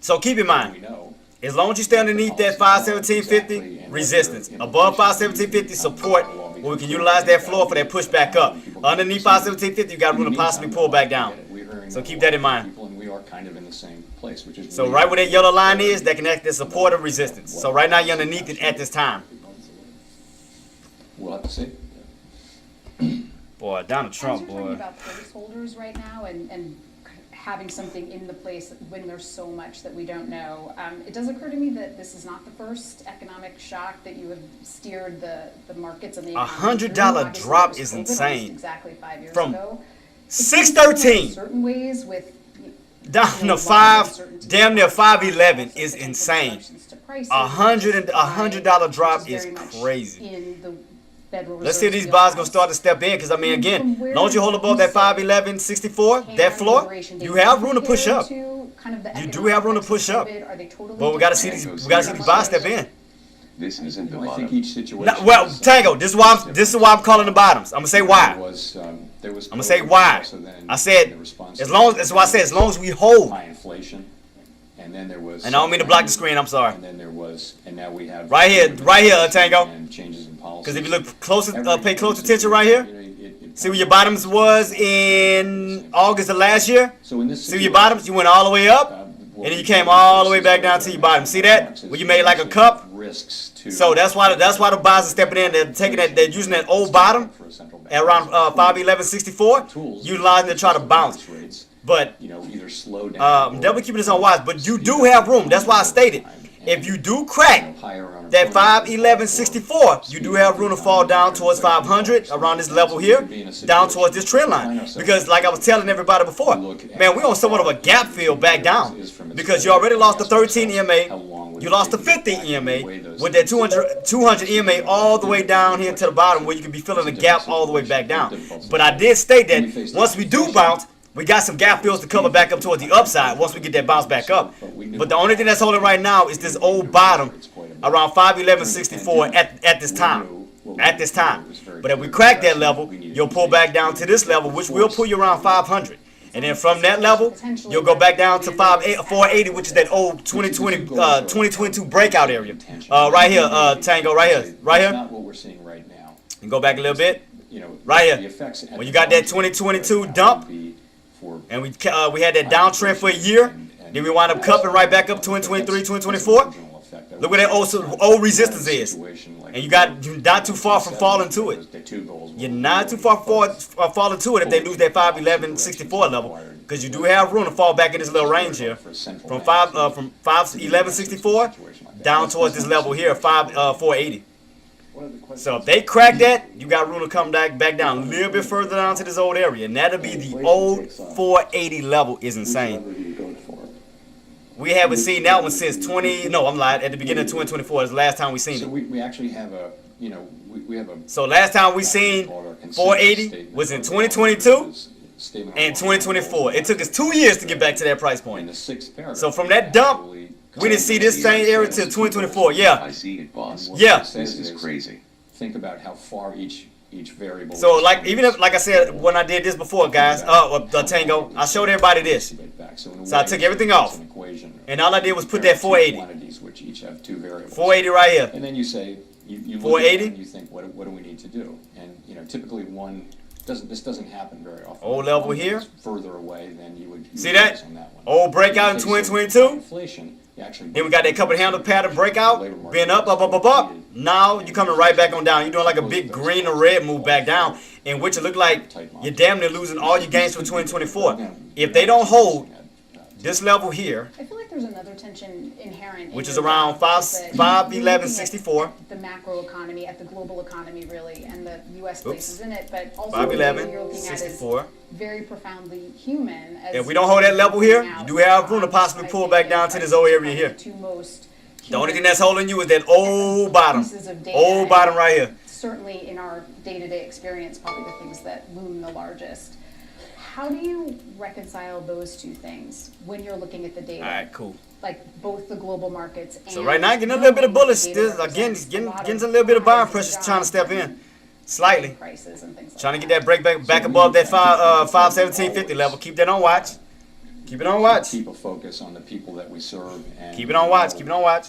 So keep in mind, We know. as long as you stay underneath that 517.50 resistance, above 517.50 support, where we can utilize that floor for that push back up. Underneath 517.50, you got room to possibly pull back down. So keep that in mind. And we are kind of in the same place, which is So right where that yellow line is, that connects the support of resistance. So right now you're underneath it at this time. We'll have to see. Boy, Donald Trump, As you're talking boy. about placeholders right now and having something in the place when there's so much that we don't know, it does occur to me that this is not the first economic shock that you have steered the markets and the economy through. $100 Obviously, drop there was is COVID insane. almost exactly 5 years From ago. 613 In certain ways with down to 5, damn near 511 is insane. $100 drop is crazy. Let's see if these buyers gonna start to step in, because I mean, again, as long as you hold above that 511.64, that floor, you have room to push up. You do have room to push up. But we gotta see these buyers step in. This isn't the I think bottom. each situation. No, well, Tango, this is why I'm calling the bottoms. I'm gonna say why. There was I'm gonna say why. I said that's why I said as long as we hold. High inflation, and then there was. And I don't mean to block the screen. I'm sorry. And then there was, and now we have. Right here, Tango. And changes in policy. Because if you look closer, pay close attention right here. See where your bottoms was in August of last year. So in this See your bottoms, you went all the way up, and then you came all the way back down to your bottom. See that? Where you made like a cup. So that's why the buyers are stepping in. They're taking that. They're using that old bottom at around 511.64, utilizing it to try to bounce. But either slow down. I'm definitely keeping this on watch. But you do have room. That's why I stated. If you do crack that 511.64, you do have room to fall down towards 500 around this level here, down towards this trend line. Because like I was telling everybody before, man, we're on somewhat of a gap fill back down. Because you already lost the 13 EMA, you lost the 50 EMA, with that 200 EMA all the way down here to the bottom, where you could be filling the gap all the way back down. But I did state that once we do bounce, we got some gap fills to cover back up towards the upside once we get that bounce back up. But the only thing that's holding right now is this old bottom around 511.64 at this time. At this time. But if we crack that level, you'll pull back down to this level, which will pull you around 500. And then from that level, you'll go back down to 480, which is that old 2022 breakout area. Right here, Tango, right here. Right here. Not what we're seeing right now. And go back a little bit. Right here. When you got that 2022 dump, and we had that downtrend for a year, then we wind up cupping right back up 2023, 2024. Look where that old resistance is. And you're not too far from falling to it. You're not too far from falling to it if they lose that 511.64 level. Because you do have room to fall back in this little range here. From 511.64 down towards this level here, 480. One of the questions. So if they crack that, you got room to come back down a little bit further down to this old area, and that'll be the old 480 level. Is insane. Which lever do you go for? We haven't seen that one since 20. No, I'm lying. At the beginning of 2024 is the last time we seen So it. we actually have a, we have a. So last time we seen 480 was in 2022 and 2024. It took us 2 years to get back to that price In point. the sixth paragraph. So from that dump, we didn't see this same area till 2024. Yeah. I see it, boss. Yeah. This is crazy. Think about how far each variable. So like even if, like I said when I did this before, guys, the Tango, I showed everybody this. So I took everything off, and all I did was put that 480. Which each have two variables. 480 right here. And then you say you look 480? at it and you think what do we need to do? And typically this doesn't happen very often. Old level One here. is further away than you would See that? focus on that one. Old breakout in the case of 2022. Inflation, you actually Then we got that couple handle pattern breakout, been up. Now you coming right back on down. You're doing like a big green or red move back down, in which it look like you're damn near losing all your gains from 2024. If they don't hold this level here, I feel like there's another tension inherent, which in is your around job, is that you're 511.64. looking at the macro economy, at the global economy, really, and the U.S. places in it, but also what you're looking at is 511.64. very profoundly human. As If we don't hold that level here, you do have room to possibly pull back down to this old area here. The only thing that's holding you is that old bottom, old bottom right here. Certainly in our day-to-day experience, probably the things that loom the largest. How do you reconcile those two things when you're looking at the data? All right, cool. Like both the global markets and So right now, getting a little bit of bullish. This again, getting a little bit of buying pressure, trying to step in slightly. Prices and things like Trying to get that break back above that 517.50 level. Keep that on watch. Keep it on watch. Keep a focus on the people that we serve. And Keep it on watch. Keep it on watch.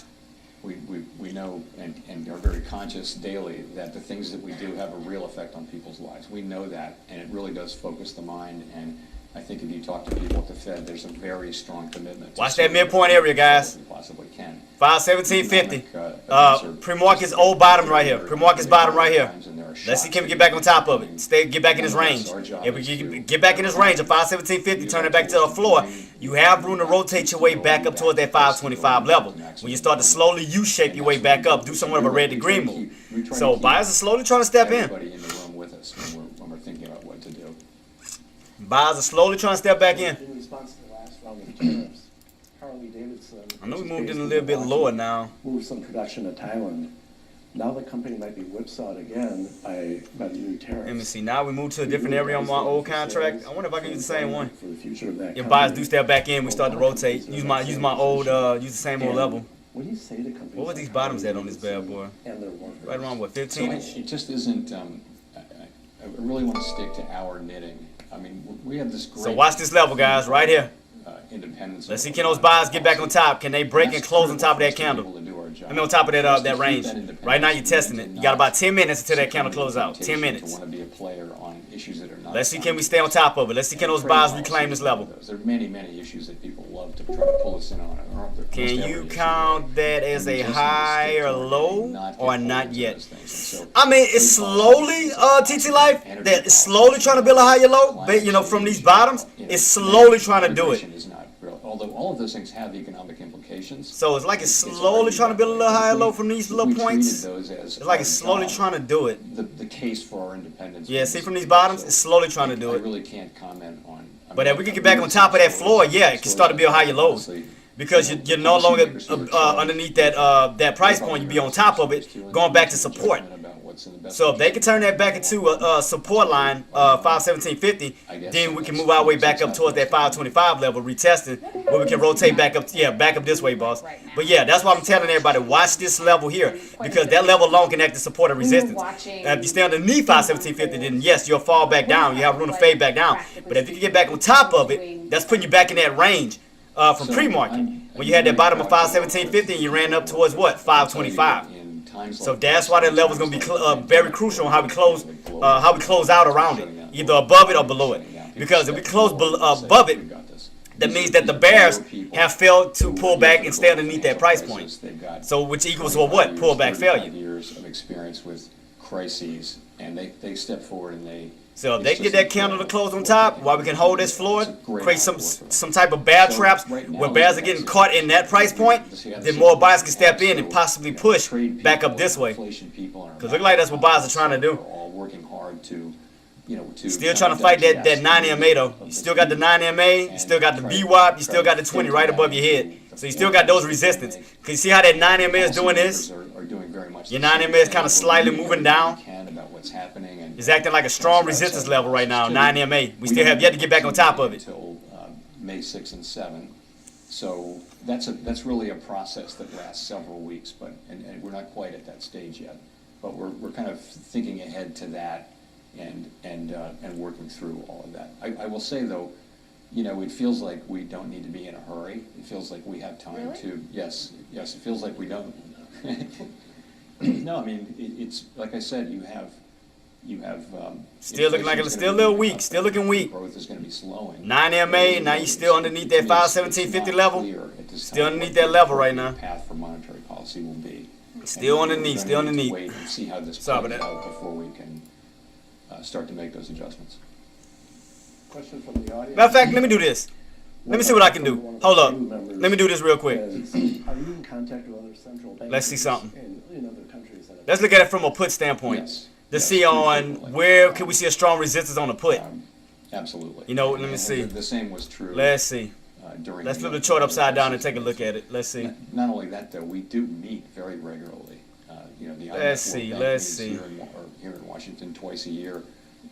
We know and are very conscious daily that the things that we do have a real effect on people's lives. We know that, and it really does focus the mind. And I think if you talk to people at the Fed, there's a very strong commitment. Watch that midpoint area, guys. We possibly can. 517.50. Pre-market's old bottom right here. Pre-market's bottom right here. Let's see, can we get back on top of it? Get back in this range. If we get back in this range of 517.50, turn it back to the floor, you have room to rotate your way back up towards that 525 level. When you start to slowly U-shape your way back up, do somewhat of a red to green move. So buyers are slowly trying to step in. Everybody in the room with us when we're thinking about what to do. Buyers are slowly trying to step back in. In response to the last round of tariffs, Harley Davidson. I know we which is moved based in a little bit Milwaukee, lower now. moved some production to Thailand. Now the company might be whipsawed again by the new tariffs. Let me see. Now we move to a different area on my old contract. I wonder if I can use the same one. For the future of that If company. buyers do step back in, we start to rotate. Use my old use the same old And level. What do you say to companies? What was these like bottoms Harley at on this bad Davidson boy? And their workers? Right around what, So 15-ish? it just isn't. I really want to stick to our knitting. I mean, we have this great. So watch this level, guys, right here. Independence. Let's see, can those buyers get back on top? Can they break and close on top of that candle? I mean, on top of that range. Right now, you're testing it. You got about 10 minutes until that candle close out. 10 minutes. To want to be a player on issues that are not. Let's see, can we stay on top of it? Let's see, can those buyers reclaim this level? There are many issues that people love to try to pull us in on. Can you count that as a high or low or not yet? I mean, it's slowly, TT Life, that it's slowly trying to build a higher low, but, you know, from these bottoms, it's slowly trying to do it. Although all of those things have economic implications. So it's like it's slowly trying to build a little higher low from these little points. It's like it's slowly trying to do it. The case for our independence. Yeah, see from these bottoms, it's slowly trying to do I it. really can't comment on. But if we can get back on top of that floor, yeah, it can start to build higher lows. Because you're no longer underneath that price point, you be on top of it, going back to support. So if they can turn that back into a support line, 517.50, then we can move our way back up towards that 525 level, retesting, where we can rotate back up, back up this way, boss. But yeah, that's why I'm telling everybody, watch this level here, because that level alone can act as support and resistance. If you stay underneath 517.50, then yes, you'll fall back down. You have room to fade back down. But if you can get back on top of it, that's putting you back in that range from pre-market. When you had that bottom of 517.50 and you ran up towards what, 525. So that's why that level is going to be very crucial on how we close out around it, either above it or below it. Because if we close above it, that means that the bears have failed to pull back and stay underneath that price point. So which equals what? Pullback failure. Years of experience with crises, and they step forward and So if they get that candle to close on top, while we can hold this floor, create some type of bear traps where bears are getting caught in that price point, then more buyers can step in and possibly push back up this way. Because look like that's what buyers are trying to do. All working hard to, Still trying to fight that 9MA though. You still got the 9MA, you still got the BWAP, you still got the 20 right above your head. So you still got those resistance. Can you see how that 9MA is doing this? Your 9MA is kind of slightly moving down. It's acting like a strong resistance level right now, 9MA. We still have yet to get back on top of it. Until May 6 and 7. So that's really a process that lasts several weeks, and we're not quite at that stage yet. But we're kind of thinking ahead to that and working through all of that. I will say though, it feels like we don't need to be in a hurry. It feels like we have time Really? to. Yes, it feels like we don't. No, I mean it's like I said. You have. Still looking like it's still a little weak. Still looking weak. Growth is going to be slowing. 9MA. Now you still underneath that 517.50 level. Still underneath that level right now. Path for monetary policy will be. Still underneath. Still We're gonna need underneath. to wait and see how this Sorry plays about that. out before we can start to make those adjustments. Question from the audience. Matter of fact, let me do this. Let me see what I can do. Hold up. Let me do this real quick. Are you in contact with other central banks? Let's see something. In other countries that have- Let's look at it from a put standpoint. Yes. To Yes, see on definitely. where can we see a strong resistance on the put. Absolutely. Let me And see. The same was true. Let's see. During Let's flip the chart upside down and take a look at it. Let's see. Not only that, though, we do meet very regularly. The IMF Let's see, World Bank let's meets see. Here in Washington twice a year.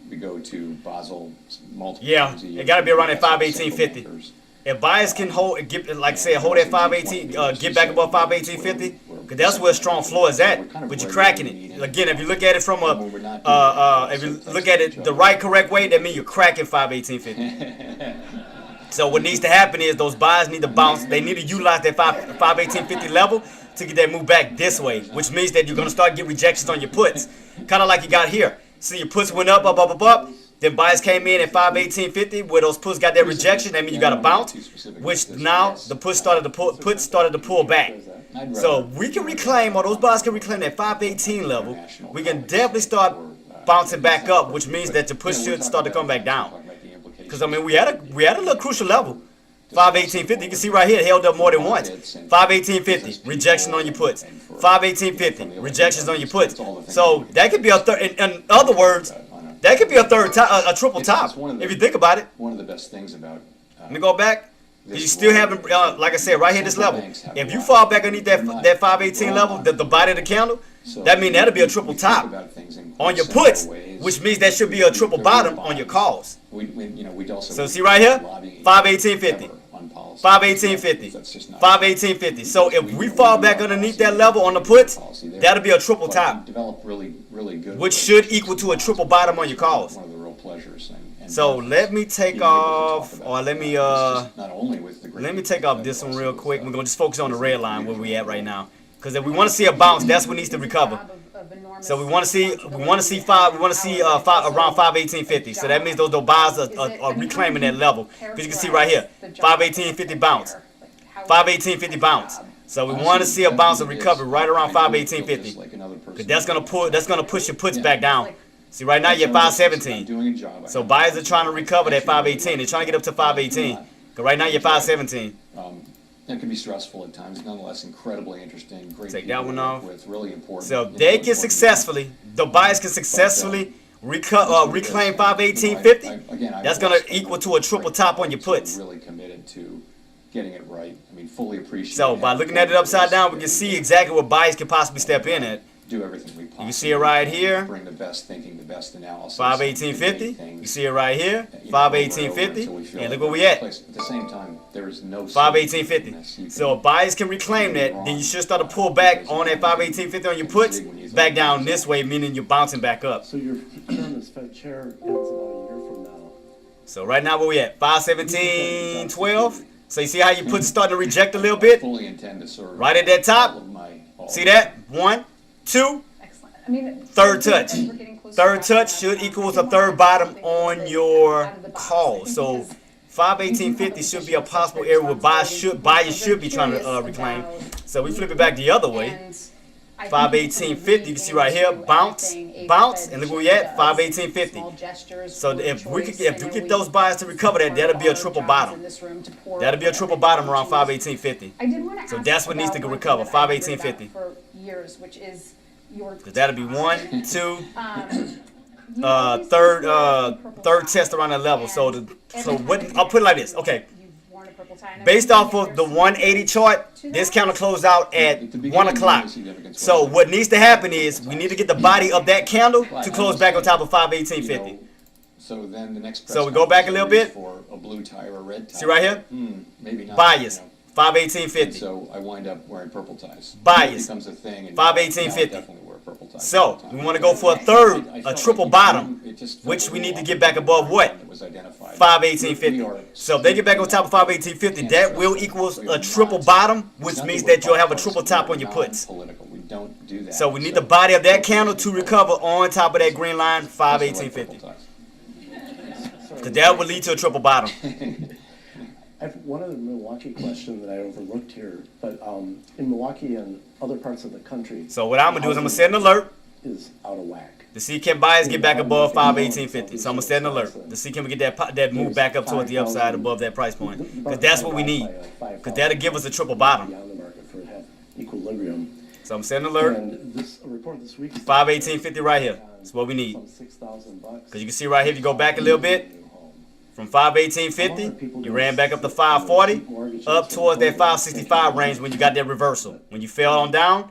We go to Basel multiple Yeah, times a year. it gotta be around that Central 518.50. bankers. If buyers can hold, hold that 518, get back above 518.50, because that's where a strong floor is at. But you're cracking it. Again, if you look at it from if you look at it the right, correct way, that means you're cracking 518.50. So what needs to happen is those buyers need to bounce. They need to utilize that 518.50 level to get that move back this way, which means that you're gonna start getting rejections on your puts, kind of like you got here. See, your puts went up. Then buyers came in at 518.50 where those puts got that rejection. That means you got to bounce, which now the puts started to pull back. So we can reclaim, or those buyers can reclaim that 518 level. We can definitely start bouncing back up, which means that the push should start to come back down. Because I mean, we had a little crucial level. 518.50, you can see right here, it held up more than once. 518.50, rejection on your puts. 518.50, rejections on your puts. So that could be a third. In other words, that could be a a triple top, if you think about it. One of the best things about Let me go back. You still haven't, like I said, right here, this level. If you fall back underneath that 518 level, the body of the candle, that means that'll be a triple top on your puts, which means that should be a triple bottom on your calls. So see right here, 518.50. 518.50. 518.50. So if we fall back underneath that level on the puts, that'll be a triple top, which should equal to a triple bottom on your calls. One of the real pleasures. So let me take off, or let me let me take off this one real quick. We're gonna just focus on the red line where we at right now, because if we want to see a bounce, that's what needs to recover. So we want to see around 518.50. So that means those buyers are reclaiming that level, because you can see right here, 518.50 bounce, 518.50 bounce. So we want to see a bounce and recovery right around 518.50, because that's gonna push your puts back down. See, right now you're at 517. So buyers are trying to recover that 518. They're trying to get up to 518. Because right now you're 517. That can be stressful at times. Nonetheless, incredibly interesting. Great. Take that one off. With really important. So they can successfully, the buyers can successfully reclaim 518.50. That's going to equal to a triple top on your puts. Really committed to getting it right. I mean, fully appreciate. So by looking at it upside down, we can see exactly what buyers can possibly step in at. Do everything we possibly. You see it right here. Bring the best thinking, the best analysis. 518.50. You see it right here. 518.50. And look where we at. At the same time, there is no 518.50. So if buyers can reclaim that, then you should start to pull back on that 518.50 on your puts, back down this way, meaning you're bouncing back up. So your term as Fed chair ends about a year from now. So right now where we at? 517.12. So you see how your puts starting to reject a little bit? fully intend to serve Right at that top. all of my- See that? 1, 2. Excellent. I mean, Third touch. Third touch should equal a third bottom on your call. So 518.50 should be a possible area where buyers should be trying to reclaim. So we flip it back the other way. 518.50. You can see right here, bounce, bounce, and look where we at, 518.50. So if we get those buyers to recover that, that'll be a triple bottom. That'll be a triple bottom around 518.50. So that's what needs to recover, 518.50. For years, which is your. Because that'll be 1, 2. Third test around that level. So what? I'll put it like this. Okay. Based off of the 180 chart, this candle closed out at 1 o'clock. So what needs to happen is we need to get the body of that candle to close back on top of 518.50. So then the next. So we go back a little bit. For a blue tie or a red tie. See right here? Maybe not. Bias. 518.50. So I wind up wearing purple ties. Bias. It becomes a thing. 518.50. Definitely wear purple ties. So we want to go for a third, a triple bottom, which we need to get back above what? 518.50. So if they get back on top of 518.50, that will equal a triple bottom, which means that you'll have a triple top on your puts. We don't do that. So we need the body of that candle to recover on top of that green line, 518.50. Because that will lead to a triple bottom. I have one other Milwaukee question that I overlooked here, but in Milwaukee and other parts of the country. So what I'm gonna do is I'm gonna set an alert is out of whack. to see can buyers get back above 518.50. So I'm gonna set an alert to see can we get that move back up towards the upside above that price point, because that's what we need. Because that'll give us a triple bottom. Beyond the market for it to have equilibrium. So I'm setting an alert. And this a report this week. 518.50 right here. That's what we need. Some $6,000. Because you can see right here, if you go back a little bit, from 518.50, you ran back up to 540, up towards that 565 range when you got that reversal. When you fell on down,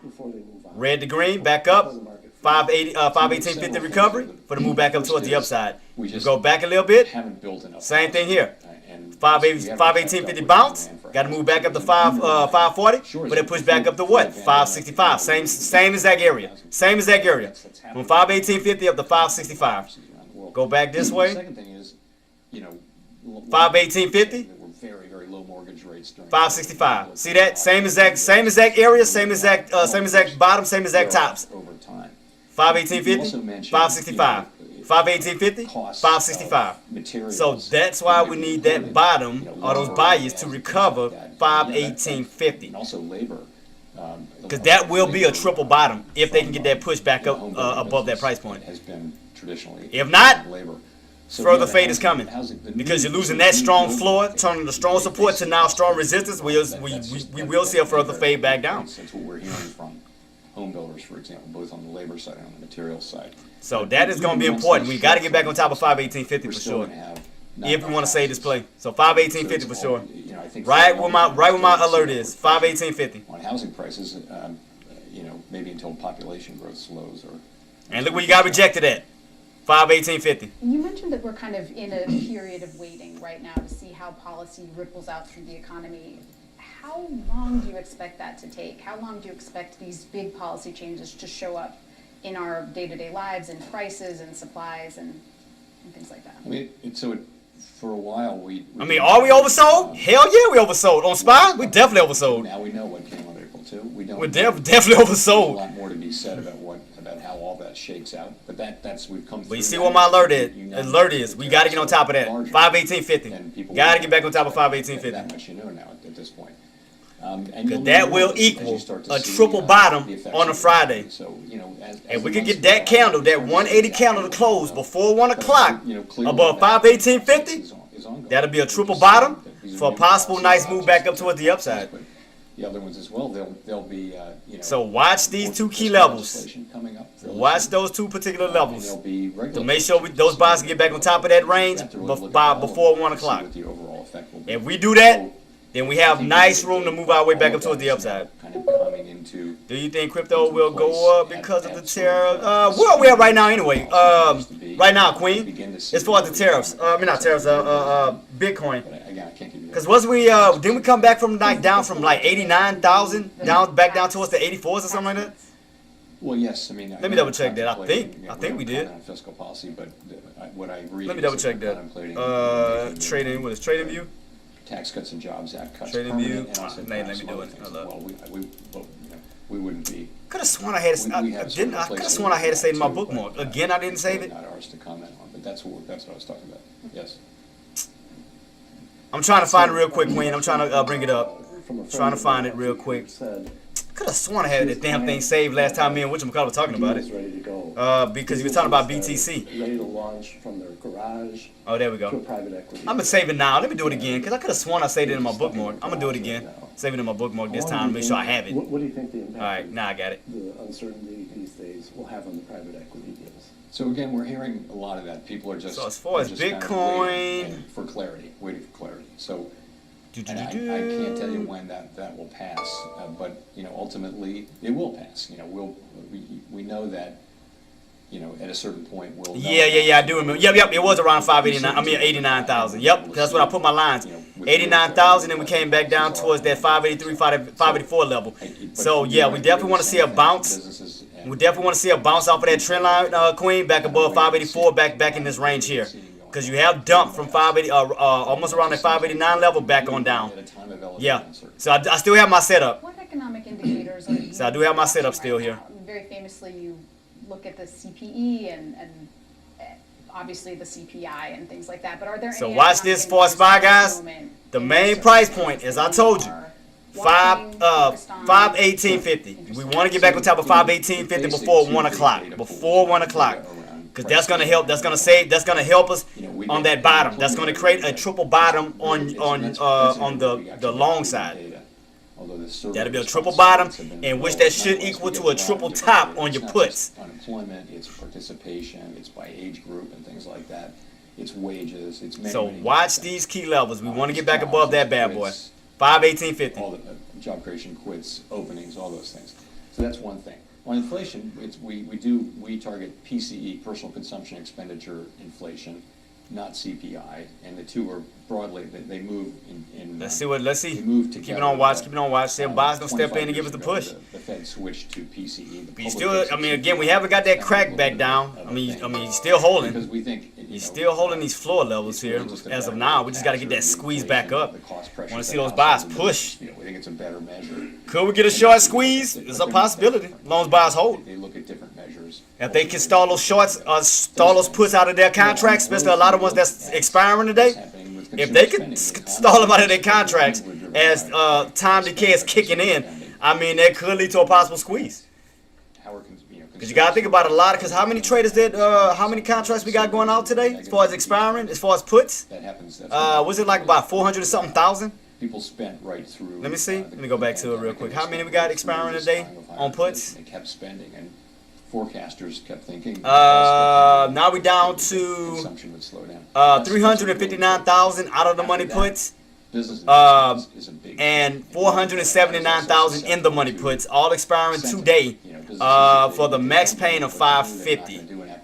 red to green, back up, 518.50 recovery for the move back up towards the upside. You go back a little bit, same thing here. 518.50 bounce, got to move back up to 540, but it pushed back up to what? 565. Same exact area. Same exact area. From 518.50 up to 565. Go back this way. 518.50. Very, very low mortgage rates during 565. See that? Same exact area, same exact bottom, same exact tops. over time. 518.50, 565. 518.50, 565. So that's why we need that bottom or those buyers to recover 518.50. And also labor. Because that will be a triple bottom if they can get that push back up above that price point. Has been traditionally If not, labor. further fade is coming, because you're losing that strong floor, turning the strong support to now strong resistance. We will see a further fade back down. That's what we're hearing from home builders, for example, both on the labor side and on the materials side. So that is going to be important. We got to get back on top of 518.50 for sure, if we want to save this play. So 518.50 for sure. Right where my alert is, 518.50. On housing prices, maybe until population growth slows or. And look where you got rejected at. 518.50. You mentioned that we're kind of in a period of waiting right now to see how policy ripples out through the economy. How long do you expect that to take? How long do you expect these big policy changes to show up in our day-to-day lives, in prices and supplies and things like that? I mean, for a while we are we oversold? Hell yeah, we oversold. On SPY, we definitely oversold. Now we know what came on April 2. We don't. We're definitely oversold. There's a lot more to be said about how all that shakes out, but that's we've come through. But you see what my alert is. We got to get on top of that. 518.50. Got to get back on top of 518.50. That much now at this point. Because that will equal a triple bottom on a Friday. So, and we can get that candle, that 180 candle to close before 1 o'clock above 518.50. That'll be a triple bottom for a possible nice move back up towards the upside. The other ones as well, they'll be, So watch these two key levels. Watch those two particular levels to make sure those buyers can get back on top of that range before 1 o'clock. If we do that, then we have nice room to move our way back up towards the upside. Do you think crypto will go up because of the tariff? Where are we at right now anyway? Right now, Queen, as far as the tariffs. Not tariffs, Bitcoin. Because didn't we come back from down from 89,000 back down towards the 84s or something like that? Well, yes. I mean, let me double check that. I think we did. On fiscal policy, but what I agree. Let me double check that. Trading, what is Trading View? Tax Cuts and Jobs Act cuts. Trading View. Let me do it. We wouldn't be. Could have sworn I had it. I could have sworn I had to say in my bookmark. Again, I didn't save it. Not ours to comment on, but that's what I was talking about. Yes. I'm trying to find it real quick, Queen. I'm trying to bring it up. Trying to find it real quick. Because Could have sworn I had that damn thing saved last time me and whatchamacallit were talking about Deal's ready to go. it. Because you were talking about Businesses BTC. are ready to launch from their garage Oh, there we to a go. private equity. I'm gonna save it now. Let me do it again, because I could have sworn I saved it in my bookmark. I'm gonna do it again. Save it in my bookmark this time. Make sure I have it. All What do you think the impact right, of now I got it. the uncertainty these days will have on the private equity deals? So again, we're hearing a lot of that. People are just So as far as they're just kind of Bitcoin- waiting for clarity, waiting for clarity. So and I can't tell you when that will pass, but you know, ultimately it will pass. You know, we know that, you know, at a certain point we'll know. Yeah, I do remember. Yep, it was around 589. I mean 89,000. Yep, 'cause that's what I put my lines. 89,000, and we came back down towards that 583, 584 level. So yeah, we definitely want to see a bounce. We definitely want to see a bounce off of that trend line, Queen, back above 584, back in this range here. Because you have dumped from 580, almost around that 589 level, back on down. Yeah, so I still have my setup. What economic indicators are you So I do have my setup watching still right here. now? Very famously, you look at the CPE and obviously the CPI and things like that. But are there So any watch economic this for SPY, indicators guys. at moment The in main this price circumstance point, as that I you told you, are Five focused on, 518.50. We want to get back on top of 518.50 before 1 o'clock. Before 1 o'clock. Because that's gonna help. That's gonna help us on that bottom. That's gonna create a triple bottom on the long side. That'll be a triple bottom, in which that should equal to a triple top on your puts. Unemployment, it's participation, it's by age group and things like that. It's wages, it's many, So many watch things. these key levels. We want to get back above that bad boy. 518.50. All the job creation, quits, openings, all those things. So that's one thing. On inflation, we target PCE, personal consumption expenditure inflation, not CPI, and the two are broadly they move in Let's see. they move Keep it together, on watch. but, Keep it on watch. See if Bob's gonna step in and give us the 25 push. years ago, The Fed switched to PCE. But you still, I mean, again, we haven't got that crack back down. I mean, he's still Because holding. we think He's still holding these floor levels here as of now. We just got to get that squeeze back up. Want to see those buys push. We think it's a better measure. Could we get a short squeeze? It's a possibility. As long as buys hold. They look at different measures. If they can stall those shorts, stall those puts out of their contracts, especially a lot of ones that's expiring today. If they could stall them out of their contracts as time decay is kicking in, I mean, that could lead to a possible squeeze. Because you got to think about a lot. Because how many traders how many contracts we got going out today as far as expiring, as far as puts? That happens. Was it like about 400 or something thousand? People spent right through. Let me see. Let me go back to it real quick. How many we got expiring today on puts? They kept spending, and forecasters kept thinking. Now we down to Consumption would slow down. 359,000 out of the money puts. Business is a big And 479,000 in the money puts, all expiring today for the max paying of 550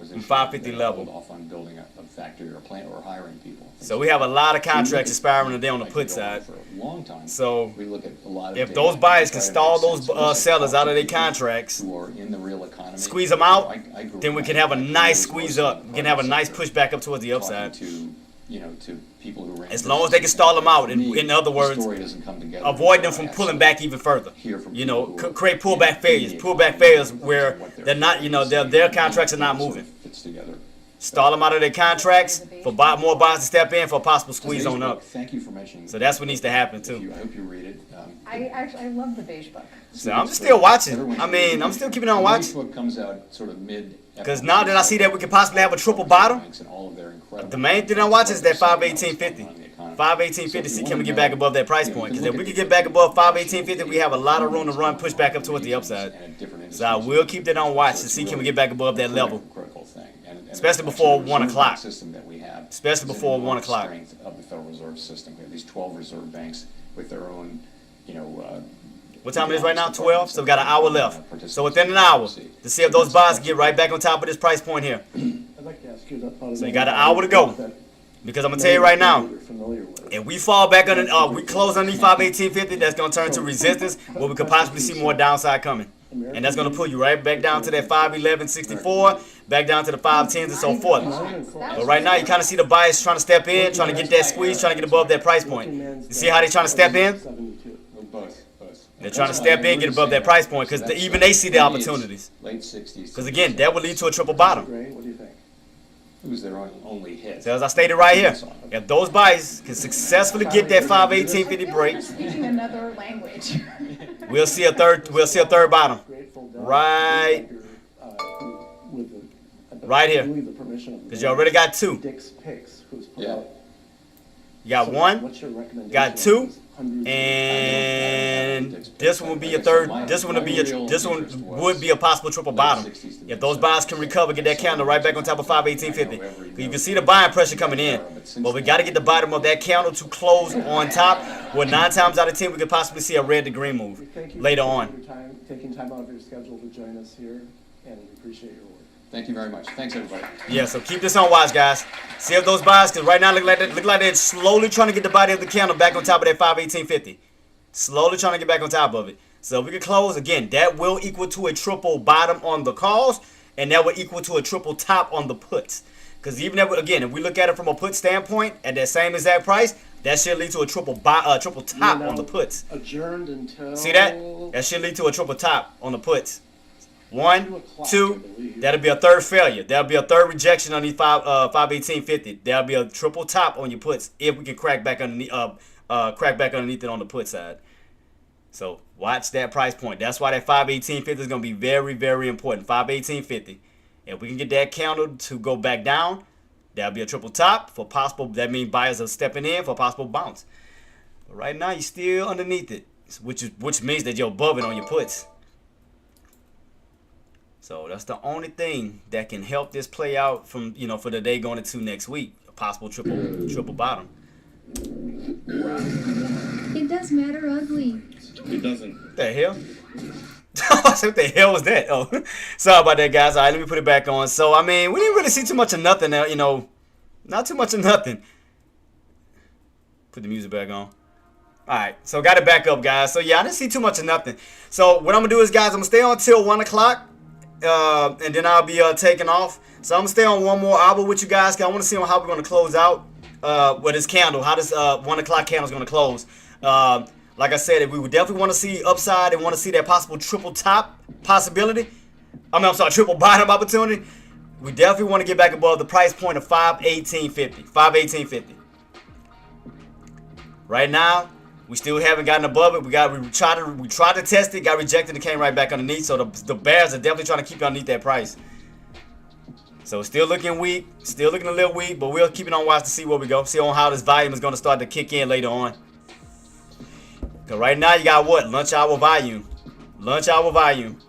from 550 level. Off on building a factory or a plant or hiring people. So we have a lot of contracts expiring today on the put side. For a long time. So We look at a lot of if data those buyers to can try to stall make those sense. What is sellers that out of their people contracts, who are in the real economy, squeeze them out, I grew then we up- can have a I grew nice up squeeze in up. We can have a nice push back up towards the talking upside. To, to people who ran As long as they can stall them out. For me, In other the words, story doesn't come together avoid them until from I pulling actually back even further. hear from You know, people who are create pullback in failures. the Pullback economy, failures what where they're they're not, their contracts are not sort of moving. fits together. Stall them out of their contracts for more buyers to step in for a possible squeeze on up. Thank you for mentioning. So that's what needs to happen If you- too. I hope you read it. I love the beige book. So I'm still watching. I mean, I'm still keeping on watching. The book comes out sort of mid. Because now that I see that we could possibly have a triple bottom, And all of their incredible the main thing I'm watching is that 518.50. 518.50, see can we get back above that price point? Because if we could get back above 518.50, we have a lot of room to run, push back up towards the upside. So I will keep that on watch to see can we get back above that level. Especially before 1 o'clock. Especially before 1 o'clock. Strength of the Federal Reserve System. We have these 12 reserve banks with their own, What time it is right now? 12? So we got an hour left. So within an hour, to see if those buys get right back on top of this price point here. I'd like to ask you about So you got an hour to go. Because I'm going to tell you right now, you're familiar with. if we fall back on, we close underneath 518.50, that's going to turn to resistance, where we could possibly see more downside coming. And that's going to pull you right back down to that 511.64, back down to the 510s and so forth. But right now, you kind of see the buyers trying to step in, trying to get that squeeze, trying to get above that price point. You see how they're trying to step in? 72. both. They're trying to step in, get above that price point, because even they see the opportunities. Late 60s. Because again, that would lead to a triple bottom. Gray, what do you think? It was their only hit. So as I stated right here, if those buyers can successfully get that 518.50 break, You're speaking another language. we'll see a third bottom. Right. Right here. Because you already got two. Dick's Picks, who's put Yeah. out. You got So one, what's your recommendation got two, on this? Hundreds of- and this one would be a third. This one would be a possible triple bottom. If those buyers can recover, get that candle right back on top of 518.50. You can see the buying pressure coming in, but we got to get the bottom of that candle to close on top. Well, 9 times out of 10, we could possibly see a red to green move We thank you later for on. your time, taking time out of your schedule to join us here, and we appreciate your work. Thank you very much. Thanks, everybody. Yeah, so keep this on watch, guys. See if those buyers, because right now look like they're slowly trying to get the body of the candle back on top of that 518.50. Slowly trying to get back on top of it. So if we can close, again, that will equal to a triple bottom on the calls, and that will equal to a triple top on the puts. Because even if, again, if we look at it from a put standpoint, at that same exact price, that should lead to a triple top on the puts. Adjourned until. See that? That should lead to a triple top on the puts. 1, 2, that'll be a third failure. That'll be a third rejection on these 518.50. That'll be a triple top on your puts if we can crack back underneath it on the put side. So watch that price point. That's why that 518.50 is gonna be very, very important. 518.50. If we can get that candle to go back down, that'll be a triple top for possible. That means buyers are stepping in for possible bounce. But right now you're still underneath it, which means that you're above it on your puts. So that's the only thing that can help this play out from, for the day going into next week. A possible triple bottom. It does matter ugly. It doesn't. What the hell? What the hell was that? Oh, sorry about that, guys. All right, let me put it back on. So, I mean, we didn't really see too much of nothing there, not too much of nothing. Put the music back on. All right, so got it back up, guys. So, yeah, I didn't see too much of nothing. So, what I'm going to do is, guys, I'm going to stay on till 1 o'clock. And then I'll be taking off. So I'm gonna stay on one more hour with you guys, because I want to see how we're gonna close out with this candle. How this 1 o'clock candle is gonna close. Like I said, if we would definitely want to see upside and want to see that possible triple top possibility. I'm sorry, triple bottom opportunity. We definitely want to get back above the price point of 518.50. 518.50. Right now, we still haven't gotten above it. We tried to test it, got rejected, and came right back underneath. So the bears are definitely trying to keep it underneath that price. So still looking weak, still looking a little weak, but we'll keep it on watch to see where we go. See on how this volume is going to start to kick in later on. Because right now you got what? Lunch hour volume. Lunch hour volume.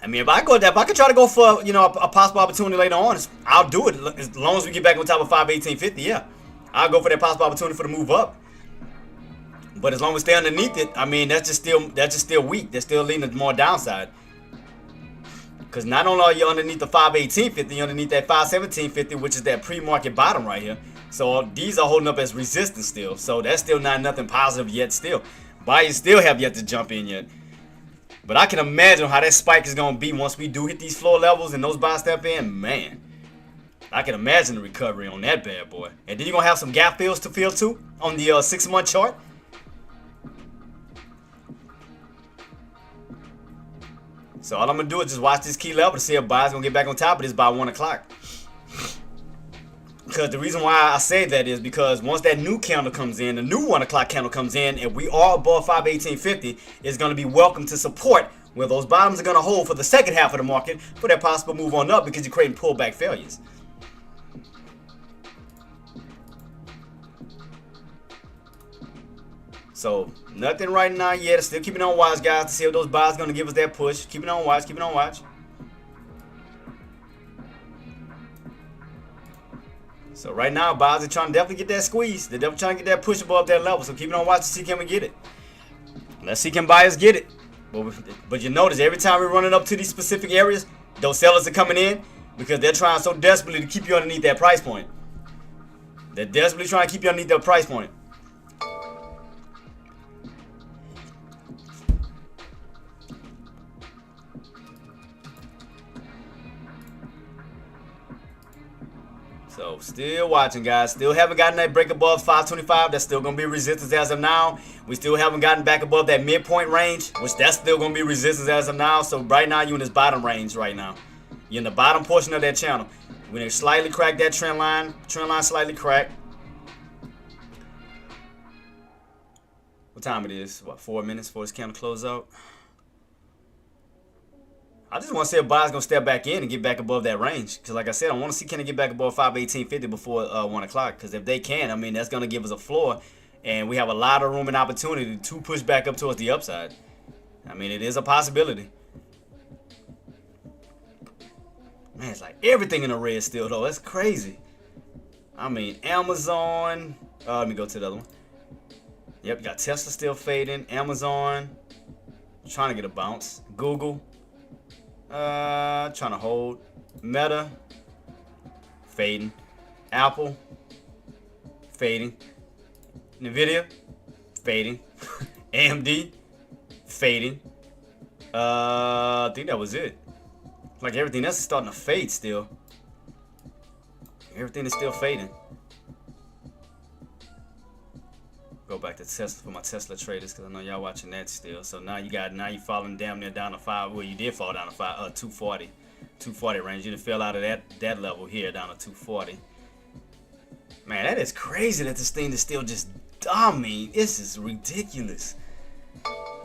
I mean, if I could try to go for, a possible opportunity later on, I'll do it as long as we get back on top of 518.50. Yeah, I'll go for that possible opportunity for the move up. But as long as we stay underneath it, I mean, that's just still weak. That's still leaning to more downside. Because not only are you underneath the 518.50, you're underneath that 517.50, which is that pre-market bottom right here. So these are holding up as resistance still. So that's still not nothing positive yet still. Buyers still have yet to jump in yet. But I can imagine how that spike is going to be once we do hit these floor levels and those buyers step in. Man, I can imagine the recovery on that bad boy. And then you're going to have some gap fills to fill too on the 6-month chart. So all I'm going to do is just watch this key level to see if buyers going to get back on top of this by 1 o'clock. Because the reason why I say that is because once that new candle comes in, the new 1 o'clock candle comes in, and we are above 518.50, it's going to be welcome to support where those bottoms are going to hold for the second half of the market for that possible move on up, because you're creating pullback failures. So nothing right now yet. Still keeping on watch, guys, to see if those buyers are going to give us that push. Keeping on watch, keeping on watch. So right now, buyers are trying to definitely get that squeeze. They're definitely trying to get that push above that level. So keep it on watch to see can we get it. Let's see can buyers get it. But you notice every time we're running up to these specific areas, those sellers are coming in because they're trying so desperately to keep you underneath that price point. They're desperately trying to keep you underneath that price point. So still watching, guys. Still haven't gotten that break above 525. That's still going to be resistance as of now. We still haven't gotten back above that midpoint range, which that's still going to be resistance as of now. So right now you're in this bottom range right now. You're in the bottom portion of that channel. We're going to slightly crack that trend line. Trend line slightly cracked. What time it is? What, 4 minutes before this candle close out? I just want to see if buyers going to step back in and get back above that range. Because like I said, I want to see can they get back above 518.50 before 1 o'clock. Because if they can, I mean, that's going to give us a floor. And we have a lot of room and opportunity to push back up towards the upside. I mean, it is a possibility. Man, it's like everything in the red still, though. That's crazy. I mean, Amazon. Let me go to the other one. Yep, you got Tesla still fading. Amazon. Trying to get a bounce. Google. Trying to hold. Meta. Fading. Apple. Fading. Nvidia. Fading. AMD. Fading. I think that was it. Like everything else is starting to fade still. Everything is still fading. Go back to Tesla for my Tesla traders because I know y'all watching that still. So now you falling damn near down to 5. Well, you did fall down to 240 range. You done fell out of that level here down to 240. Man, that is crazy that this thing is still just. I mean, this is ridiculous.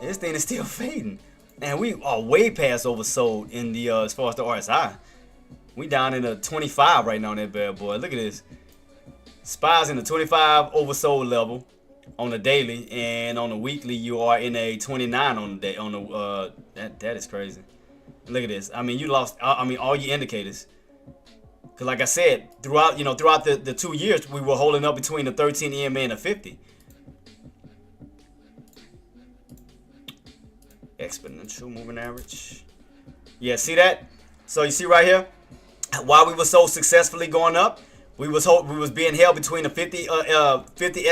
This thing is still fading. And we are way past oversold in the as far as the RSI. We down in the 25 right now on that bad boy. Look at this. SPY's in the 25 oversold level on the daily, and on the weekly you are in a 29 on the day. On the that is crazy. Look at this. I mean, you lost. I mean, all your indicators. Cause like I said, throughout the 2 years we were holding up between the 13 EMA and the 50. Exponential moving average. Yeah, see that? So you see right here, while we were so successfully going up, we was being held between the 50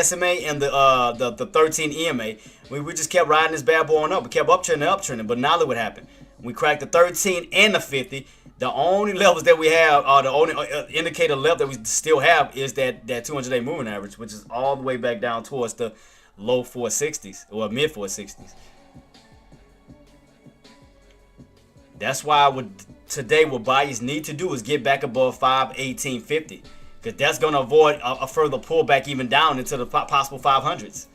SMA and the 13 EMA. We just kept riding this bad boy on up. We kept uptrending. But now look what happened. We cracked the 13 and the 50. The only levels that we have, the only indicator left that we still have is that 200-day moving average, which is all the way back down towards the low 460s or mid 460s. That's why today what buyers need to do is get back above 518.50, because that's going to avoid a further pullback even down into the possible 500s.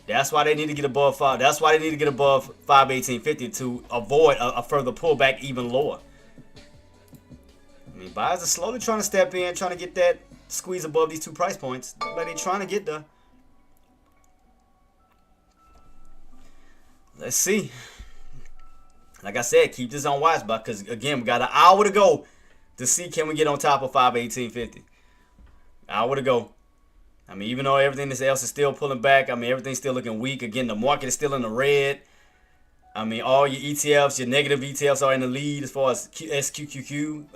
That's why they need to get above 5. That's why they need to get above 518.50 to avoid a further pullback even lower. I mean, buyers are slowly trying to step in, trying to get that squeeze above these 2 price points. But they're trying to get there. Let's see. Like I said, keep this on watch, because again, we got an hour to go to see can we get on top of 518.50. Hour to go. I mean, even though everything else is still pulling back, I mean, everything's still looking weak. Again, the market is still in the red. I mean, all your ETFs, your negative ETFs are in the lead as far as SQQQ,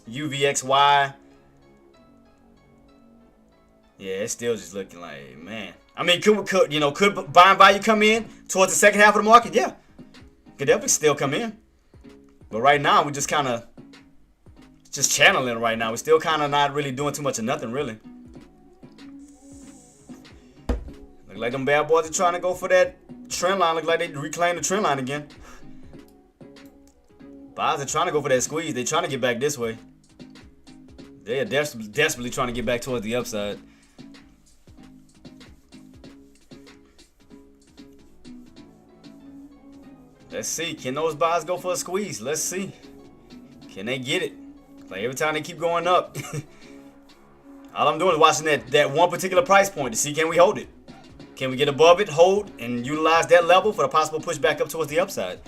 UVXY. Yeah, it's still just looking like, man. I mean, could buying value come in towards the second half of the market? Yeah. Could definitely still come in. But right now, we're just kind of just channeling right now. We're still kind of not really doing too much of nothing, really. Look like them bad boys are trying to go for that trend line. Look like they reclaim the trend line again. Buyers are trying to go for that squeeze. They're trying to get back this way. They are desperately trying to get back towards the upside. Let's see. Can those buyers go for a squeeze? Let's see. Can they get it? Like every time they keep going up. All I'm doing is watching that one particular price point to see can we hold it. Can we get above it, hold, and utilize that level for the possible push back up towards the upside?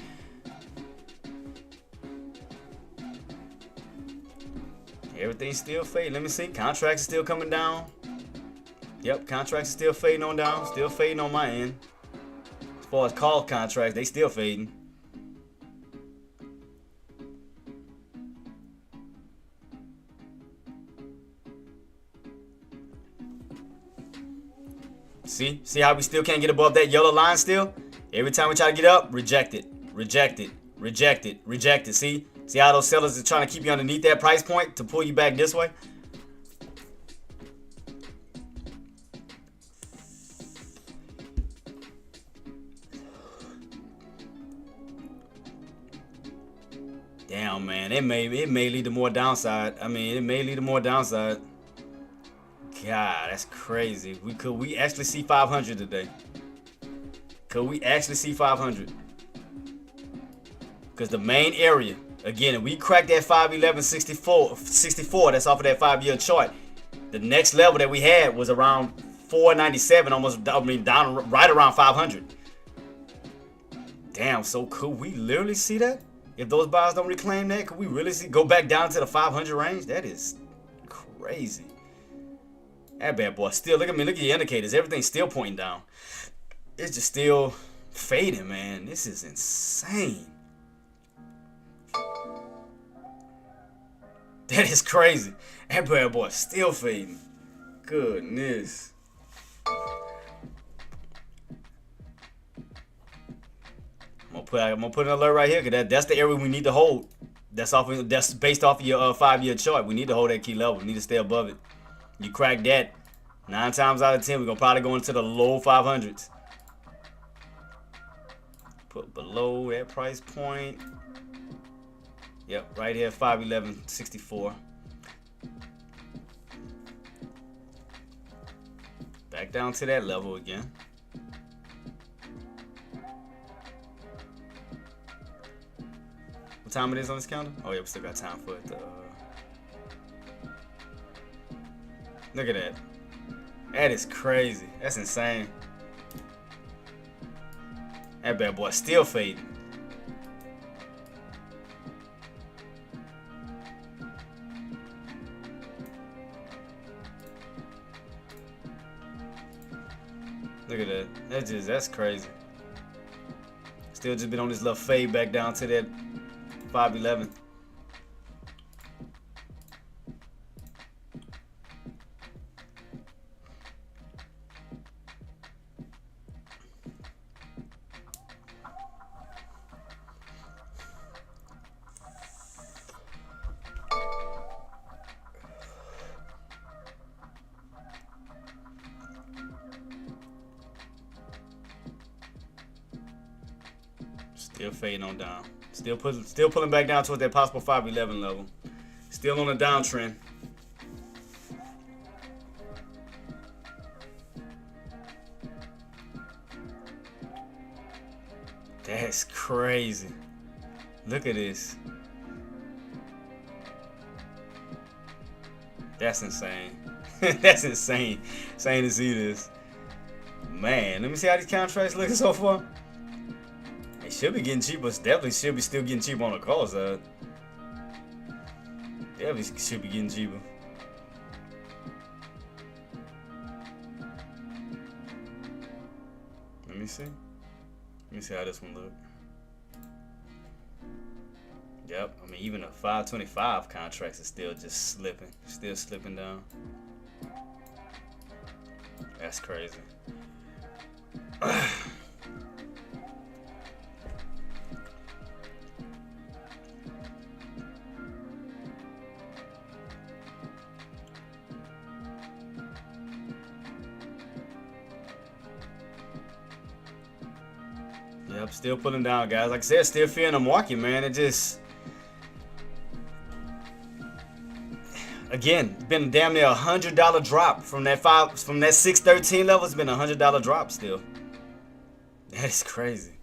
Everything's still fading. Let me see. Contracts are still coming down. Yep, contracts are still fading on down. Still fading on my end. As far as call contracts, they still fading. See how we still can't get above that yellow line still? Every time we try to get up, reject it, reject it, reject it, reject it. See how those sellers are trying to keep you underneath that price point to pull you back this way? Damn, man, it may lead to more downside. I mean, it may lead to more downside. God, that's crazy. Could we actually see 500 today? Could we actually see 500? Because the main area, again, if we crack that 511.64, that's off of that 5-year chart. The next level that we had was around 497, almost, I mean, down right around 500. Damn, so could we literally see that? If those buyers don't reclaim that, could we really go back down to the 500 range? That is crazy. That bad boy still, look at me, look at your indicators. Everything's still pointing down. It's just still fading, man. This is insane. That is crazy. That bad boy still fading. Goodness. I'm gonna put an alert right here, because that's the area we need to hold. That's based off of your 5-year chart. We need to hold that key level. We need to stay above it. You crack that, 9 times out of 10, we're gonna probably go into the low 500s. Put below that price point. Yep, right here, 511.64. Back down to that level again. What time it is on this calendar? Oh yeah, we still got time for it. Look at that. That is crazy. That's insane. That bad boy still fading. Look at that. That's crazy. Still just been on this little fade back down to that 511. Still fading on down. Still pulling back down towards that possible 511 level. Still on a downtrend. That's crazy. Look at this. That's insane. That's insane. Insane to see this. Man, let me see how these contracts looking so far. They should be getting cheaper. Definitely should be still getting cheaper on the call side. Definitely should be getting cheaper. Let me see. Let me see how this one look. Yep, I mean even the 525 contracts are still just slipping. Still slipping down. That's crazy. Yep, still pulling down, guys. Like I said, still fearing the market, man. It just, again, been damn near $100 drop from that 613 level. It's been a $100 drop still. That is crazy.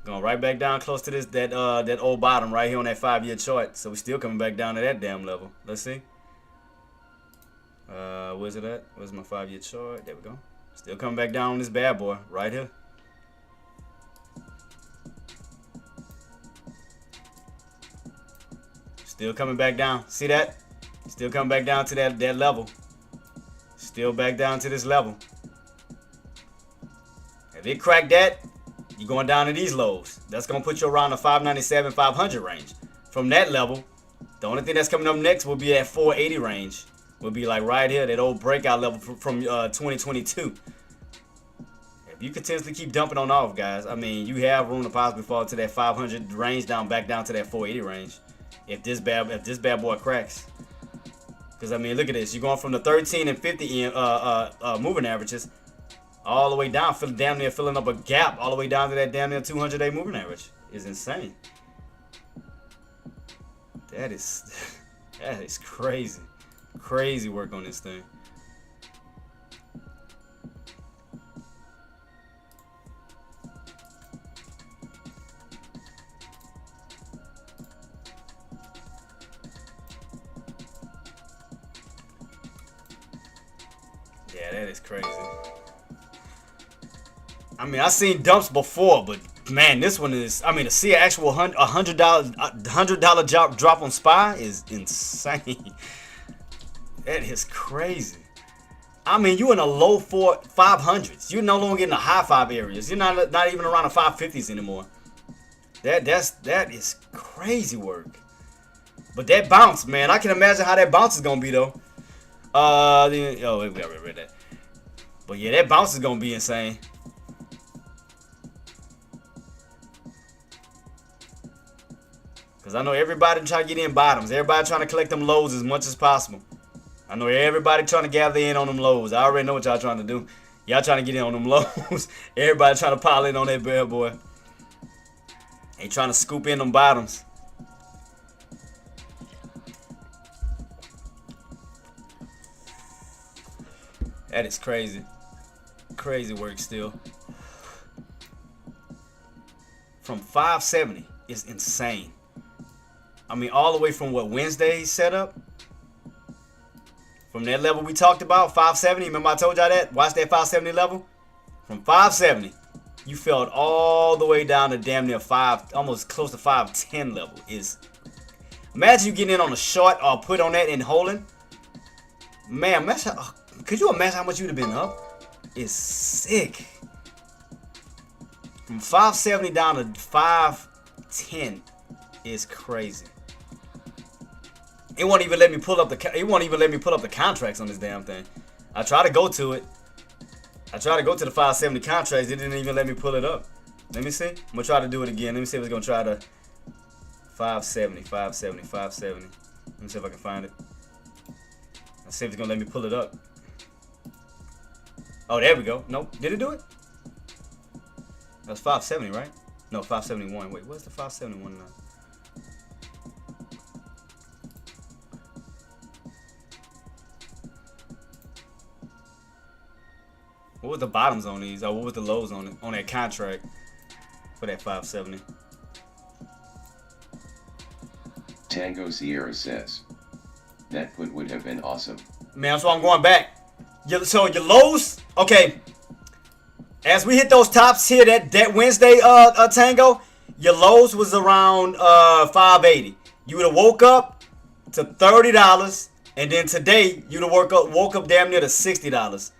Going right back down close to that old bottom right here on that 5-year chart. So we're still coming back down to that damn level. Let's see. Where's it at? Where's my 5-year chart? There we go. Still coming back down on this bad boy right here. Still coming back down. See that? Still coming back down to that level. Still back down to this level. If it cracked that, you're going down to these lows. That's going to put you around the 597, 500 range. From that level, the only thing that's coming up next will be at 480 range. Will be like right here, that old breakout level from 2022. If you continuously keep dumping on off, guys, I mean, you have room to possibly fall to that 500 range back down to that 480 range. If this bad boy cracks. Because I mean, look at this. You're going from the 13 and 50 moving averages all the way down, damn near filling up a gap all the way down to that damn near 200-day moving average. Is insane. That is crazy. Crazy work on this thing. Yeah, that is crazy. I mean, I've seen dumps before, but man, this one is. I mean, to see an actual $100 drop on SPY is insane. That is crazy. I mean, you in the low 500s. You're no longer in the high 5 areas. You're not even around the 550s anymore. That is crazy work. But that bounce, man, I can imagine how that bounce is gonna be though. We already read that. But yeah, that bounce is gonna be insane. Cause I know everybody trying to get in bottoms. Everybody trying to collect them lows as much as possible. I know everybody trying to gather in on them lows. I already know what y'all trying to do. Y'all trying to get in on them lows. Everybody trying to pile in on that bad boy. They trying to scoop in them bottoms. That is crazy. Crazy work still. From 570 is insane. I mean, all the way from what Wednesday set up. From that level we talked about, 570. Remember I told y'all that? Watch that 570 level. From 570, you fell all the way down to damn near almost close to 510 level. Imagine you getting in on a short or put on that and holding. Man, could you imagine how much you'd have been up? It's sick. From 570 down to 510 is crazy. It won't even let me pull up the contracts on this damn thing. I tried to go to it. I tried to go to the 570 contracts. It didn't even let me pull it up. Let me see. I'm gonna try to do it again. Let me see if it's gonna try to 570. Let me see if I can find it. Let's see if it's gonna let me pull it up. Oh, there we go. Nope. Did it do it? That's 570, right? No, 571. Wait, what's the 571 now? What was the bottoms on these? Or what was the lows on it, on that contract for that 570? Tango Sierra says, that put would have been awesome. Man, that's why I'm going back. So your lows, okay. As we hit those tops here, that Wednesday Tango, your lows was around 580. You would have woke up to $30, and then today you'd have woke up damn near to $60.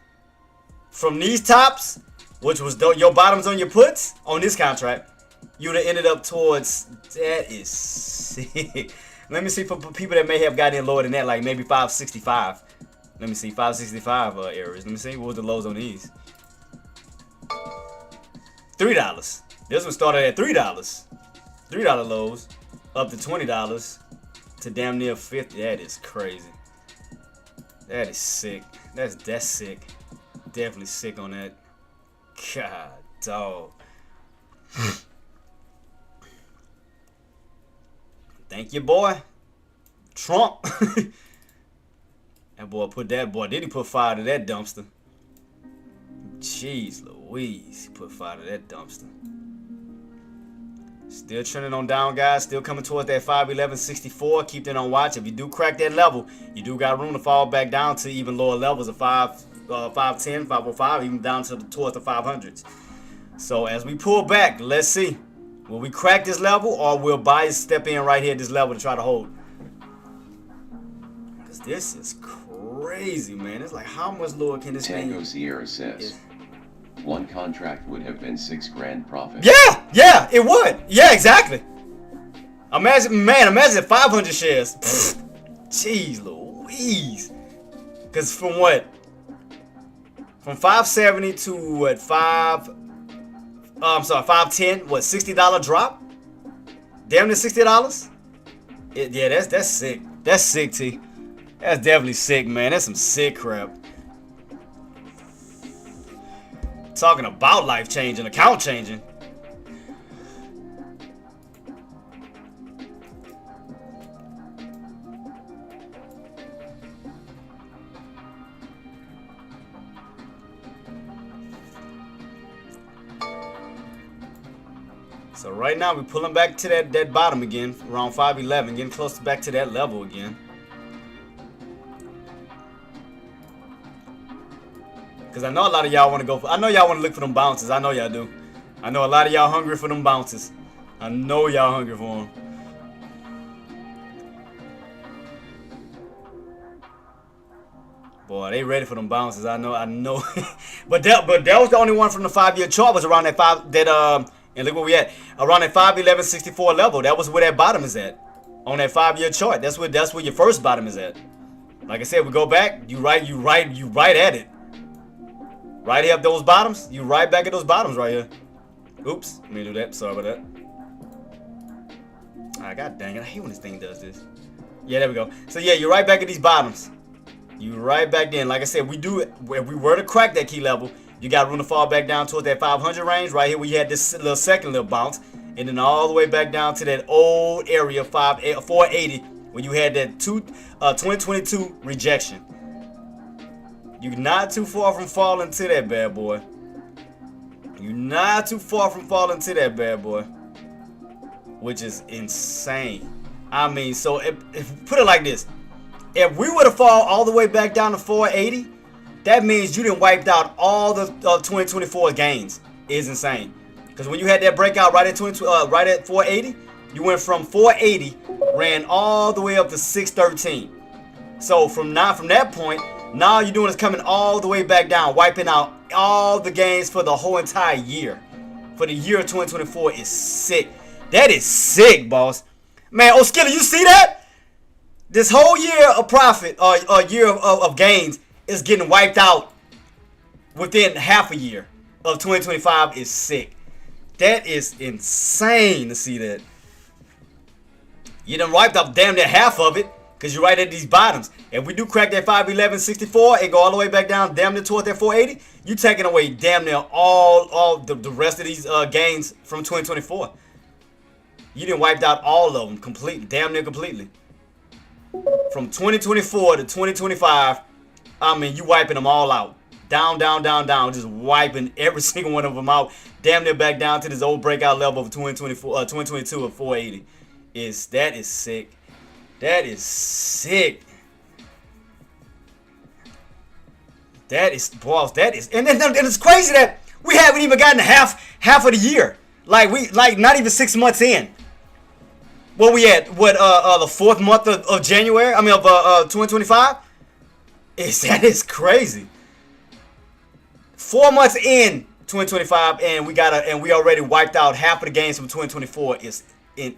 From these tops, which was your bottoms on your puts on this contract, you'd have ended up towards, that is sick. Let me see for people that may have gotten in lower than that, like maybe 565. Let me see, 565 areas. Let me see, what was the lows on these? $3. This one started at $3. $3 lows, up to $20 to damn near 50. That is crazy. That is sick. That's sick. Definitely sick on that. God, dog. Thank you, boy. Trump. That boy did he put fire to that dumpster? Jeez Louise, he put fire to that dumpster. Still trending on down, guys. Still coming towards that 511.64. Keep that on watch. If you do crack that level, you do got room to fall back down to even lower levels of 510, 505, even down to towards the 500s. So as we pull back, let's see. Will we crack this level, or will buyers step in right here at this level to try to hold? Because this is crazy, man. It's like, how much lower can this Tango thing? Sierra says, one contract would have been $6,000 profit. Yeah, it would. Yeah, exactly. Imagine 500 shares. Jeez Louise. Because from what? From 570 to what? 510. What? $60 drop? Damn near $60. Yeah, that's sick. That's sick, T. That's definitely sick, man. That's some sick crap. Talking about life changing, account changing. So right now we're pulling back to that bottom again, around 511, getting close back to that level again. Because I know a lot of y'all want to go for, I know y'all want to look for them bounces. I know y'all do. I know a lot of y'all hungry for them bounces. I know y'all hungry for them. Boy, they ready for them bounces. I know. but that was the only one from the 5-year chart was around and look where we at. Around that 511.64 level. That was where that bottom is at. On that 5-year chart. That's where your first bottom is at. Like I said, we go back, you right at it. Right here up those bottoms, you right back at those bottoms right here. Oops, let me do that. Sorry about that. Ah, god dang it, I hate when this thing does this. Yeah, there we go. So yeah, you're right back at these bottoms. You right back then. Like I said, if we were to crack that key level, you got room to fall back down towards that 500 range. Right here, we had this little second little bounce, and then all the way back down to that old area 480, where you had that 2022 rejection. You're not too far from falling to that bad boy. You're not too far from falling to that bad boy, which is insane. I mean, so if put it like this. If we were to fall all the way back down to 480, that means you done wiped out all the 2024 gains. Is insane. Because when you had that breakout right at 480, you went from 480, ran all the way up to 613. So from that point, now you're doing is coming all the way back down, wiping out all the gains for the whole entire year. For the year of 2024 is sick. That is sick, boss. Man, oh Skilly, you see that? This whole year of profit, or year of gains, is getting wiped out within half a year of 2025 is sick. That is insane to see that. You done wiped up damn near half of it, because you're right at these bottoms. If we do crack that 511.64 and go all the way back down damn near towards that 480, you taking away damn near all the rest of these gains from 2024. You done wiped out all of them completely, damn near completely. From 2024 to 2025, I mean, you wiping them all out. Down, down, down, down. Just wiping every single one of them out. Damn near back down to this old breakout level of 2022 of 480. That is sick. That is sick. That is, boss, that is, and it's crazy that we haven't even gotten half of the year. Like not even 6 months in. What we at? The 4th month of January? I mean of 2025? That is crazy. 4 months in 2025, and we already wiped out half of the gains from 2024. Is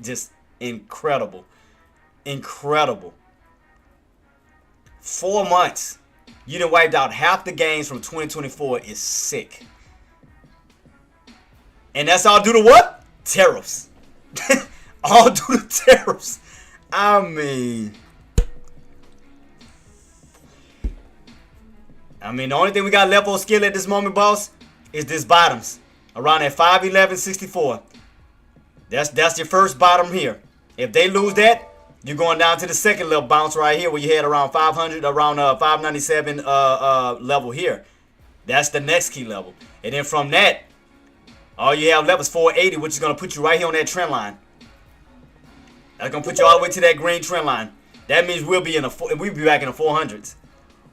just incredible, incredible. 4 months, you done wiped out half the gains from 2024. Is sick, and that's all due to what? Tariffs. All due to tariffs. I mean, the only thing we got left on skill at this moment, boss, is this bottoms. Around at 511.64. That's your first bottom here. If they lose that, you're going down to the second little bounce right here where you had around 500, around 597 level here. That's the next key level. And then from that, all you have left is 480, which is going to put you right here on that trend line. That's going to put you all the way to that green trend line. That means we'll be back in the 400s.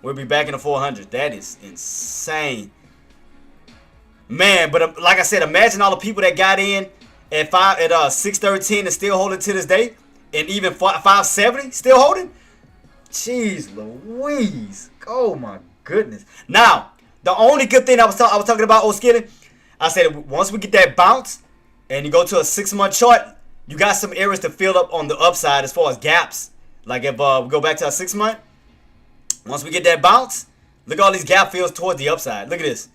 We'll be back in the 400s. That is insane. Man, but like I said, imagine all the people that got in at 613 and still holding to this day. And even 570 still holding. Jeez Louise. Oh my goodness. Now, the only good thing I was talking about, O'Skilly, I said once we get that bounce and you go to a 6-month chart, you got some areas to fill up on the upside as far as gaps. Like if we go back to our 6-month, once we get that bounce, look at all these gap fills towards the upside. Look at this.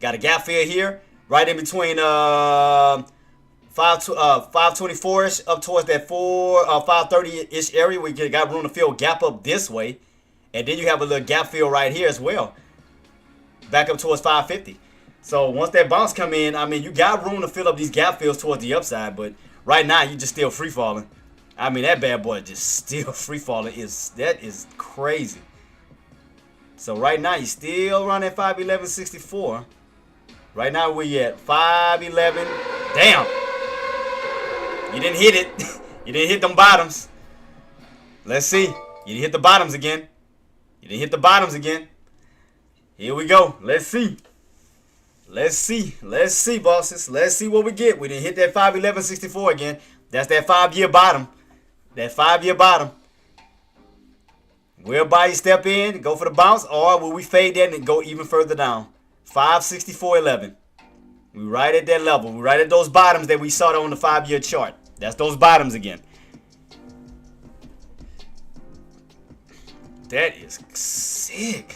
Got a gap fill here, right in between 524-ish up towards that 530-ish area where you got room to fill gap up this way. And then you have a little gap fill right here as well. Back up towards 550. So once that bounce come in, you got room to fill up these gap fills towards the upside, but right now, you just still free falling. That bad boy just still free falling. That is crazy. So right now, you still running 511.64. Right now, we at 511. Damn. You didn't hit it. You didn't hit them bottoms. Let's see. You didn't hit the bottoms again. You didn't hit the bottoms again. Here we go. Let's see. Let's see. Let's see, bosses. Let's see what we get. We didn't hit that 511.64 again. That's that 5-year bottom. That 5-year bottom. Will buy you step in, go for the bounce, or will we fade that and go even further down? 564.11. We right at that level. We right at those bottoms that we saw on the 5-year chart. That's those bottoms again. That is sick.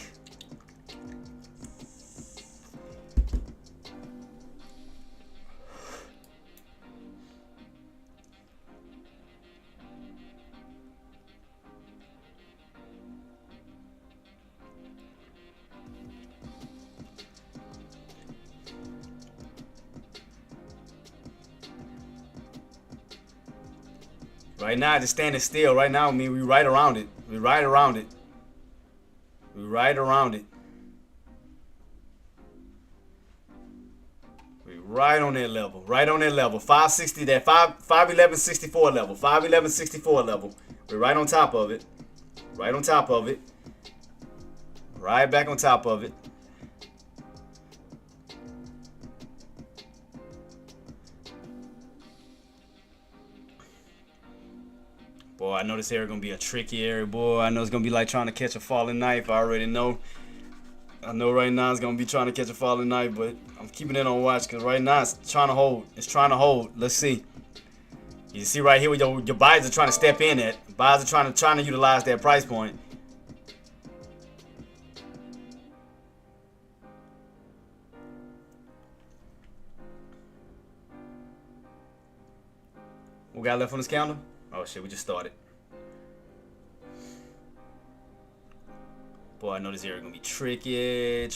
Right now, just standing still. Right now, I mean, we right around it. We right around it. We right around it. We right on that level. Right on that level. 560, that 511.64 level. 511.64 level. We're right on top of it. Right on top of it. Right back on top of it. Boy, I know this area gonna be a tricky area, boy. I know it's gonna be like trying to catch a falling knife. I already know. I know right now it's gonna be trying to catch a falling knife, but I'm keeping it on watch because right now it's trying to hold. It's trying to hold. Let's see. You see right here where your buyers are trying to step in at. Buyers are trying to utilize that price point. What we got left on this candle? Oh shit, we just started. Boy, I know this area gonna be tricky. I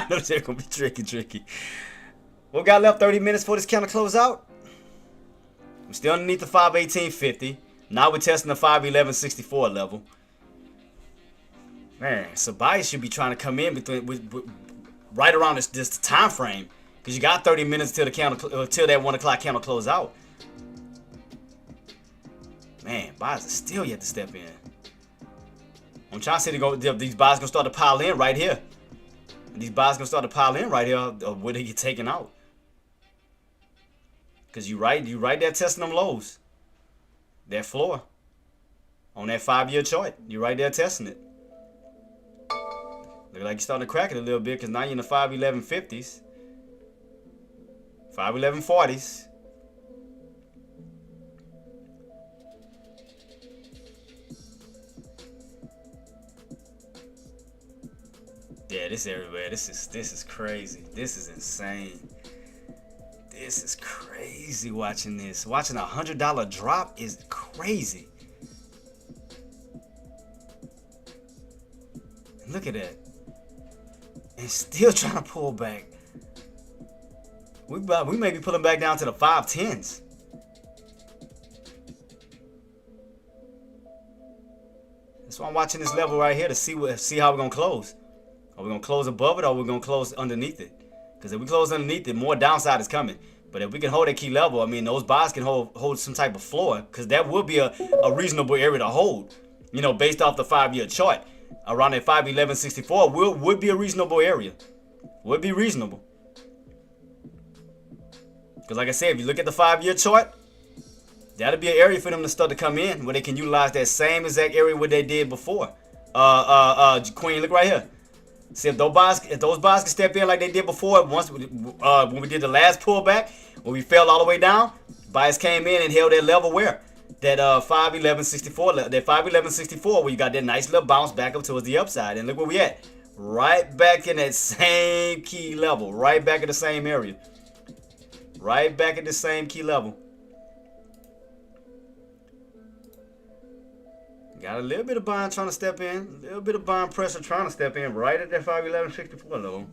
know this area gonna be tricky. What we got left? 30 minutes for this candle close out. We're still underneath the 518.50. Now we're testing the 511.64 level. Man, so buyers should be trying to come in right around this time frame, because you got 30 minutes till the candle till that 1 o'clock candle close out. Man, buyers are still yet to step in. I'm trying to say these buyers gonna start to pile in right here. These buyers gonna start to pile in right here, or will they get taken out? Cause you right there testing them lows, that floor on that 5-year chart. You right there testing it. Look like you're starting to crack it a little bit, cause now you're in the 511.50s, 511.40s. Yeah, this everywhere. This is crazy. This is insane. This is crazy watching this. Watching a $100 drop is crazy. Look at that. And still trying to pull back. We may be pulling back down to the 510s. That's why I'm watching this level right here to see how we're gonna close. Are we gonna close above it, or are we gonna close underneath it? Because if we close underneath it, more downside is coming. But if we can hold a key level, I mean, those buys can hold some type of floor, because that would be a reasonable area to hold. You know, based off the 5-year chart, around that 511.64 would be a reasonable area. Would be reasonable. Because like I said, if you look at the 5-year chart, that'll be an area for them to start to come in, where they can utilize that same exact area where they did before. Queen, look right here. See if those buys can step in like they did before. Once when we did the last pullback, when we fell all the way down, buyers came in and held that level where that 511.64, that 511.64, where you got that nice little bounce back up towards the upside. And look where we at, right back in that same key level, right back at the same area, right back at the same key level. Got a little bit of buying trying to step in. A little bit of buying pressure trying to step in right at that 511.64 level.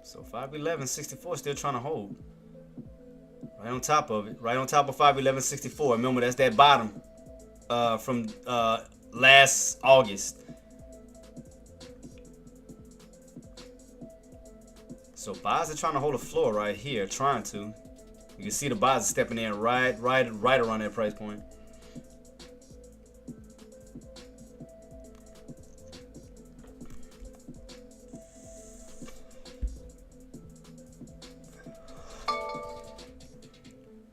So 511.64 still trying to hold. Right on top of it. Right on top of 511.64. Remember, that's that bottom. from last August. So buys are trying to hold a floor right here, trying to. You can see the buys are stepping in right around that price point.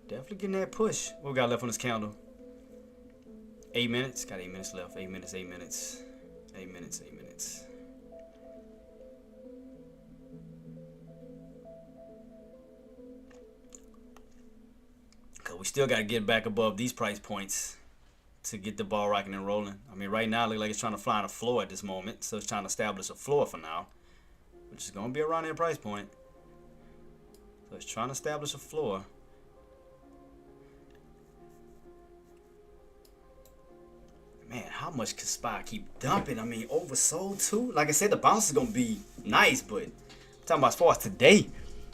Definitely getting that push. What we got left on this candle? 8 minutes. Got 8 minutes left. 8 minutes. 8 minutes. 8 minutes. 8 minutes. Cause we still got to get back above these price points to get the ball rocking and rolling. I mean, right now it looks like it's trying to fly on a floor at this moment, so it's trying to establish a floor for now, which is gonna be around that price point. So it's trying to establish a floor. Man, how much could SPY keep dumping? I mean, oversold too. Like I said, the bounce is gonna be nice, but I'm talking about as far as today.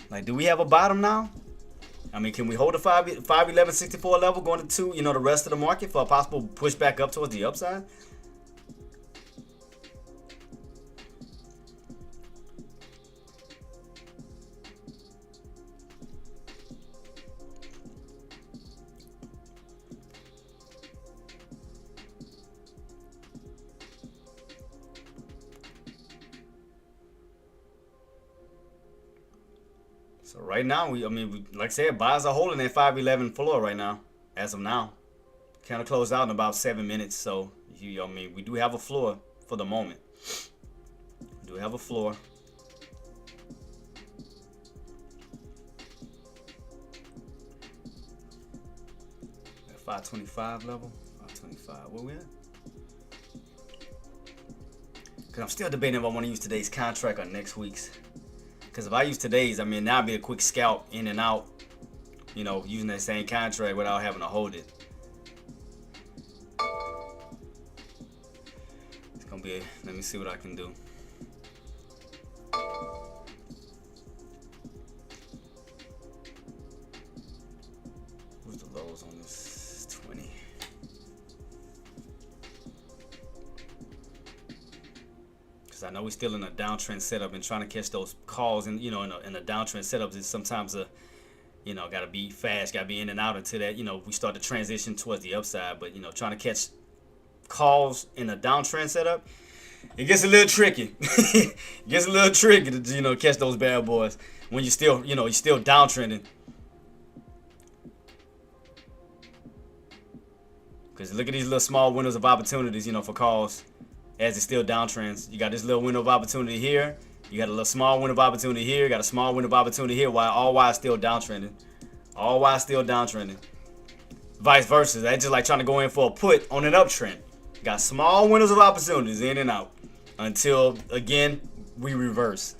Like, do we have a bottom now? I mean, can we hold a 511.64 level going into the rest of the market for a possible push back up towards the upside? So right now, like I said, buys are holding that 511 floor right now, as of now. Kind of closed out in about 7 minutes, so we do have a floor for the moment. We do have a floor. At 525 level, 525. Where we at? Because I'm still debating if I want to use today's contract or next week's. Because if I use today's, now it'd be a quick scalp in and out, using that same contract without having to hold it. It's going to be, let me see what I can do. What's the lows on this? 20. I know we're still in a downtrend setup, and trying to catch those calls in a downtrend setup is sometimes gotta be fast, gotta be in and out until that we start to transition towards the upside. But trying to catch calls in a downtrend setup, it gets a little tricky. It gets a little tricky to catch those bad boys when you're still downtrending. Because look at these little small windows of opportunities for calls. As it's still downtrends, you got this little window of opportunity here. You got a little small window of opportunity here. You got a small window of opportunity here. While still downtrending, all while still downtrending. Vice versa, that's just like trying to go in for a put on an uptrend. Got small windows of opportunities in and out until again we reverse.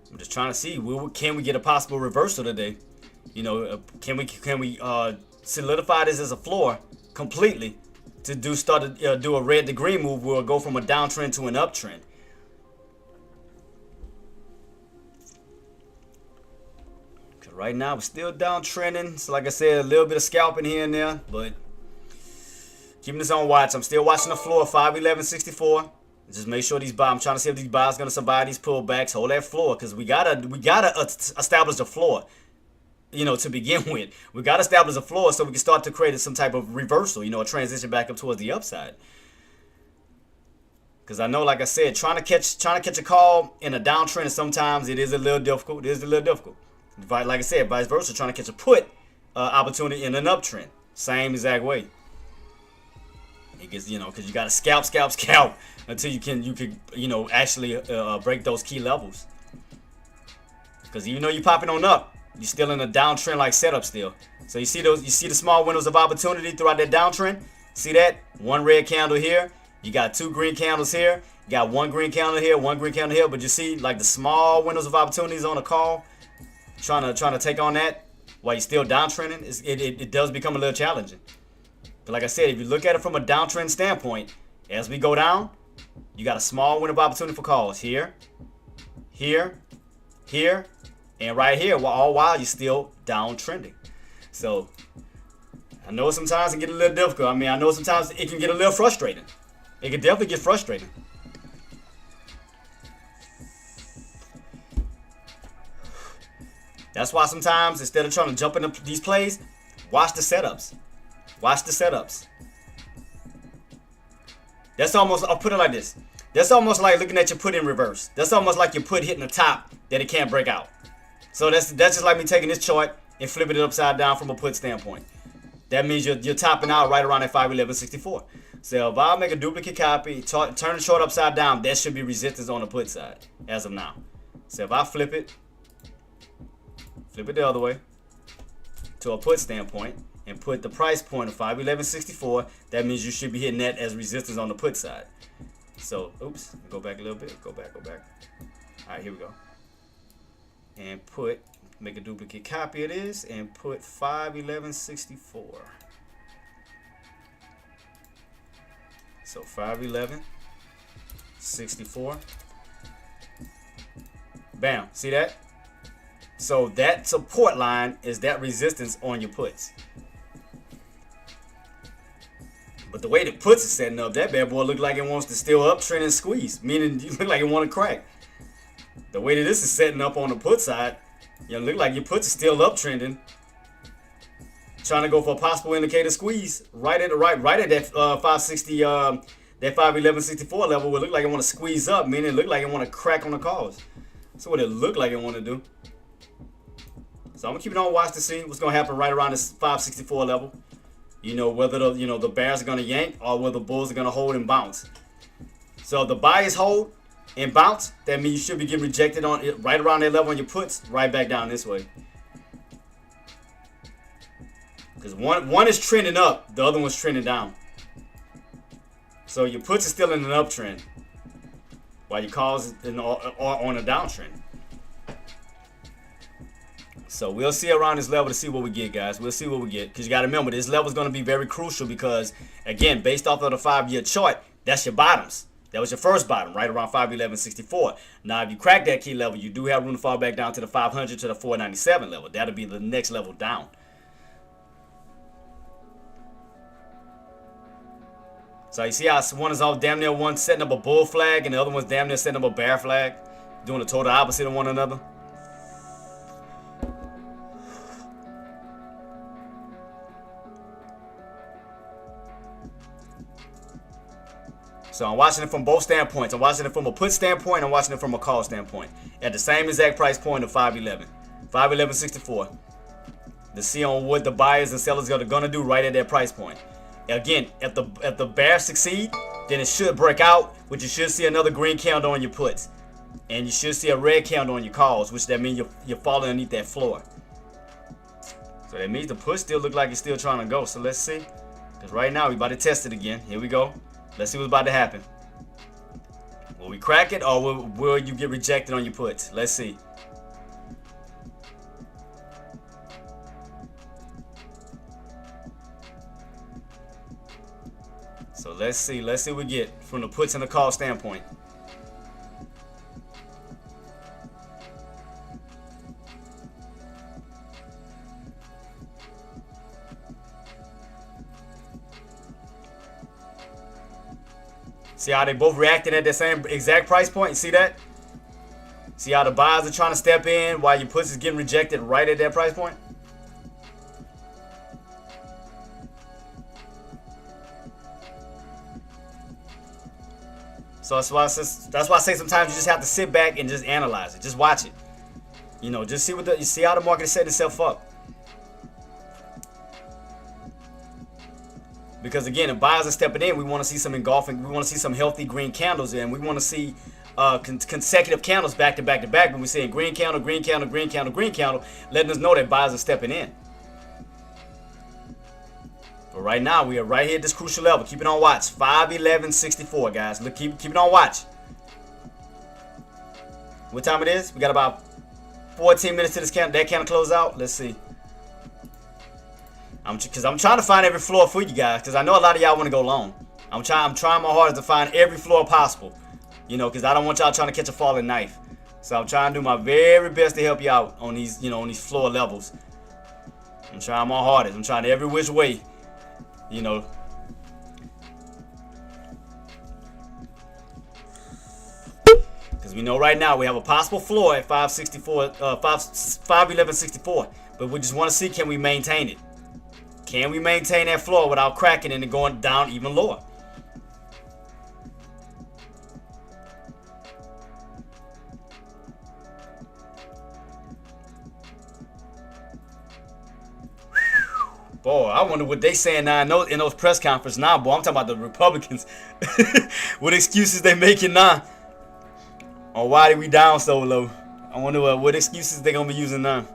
I'm just trying to see, can we get a possible reversal today? Can we solidify this as a floor completely to do a red to green move? We'll go from a downtrend to an uptrend. Cause right now we're still downtrending. So like I said, a little bit of scalping here and there, but keeping this on watch. I'm still watching the floor, 511.64. Just make sure I'm trying to see if these buys gonna survive these pullbacks. Hold that floor, because we gotta establish a floor. To begin with, we gotta establish a floor so we can start to create some type of reversal. A transition back up towards the upside. Because I know, like I said, trying to catch a call in a downtrend sometimes it is a little difficult. Like I said, vice versa, trying to catch a put opportunity in an uptrend, same exact way. It gets, because you got to scalp until you can actually break those key levels. Because even though you're popping on up, you're still in a downtrend like setup still. So you see the small windows of opportunity throughout that downtrend. See that? One red candle here. You got two green candles here. You got one green candle here, one green candle here. But you see like the small windows of opportunities on a call, trying to take on that while you're still downtrending. It does become a little challenging. But like I said, if you look at it from a downtrend standpoint, as we go down, you got a small window of opportunity for calls here, here, here, and right here, all while you're still downtrending. So I know sometimes it can get a little difficult. I mean, I know sometimes it can get a little frustrating. It can definitely get frustrating. That's why sometimes instead of trying to jump into these plays, watch the setups. Watch the setups. That's almost, I'll put it like this. That's almost like looking at your put in reverse. That's almost like your put hitting the top that it can't break out. So that's just like me taking this chart and flipping it upside down from a put standpoint. That means you're topping out right around at 511.64. So if I make a duplicate copy, turn the chart upside down, that should be resistance on the put side as of now. So if I flip it the other way to a put standpoint and put the price point of 511.64, that means you should be hitting that as resistance on the put side. So, oops, go back a little bit, go back. All right, here we go. And make a duplicate copy of this and put 511.64. So 511.64. Bam, see that? So that support line is that resistance on your puts. But the way the puts is setting up, that bad boy look like it wants to still uptrend and squeeze, meaning you look like it want to crack. The way that this is setting up on the put side, you look like your puts is still uptrending, trying to go for a possible indicator squeeze right at that 560, that 511.64 level. Would look like it want to squeeze up, meaning it look like it want to crack on the calls. That's what it looked like it want to do. So I'm gonna keep it on watch to see what's gonna happen right around this 564 level. You know, whether the bears are gonna yank or whether the bulls are gonna hold and bounce. So if the buyers hold and bounce, that means you should be getting rejected on it right around that level on your puts, right back down this way. Because one is trending up, the other one's trending down. So your puts are still in an uptrend, while your calls are on a downtrend. So we'll see around this level to see what we get, guys. We'll see what we get. Because you got to remember, this level is going to be very crucial because, again, based off of the 5-year chart, that's your bottoms. That was your first bottom, right around 511.64. Now, if you crack that key level, you do have room to fall back down to the 500 to the 497 level. That'll be the next level down. So you see how one is all damn near one setting up a bull flag and the other one's damn near setting up a bear flag, doing the total opposite of one another. So I'm watching it from both standpoints. I'm watching it from a put standpoint. I'm watching it from a call standpoint. At the same exact price point of 511.64. To see on what the buyers and sellers are going to do right at that price point. Again, if the bears succeed, then it should break out, which you should see another green candle on your puts. And you should see a red candle on your calls, which that means you're falling underneath that floor. So that means the puts still look like it's still trying to go. So let's see. Because right now, we're about to test it again. Here we go. Let's see what's about to happen. Will we crack it or will you get rejected on your puts? Let's see. So let's see what we get from the puts and the call standpoint. See how they both reacting at the same exact price point? You see that? See how the buyers are trying to step in while your puts is getting rejected right at that price point? So that's why I say sometimes you just have to sit back and just analyze it. Just watch it. You know, just see how the market is setting itself up. Because again, if buyers are stepping in, we want to see some engulfing. We want to see some healthy green candles, and we want to see consecutive candles back to back to back. When we're seeing green candle, green candle, green candle, green candle, letting us know that buyers are stepping in. But right now, we are right here at this crucial level. Keep it on watch. 511.64, guys. Look, keep it on watch. What time it is? We got about 14 minutes to this candle. That candle close out. Let's see. Because I'm trying to find every floor for you guys, because I know a lot of y'all want to go long. I'm trying my hardest to find every floor possible, you know, because I don't want y'all trying to catch a falling knife. So I'm trying to do my very best to help you out on these, you know, on these floor levels. I'm trying my hardest. I'm trying every which way, you know. Because we know right now we have a possible floor at 511.64, but we just want to see, can we maintain it? Can we maintain that floor without cracking and going down even lower? Boy, I wonder what they saying now in those press conferences now, boy. I'm talking about the Republicans. What excuses they making now? Or why did we down so low? I wonder what excuses they gonna be using now.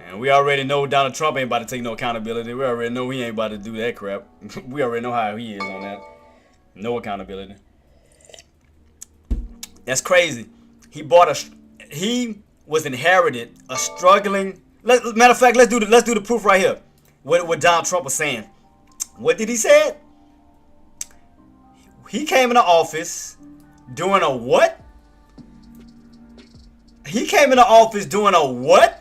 And we already know Donald Trump ain't about to take no accountability. We already know he ain't about to do that crap. We already know how he is on that. No accountability. That's crazy. He was inherited a struggling. Matter of fact, let's do the proof right here. What Donald Trump was saying. What did he say? He came into office doing a what? He came into office doing a what?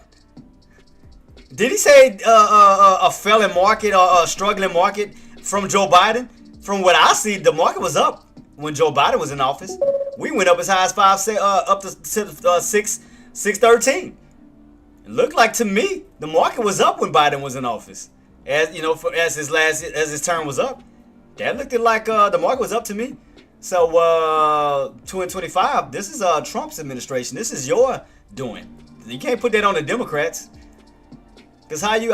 Did he say a failing market or a struggling market from Joe Biden? From what I see, the market was up when Joe Biden was in office. We went up as high as up to 613. It looked like to me the market was up when Biden was in office. As you know, as his term was up, that looked like the market was up to me. So 2025, this is Trump's administration. This is your doing. You can't put that on the Democrats. Because how you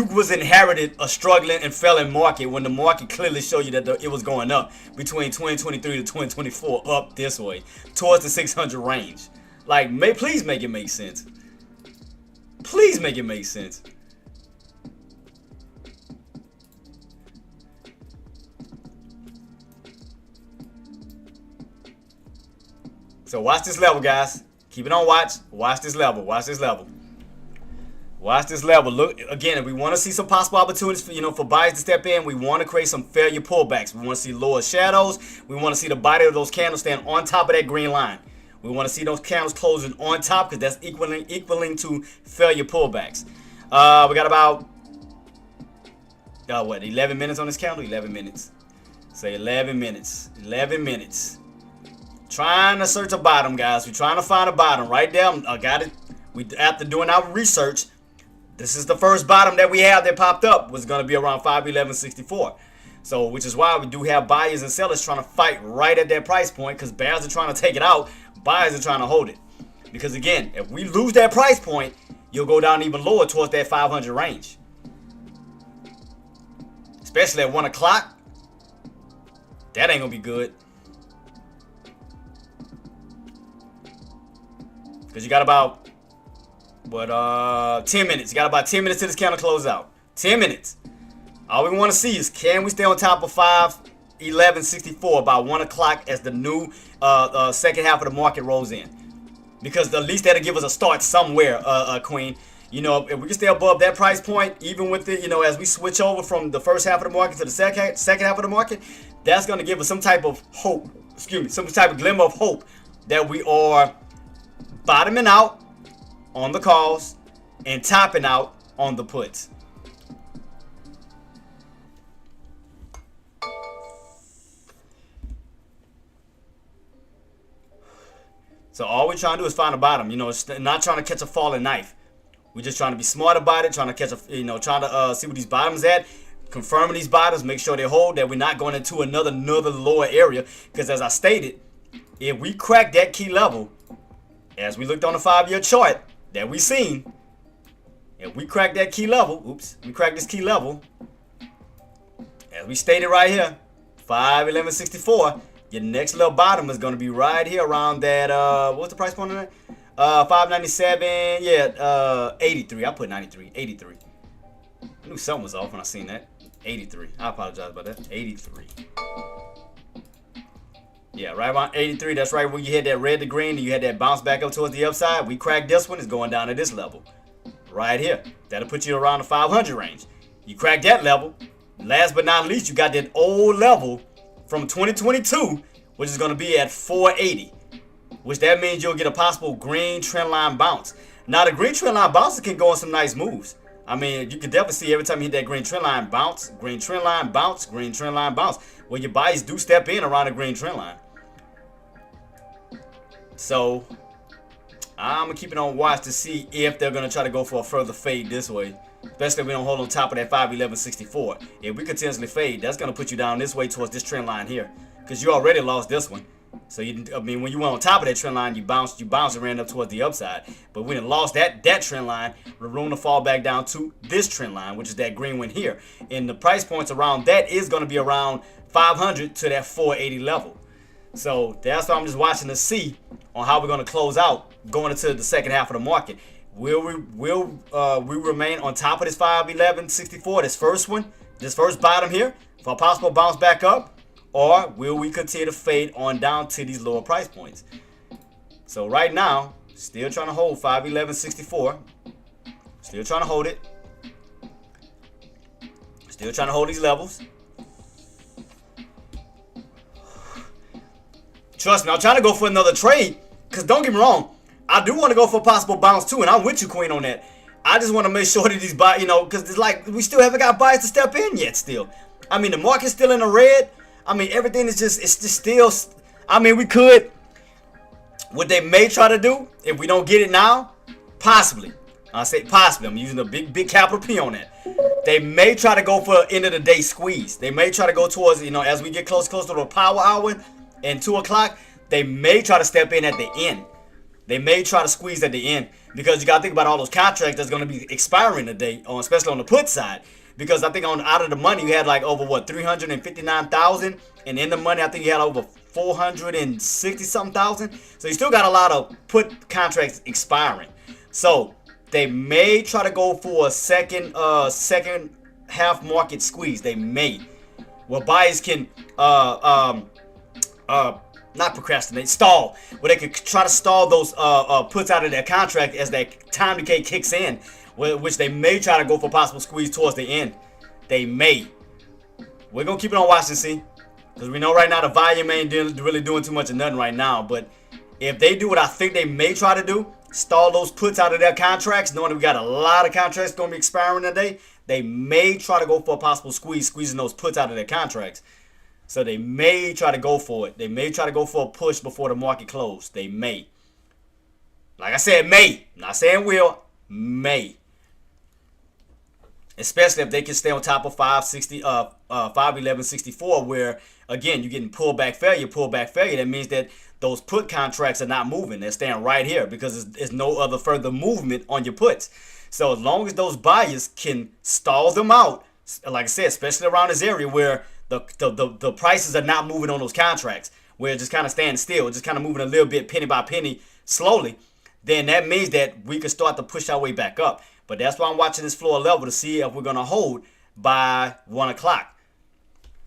was inherited a struggling and failing market when the market clearly showed you that it was going up between 2023 to 2024 up this way towards the 600 range. Like, please make it make sense. Please make it make sense. So watch this level, guys. Keep it on watch. Watch this level. Watch this level. Watch this level. Look again. If we want to see some possible opportunities for buyers to step in, we want to create some failure pullbacks. We want to see lower shadows. We want to see the body of those candles stand on top of that green line. We want to see those candles closing on top because that's equaling to failure pullbacks. We got about 11 minutes on this candle. 11 minutes. Say 11 minutes. 11 minutes. Trying to search a bottom, guys. We're trying to find a bottom right there. I got it. After doing our research, this is the first bottom that we have that popped up. Was going to be around 511.64. So, which is why we do have buyers and sellers trying to fight right at that price point, because bears are trying to take it out, buyers are trying to hold it. Because again, if we lose that price point, you'll go down even lower towards that 500 range. Especially at 1 o'clock. That ain't going to be good. Because you got about 10 minutes. You got about 10 minutes till this candle close out. 10 minutes. All we want to see is, can we stay on top of 511.64 by 1 o'clock as the new second half of the market rolls in? Because at least that'll give us a start somewhere, Queen. You know, if we can stay above that price point, even with it, as we switch over from the first half of the market to the second half of the market, that's going to give us some type of hope. Some type of glimmer of hope that we are bottoming out on the calls and topping out on the puts. So all we're trying to do is find a bottom. It's not trying to catch a falling knife. We're just trying to be smart about it, trying to catch trying to see what these bottoms at, confirming these bottoms, make sure they hold, that we're not going into another lower area. Because as I stated, if we crack that key level, as we looked on the 5-year chart that we seen, if we crack that key level, we crack this key level, as we stated right here, 511.64, your next little bottom is going to be right here around that, what's the price point on that? 597, yeah, 83. I put 93, 83. I knew something was off when I seen that. 83. I apologize about that. 83. Yeah, right around 83. That's right when you hit that red to green and you had that bounce back up towards the upside. We cracked this one. It's going down to this level. Right here. That'll put you around the 500 range. You crack that level. Last but not least, you got that old level from 2022, which is going to be at 480. Which that means you'll get a possible green trend line bounce. Now, the green trend line bounces can go on some nice moves. I mean, you can definitely see every time you hit that green trend line bounce, green trend line bounce, green trend line bounce. Well, your buyers do step in around the green trend line. So, I'm going to keep it on watch to see if they're going to try to go for a further fade this way. Especially if we don't hold on top of that 511.64. If we continuously fade, that's going to put you down this way towards this trend line here. Because you already lost this one. So, I mean, when you went on top of that trend line, you bounced and ran up towards the upside. But when it lost that trend line, we're room to fall back down to this trend line, which is that green one here. And the price points around that is going to be around 500 to that 480 level. So that's why I'm just watching to see on how we're going to close out going into the second half of the market. Will we remain on top of this 511.64, this first one, this first bottom here, for a possible bounce back up? Or will we continue to fade on down to these lower price points? So right now, still trying to hold 511.64. Still trying to hold it. Still trying to hold these levels. Trust me, I'm trying to go for another trade. Because don't get me wrong, I do want to go for a possible bounce too. And I'm with you, Queen, on that. I just want to make sure that these buy, because it's like we still haven't got buyers to step in yet still. I mean, the market's still in the red. I mean, everything is it's just still, I mean, we could, what they may try to do, if we don't get it now, possibly. I say possibly. I'm using a big capital P on that. They may try to go for end of the day squeeze. They may try to go towards, as we get closer to the power hour and 2 o'clock, they may try to step in at the end. They may try to squeeze at the end because you got to think about all those contracts that's going to be expiring today, especially on the put side. Because I think out of the money, you had like over, 359,000. And in the money, I think you had over 460-something thousand. So you still got a lot of put contracts expiring. So they may try to go for a second half market squeeze. They may. Where buyers can not procrastinate, stall. Where they could try to stall those puts out of their contract as that time decay kicks in. Which they may try to go for possible squeeze towards the end. They may. We're going to keep it on watch and see. Because we know right now the volume ain't really doing too much of nothing right now. But if they do what I think they may try to do, stall those puts out of their contracts, knowing that we got a lot of contracts going to be expiring today, they may try to go for a possible squeeze, squeezing those puts out of their contracts. So they may try to go for it. They may try to go for a push before the market closes. They may. Like I said, may. I'm not saying will. May. Especially if they can stay on top of 511.64, where again you're getting pullback failure. That means that those put contracts are not moving. They're staying right here because there's no other further movement on your puts. So as long as those buyers can stall them out, like I said, especially around this area where the prices are not moving on those contracts, where it's just kind of standing still, just kind of moving a little bit penny by penny slowly, then that means that we can start to push our way back up. But that's why I'm watching this floor level to see if we're going to hold by 1 o'clock.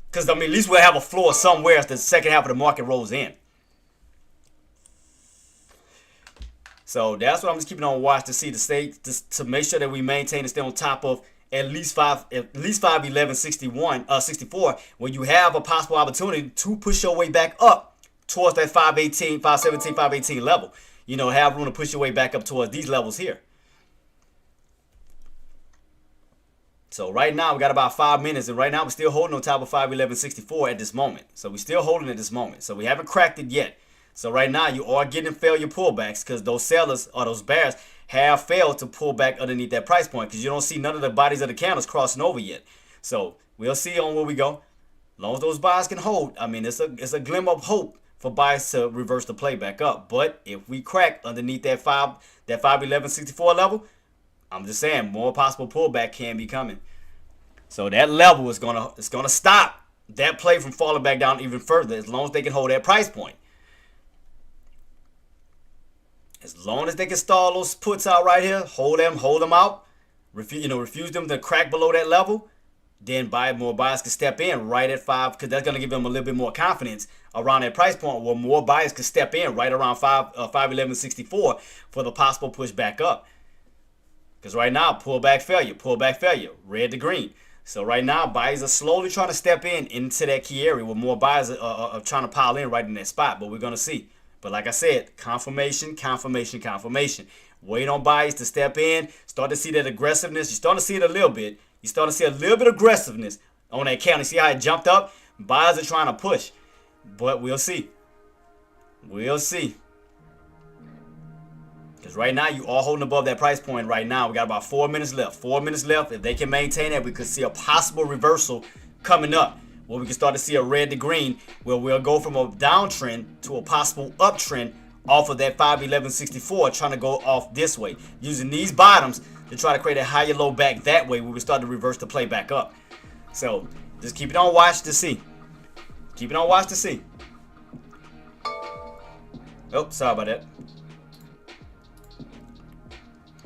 Because, I mean, at least we'll have a floor somewhere as the second half of the market rolls in. So that's what I'm just keeping on watch to see, to make sure that we maintain and stay on top of at least 511.64, where you have a possible opportunity to push your way back up towards that 518, 517, 518 level. Have room to push your way back up towards these levels here. So right now we got about 5 minutes, and right now we're still holding on top of 511.64 at this moment. So we're still holding at this moment. So we haven't cracked it yet. So right now you are getting failure pullbacks because those sellers or those bears have failed to pull back underneath that price point because you don't see none of the bodies of the candles crossing over yet. So we'll see on where we go. As long as those buyers can hold, I mean, it's a glimmer of hope for buyers to reverse the play back up. But if we crack underneath that 511.64 level, I'm just saying more possible pullback can be coming. So that level is gonna stop that play from falling back down even further as long as they can hold that price point. As long as they can stall those puts out right here, hold them out, refuse them to crack below that level, then more buyers can step in right at 5, because that's going to give them a little bit more confidence around that price point where more buyers can step in right around 511.64 for the possible push back up. Because right now, pullback failure, red to green. So right now, buyers are slowly trying to step in into that key area where more buyers are trying to pile in right in that spot. But we're going to see. But like I said, confirmation. Wait on buyers to step in. Start to see that aggressiveness. You're starting to see it a little bit. You start to see a little bit of aggressiveness on that candle. See how it jumped up? Buyers are trying to push. But we'll see. We'll see. Because right now, you are holding above that price point right now. We got about 4 minutes left. 4 minutes left. If they can maintain that, we could see a possible reversal coming up, where we can start to see a red to green, where we'll go from a downtrend to a possible uptrend off of that 511.64, trying to go off this way, using these bottoms to try to create a higher low back that way, where we start to reverse the play back up. So just keep it on watch to see. Keep it on watch to see. Oh, sorry about that.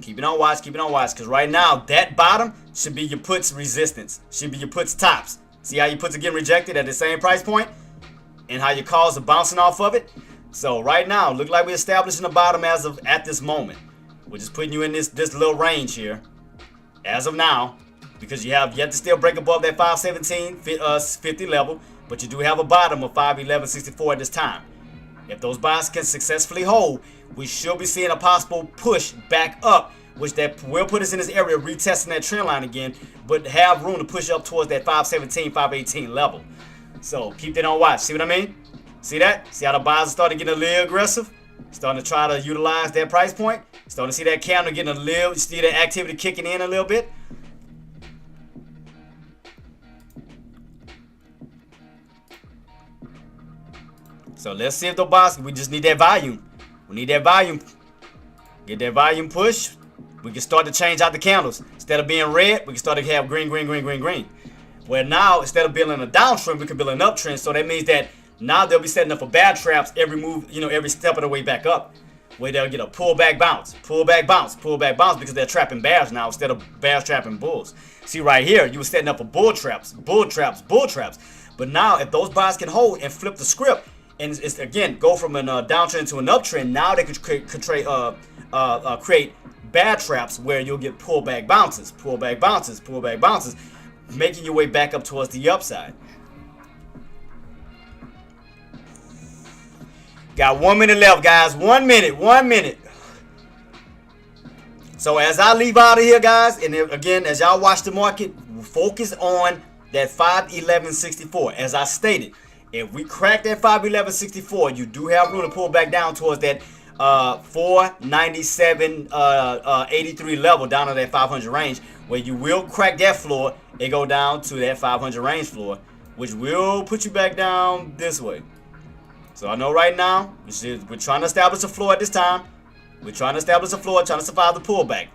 Keep it on watch, because right now, that bottom should be your puts resistance. Should be your puts tops. See how your puts are getting rejected at the same price point? And how your calls are bouncing off of it? So right now, look like we're establishing the bottom at this moment. We're just putting you in this little range here, as of now, because you have yet to still break above that 517.50 level, but you do have a bottom of 511.64 at this time. If those buys can successfully hold, we should be seeing a possible push back up, which that will put us in this area retesting that trend line again, but have room to push up towards that 517, 518 level. So keep that on watch. See what I mean? See that? See how the buyers are starting to get a little aggressive? Starting to try to utilize that price point? Starting to see that candle getting a little, see that activity kicking in a little bit? So let's see if the buyers, we just need that volume. We need that volume. Get that volume push. We can start to change out the candles. Instead of being red, we can start to have green. Where now, instead of building a downtrend, we can build an uptrend. So that means that now they'll be setting up for bad traps every move, every step of the way back up. Where they'll get a pullback bounce, because they're trapping bears now instead of bears trapping bulls. See right here, you were setting up for bull traps. But now, if those buys can hold and flip the script, and it's again go from a downtrend to an uptrend, now they can create bad traps where you'll get pullback bounces, making your way back up towards the upside. Got 1 minute left, guys. 1 minute. So as I leave out of here, guys, and again, as y'all watch the market, focus on that 511.64. As I stated, if we crack that 511.64, you do have room to pull back down towards that 497.83 level, down to that 500 range, where you will crack that floor and go down to that 500 range floor, which will put you back down this way. So I know right now we're trying to establish a floor at this time. We're trying to establish a floor, trying to survive the pullback.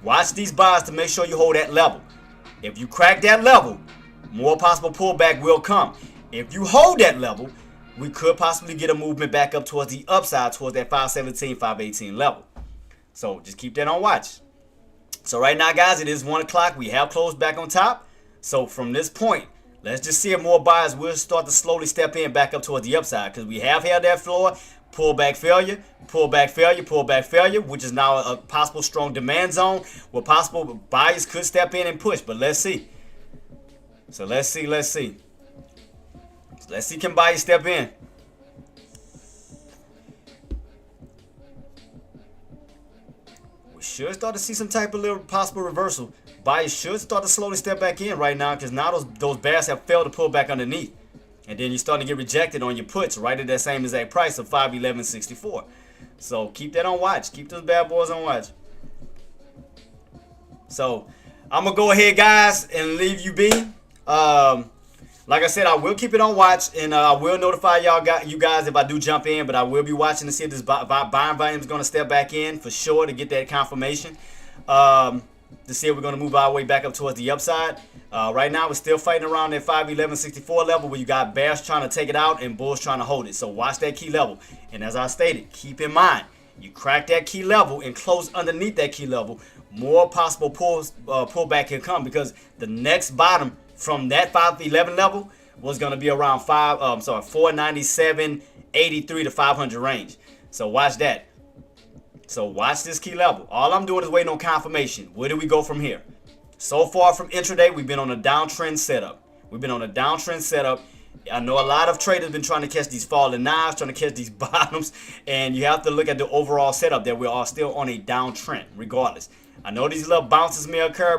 Watch these buys to make sure you hold that level. If you crack that level, more possible pullback will come. If you hold that level, we could possibly get a movement back up towards the upside, towards that 517, 518 level. So just keep that on watch. So right now, guys, it is 1 o'clock. We have closed back on top. So from this point, let's just see if more buyers will start to slowly step in back up towards the upside, because we have held that floor, pullback failure, which is now a possible strong demand zone where possible buyers could step in and push. But let's see. So let's see. Let's see, can buyers step in? We should start to see some type of little possible reversal. Buyers should start to slowly step back in right now, because now those bears have failed to pull back underneath. And then you're starting to get rejected on your puts right at that same exact price of 511.64. So keep that on watch. Keep those bad boys on watch. So I'm going to go ahead, guys, and leave you be. Like I said, I will keep it on watch, and I will notify you guys if I do jump in, but I will be watching to see if this buying volume is going to step back in for sure to get that confirmation. To see if we're going to move our way back up towards the upside. Right now, we're still fighting around that 511.64 level where you got bears trying to take it out and bulls trying to hold it. So watch that key level. And as I stated, keep in mind, you crack that key level and close underneath that key level, more possible pullback can come, because the next bottom from that 511 level was going to be around 497.83 to 500 range. So watch that. So watch this key level. All I'm doing is waiting on confirmation. Where do we go from here? So far from intraday, we've been on a downtrend setup. I know a lot of traders been trying to catch these falling knives, trying to catch these bottoms, and you have to look at the overall setup that we are still on a downtrend regardless. I know these little bounces may occur,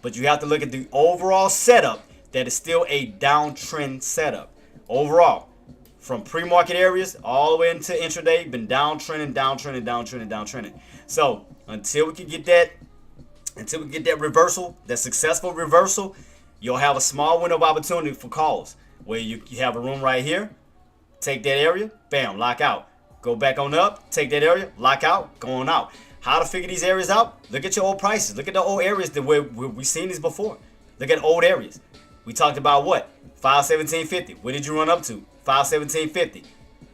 but you have to look at the overall setup that is still a downtrend setup. Overall, from pre-market areas all the way into intraday, been downtrending. So until we can get that reversal, that successful reversal, you'll have a small window of opportunity for calls where you have a room right here, take that area, bam, lock out. Go back on up, take that area, lock out, go on out. How to figure these areas out? Look at your old prices. Look at the old areas that we've seen these before. Look at old areas. We talked about what? 517.50. Where did you run up to? 517.50.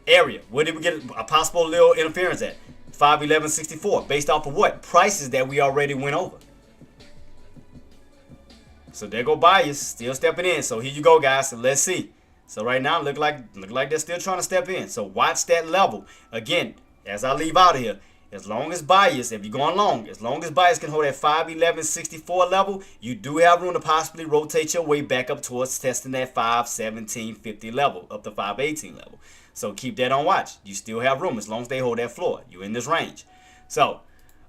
Area. Where did we get a possible little interference at? 511.64. Based off of what? Prices that we already went over. So there go buyers still stepping in. So here you go, guys. So let's see. So right now look like they're still trying to step in. So watch that level. Again, as I leave out of here, as long as buyers, if you're going long, as long as buyers can hold that 511.64 level, you do have room to possibly rotate your way back up towards testing that 517.50 level, up to 518 level. So keep that on watch. You still have room as long as they hold that floor. You're in this range. So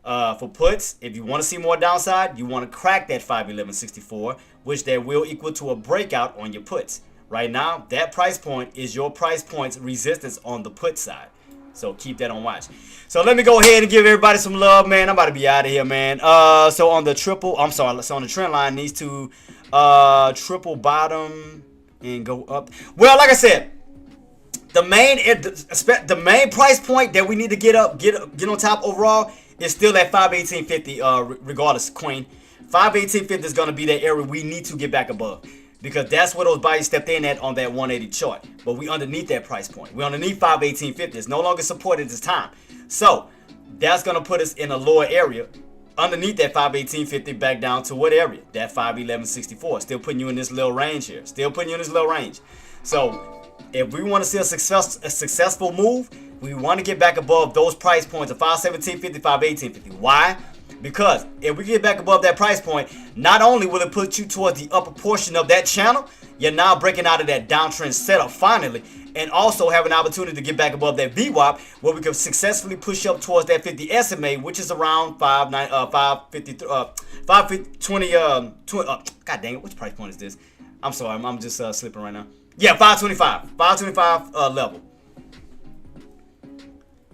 for puts, if you want to see more downside, you want to crack that 511.64, which that will equal to a breakout on your puts. Right now, that price point is your price point's resistance on the put side. So keep that on watch. So let me go ahead and give everybody some love, man. I'm about to be out of here, man. So on the so on the trend line, needs to triple bottom and go up. Well, like I said, the main price point that we need to get on top overall is still at 518.50. Regardless, Queen, 518.50 is gonna be that area we need to get back above, because that's where those buyers stepped in at on that 180 chart. But we underneath that price point. We underneath 518.50. It's no longer supported this time. So that's going to put us in a lower area underneath that 518.50 back down to what area? That 511.64. Still putting you in this little range here. So if we want to see a successful move, we want to get back above those price points of 517.50, 518.50. Why? Because if we get back above that price point, not only will it put you towards the upper portion of that channel, you're now breaking out of that downtrend setup finally, and also have an opportunity to get back above that VWAP, where we can successfully push up towards that 50 SMA, which is around 550, 520. God dang it, which price point is this? I'm sorry, I'm just slipping right now. Yeah, 525 level.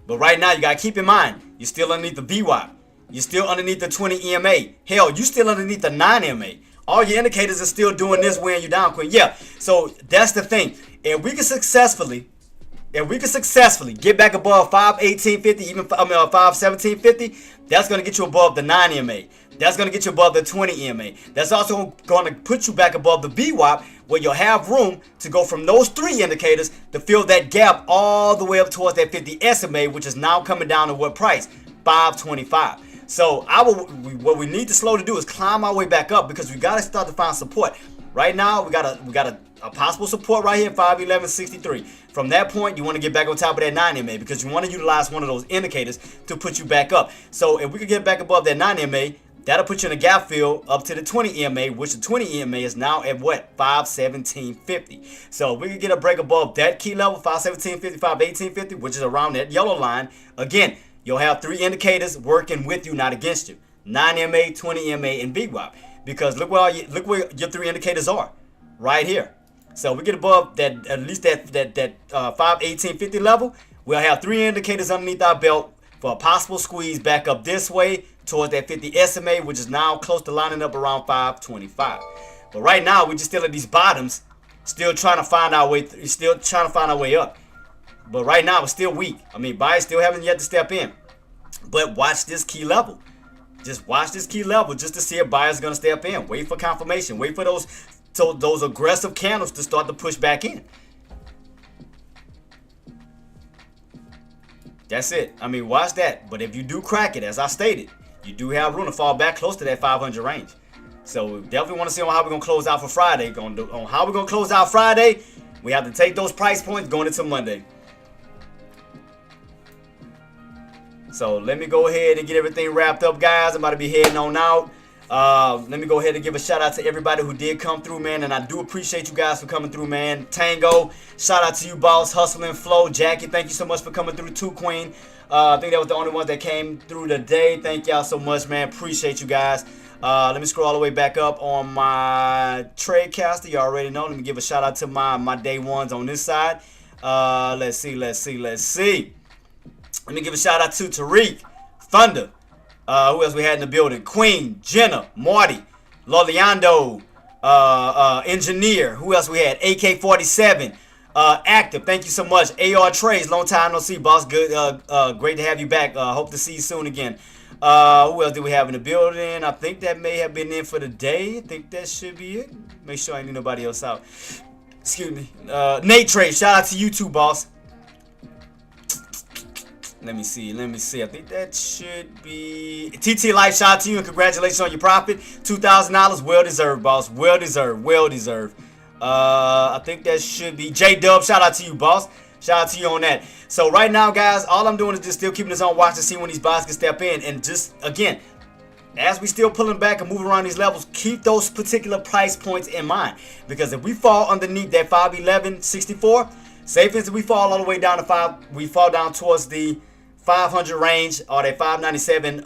But right now, you gotta keep in mind, you're still underneath the VWAP. You're still underneath the 20 EMA. Hell, you still underneath the 9 EMA. All your indicators are still doing this, weighing you down, Queen. Yeah, so that's the thing. If we can successfully get back above 518.50, even 517.50, that's going to get you above the 9 EMA. That's going to get you above the 20 EMA. That's also going to put you back above the VWAP, where you'll have room to go from those three indicators to fill that gap all the way up towards that 50 SMA, which is now coming down to what price? 525. So what we need to slow to do is climb our way back up, because we got to start to find support. Right now, we got a possible support right here, 511.63. From that point, you want to get back on top of that 9 EMA, because you want to utilize one of those indicators to put you back up. So if we could get back above that 9 EMA, that'll put you in a gap fill up to the 20 EMA, which the 20 EMA is now at what? 517.50. So if we could get a break above that key level, 517.50, 518.50, which is around that yellow line, again, you'll have three indicators working with you, not against you. 9 EMA, 20 EMA, and VWAP. Because look where your three indicators are. Right here. So we get above that, at least that 518.50 level, we'll have three indicators underneath our belt for a possible squeeze back up this way towards that 50 SMA, which is now close to lining up around 525. But right now, we're just still at these bottoms, still trying to find our way up. But right now, it's still weak. I mean, buyers still haven't yet to step in. But watch this key level. Just watch this key level just to see if buyers going to step in. Wait for confirmation. Wait for those aggressive candles to start to push back in. That's it. I mean, watch that. But if you do crack it, as I stated, you do have room to fall back close to that 500 range. So we definitely want to see on how we're going to close out for Friday. On how we're going to close out Friday, we have to take those price points going into Monday. So let me go ahead and get everything wrapped up, guys. I'm about to be heading on out. Let me go ahead and give a shout out to everybody who did come through, man. And I do appreciate you guys for coming through, man. Tango, shout out to you, boss. Hustling Flow, Jackie, thank you so much for coming through too, Queen. I think that was the only ones that came through today. Thank y'all so much, man. Appreciate you guys. Let me scroll all the way back up on my Tradecaster. You already know. Let me give a shout out to my day ones on this side. Let's see. Let me give a shout out to Tariq, Thunder. Who else we had in the building? Queen, Jenna, Marty, Loliando, Engineer. Who else we had? AK-47, Active. Thank you so much. AR Traedz, long time no see, boss. Good, great to have you back. Hope to see you soon again. Who else do we have in the building? I think that may have been in for the day. I think that should be it. Make sure I ain't leave nobody else out. Excuse me. Nate Trade, shout out to you too, boss. Let me see. I think that should be TT Life. Shout out to you and congratulations on your profit. $2,000. Well deserved, boss. Well deserved. I think that should be J Dub. Shout out to you, boss. Shout out to you on that. So right now, guys, all I'm doing is just still keeping this on watch to see when these buys can step in. And just again, as we still pulling back and moving around these levels, keep those particular price points in mind. Because if we fall underneath that 511.64, say for instance we fall all the way down to we fall down towards the 500 range or that 597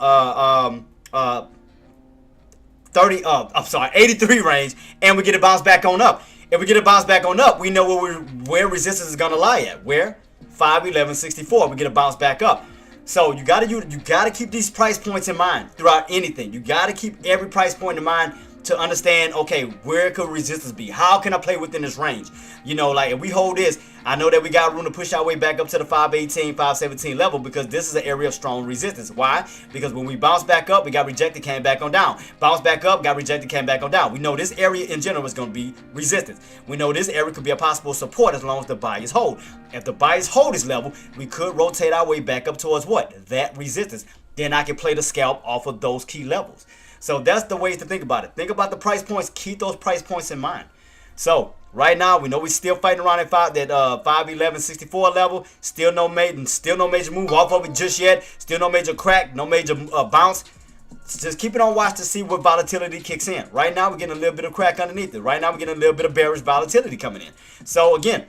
83 range, and we get a bounce back on up. If we get a bounce back on up, we know where resistance is gonna lie at. Where? 511.64. We get a bounce back up. So you gotta keep these price points in mind throughout anything. You gotta keep every price point in mind to understand, okay, where could resistance be? How can I play within this range? You know, like if we hold this, I know that we got room to push our way back up to the 518, 517 level because this is an area of strong resistance. Why? Because when we bounce back up, we got rejected, came back on down. Bounce back up, got rejected, came back on down. We know this area in general is going to be resistance. We know this area could be a possible support as long as the buyers hold. If the buyers hold this level, we could rotate our way back up towards what? That resistance. Then I can play the scalp off of those key levels. So that's the ways to think about it. Think about the price points. Keep those price points in mind. So right now, we know we're still fighting around that 511.64 level. Still no major move off of it just yet. Still no major crack, no major bounce. Just keep it on watch to see what volatility kicks in. Right now, we're getting a little bit of crack underneath it. Right now, we're getting a little bit of bearish volatility coming in. So again,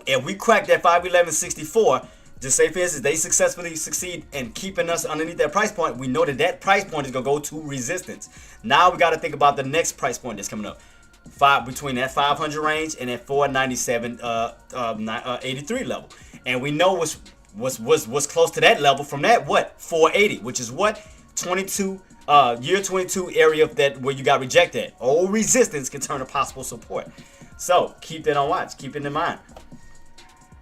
if we crack that 511.64, just say for instance, they successfully succeed in keeping us underneath that price point, we know that that price point is going to go to resistance. Now we got to think about the next price point that's coming up. Between that 500 range and that 497.83 level. And we know what's close to that level from that, what? 480, which is what? 22, year 22 area of that where you got rejected. Old resistance can turn to possible support. So keep that on watch. Keep it in mind.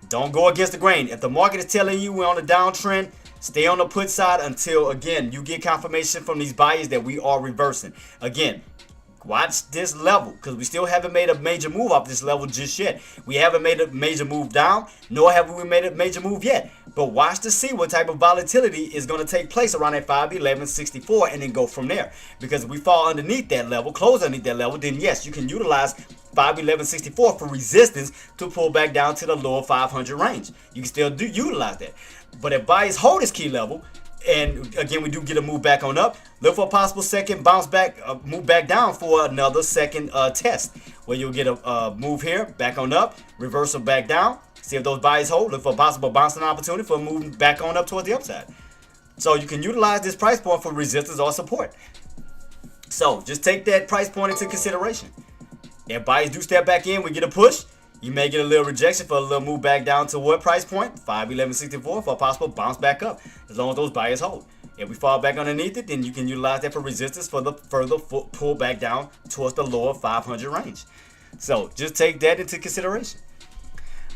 Don't go against the grain. If the market is telling you we're on a downtrend, stay on the put side until, again, you get confirmation from these buyers that we are reversing. Again, watch this level because we still haven't made a major move off this level just yet. We haven't made a major move down, nor have we made a major move yet. But watch to see what type of volatility is going to take place around that 511.64 and then go from there. Because if we fall underneath that level, close underneath that level, then yes, you can utilize 511.64 for resistance to pull back down to the lower 500 range. You can still utilize that. But if buyers hold this key level, and again, we do get a move back on up, look for a possible second bounce back, move back down for another second test, where you'll get a move here, back on up, reversal back down. See if those buyers hold. Look for a possible bouncing opportunity for a move back on up towards the upside. So you can utilize this price point for resistance or support. So just take that price point into consideration. If buyers do step back in, we get a push. You may get a little rejection for a little move back down to what price point? 511.64 for a possible bounce back up, as long as those buyers hold. If we fall back underneath it, then you can utilize that for resistance for the further pull back down towards the lower 500 range. So just take that into consideration.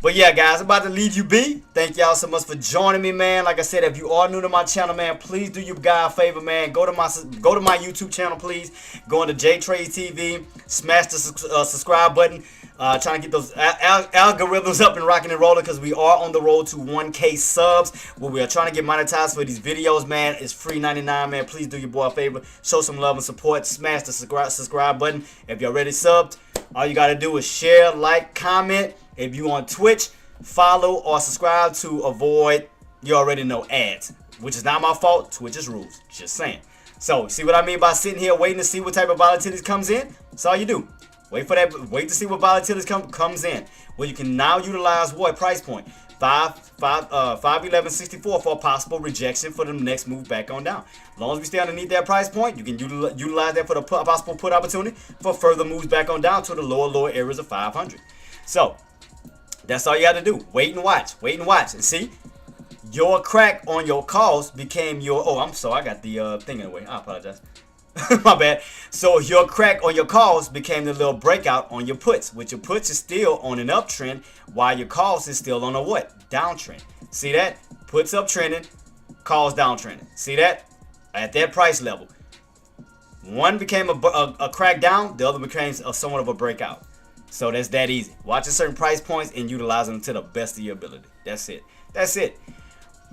But yeah, guys, I'm about to leave you be. Thank y'all so much for joining me, man. Like I said, if you are new to my channel, man, please do your guy a favor, man. Go to my YouTube channel, please. Go into JTraedz TV. Smash the subscribe button. Trying to get those algorithms up and rocking and rolling because we are on the road to 1K subs. Where we are trying to get monetized for these videos, man. It's free 99, man. Please do your boy a favor. Show some love and support. Smash the subscribe button. If you're already subbed, all you got to do is share, like, comment. If you on Twitch, follow or subscribe to avoid, you already know, ads. Which is not my fault. Twitch's rules. Just saying. So, see what I mean by sitting here waiting to see what type of volatility comes in? That's all you do. Wait for that. Wait to see what volatility comes in. Well, you can now utilize what price point? 511.64 for a possible rejection for the next move back on down. As long as we stay underneath that price point, you can utilize that for the possible put opportunity for further moves back on down to the lower areas of 500. So that's all you have to do. Wait and watch. Wait and watch. And see, your crack on your calls became your. Oh, I'm sorry. I got the thing in the way. I apologize. My bad. So your crack on your calls became the little breakout on your puts, which your puts is still on an uptrend while your calls is still on a what? Downtrend. See that? Puts uptrending, calls downtrending. See that? At that price level. One became a crack down, the other became somewhat of a breakout. So that's that easy. Watch at certain price points and utilize them to the best of your ability. That's it. That's it.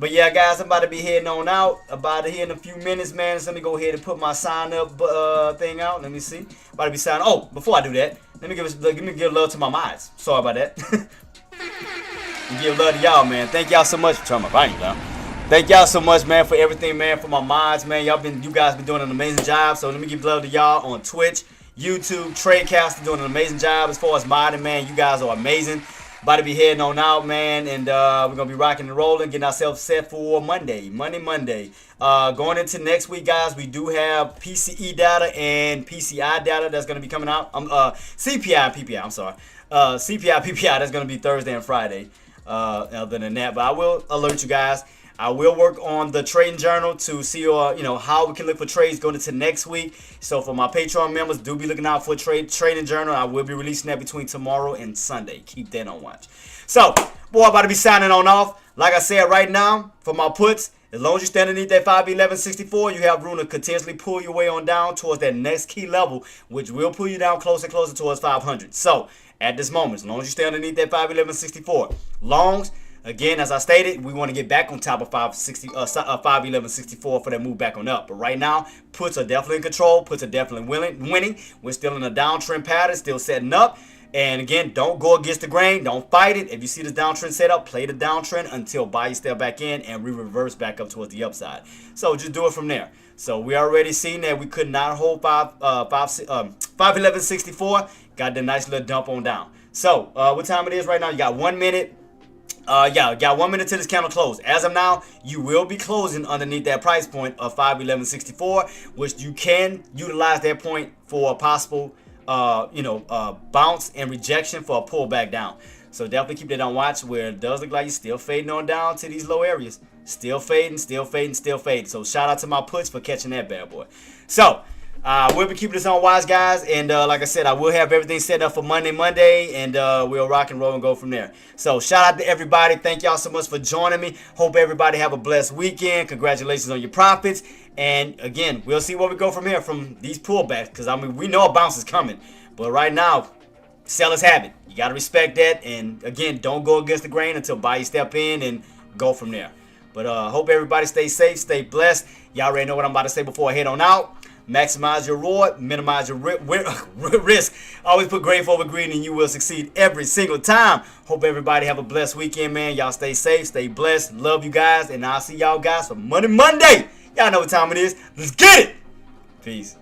But yeah, guys, I'm about to be heading on out. About to here in a few minutes, man. So let me go ahead and put my sign up thing out. Let me see. About to be signing. Oh, before I do that, let me give love to my mods. Sorry about that. Give love to y'all, man. Thank y'all so much for turning my volume down. Thank y'all so much, man, for everything, man. For my mods, man. You guys been doing an amazing job. So let me give love to y'all on Twitch, YouTube, Traedcast doing an amazing job as far as modding, man. You guys are amazing. About to be heading on out, man, and we're gonna be rocking and rolling, getting ourselves set for Monday. Going into next week, guys, we do have PCE data and PCI data that's gonna be coming out. CPI and PPI. I'm sorry. CPI, PPI. That's gonna be Thursday and Friday. Other than that, but I will alert you guys. I will work on the trading journal to see how we can look for trades going into next week. So for my Patreon members, do be looking out for trading journal. I will be releasing that between tomorrow and Sunday. Keep that on watch. So, boy, about to be signing on off. Like I said, right now, for my puts, as long as you stand underneath that 511.64, you have room to continuously pull your way on down towards that next key level, which will pull you down closer and closer towards 500. So, at this moment, as long as you stay underneath that 511.64, longs, again, as I stated, we want to get back on top of 511.64 for that move back on up. But right now, puts are definitely in control. Puts are definitely winning. We're still in a downtrend pattern, still setting up. And again, don't go against the grain. Don't fight it. If you see this downtrend set up, play the downtrend until buy step back in and we reverse back up towards the upside. So just do it from there. So we already seen that we could not hold 511.64. Got the nice little dump on down. So what time it is right now? You got 1 minute. Got 1 minute to this candle close. As of now, you will be closing underneath that price point of 511.64, which you can utilize that point for a possible, bounce and rejection for a pullback down. So definitely keep that on watch where it does look like you're still fading on down to these low areas. Still fading. So shout out to my puts for catching that bad boy. So, we'll be keeping this on watch, guys, and like I said, I will have everything set up for Monday, and we'll rock and roll and go from there. So shout out to everybody. Thank y'all so much for joining me. Hope everybody have a blessed weekend. Congratulations on your profits. And again, we'll see where we go from here from these pullbacks, because I mean, we know a bounce is coming, but right now, sellers have it. You got to respect that, and again, don't go against the grain until buy step in and go from there. But hope everybody stay safe, stay blessed. Y'all already know what I'm about to say before I head on out. Maximize your reward, minimize your risk. Always put great over greed and you will succeed every single time. Hope everybody have a blessed weekend, man. Y'all stay safe, stay blessed. Love you guys, and I'll see y'all guys for Monday. Y'all know what time it is. Let's get it. Peace.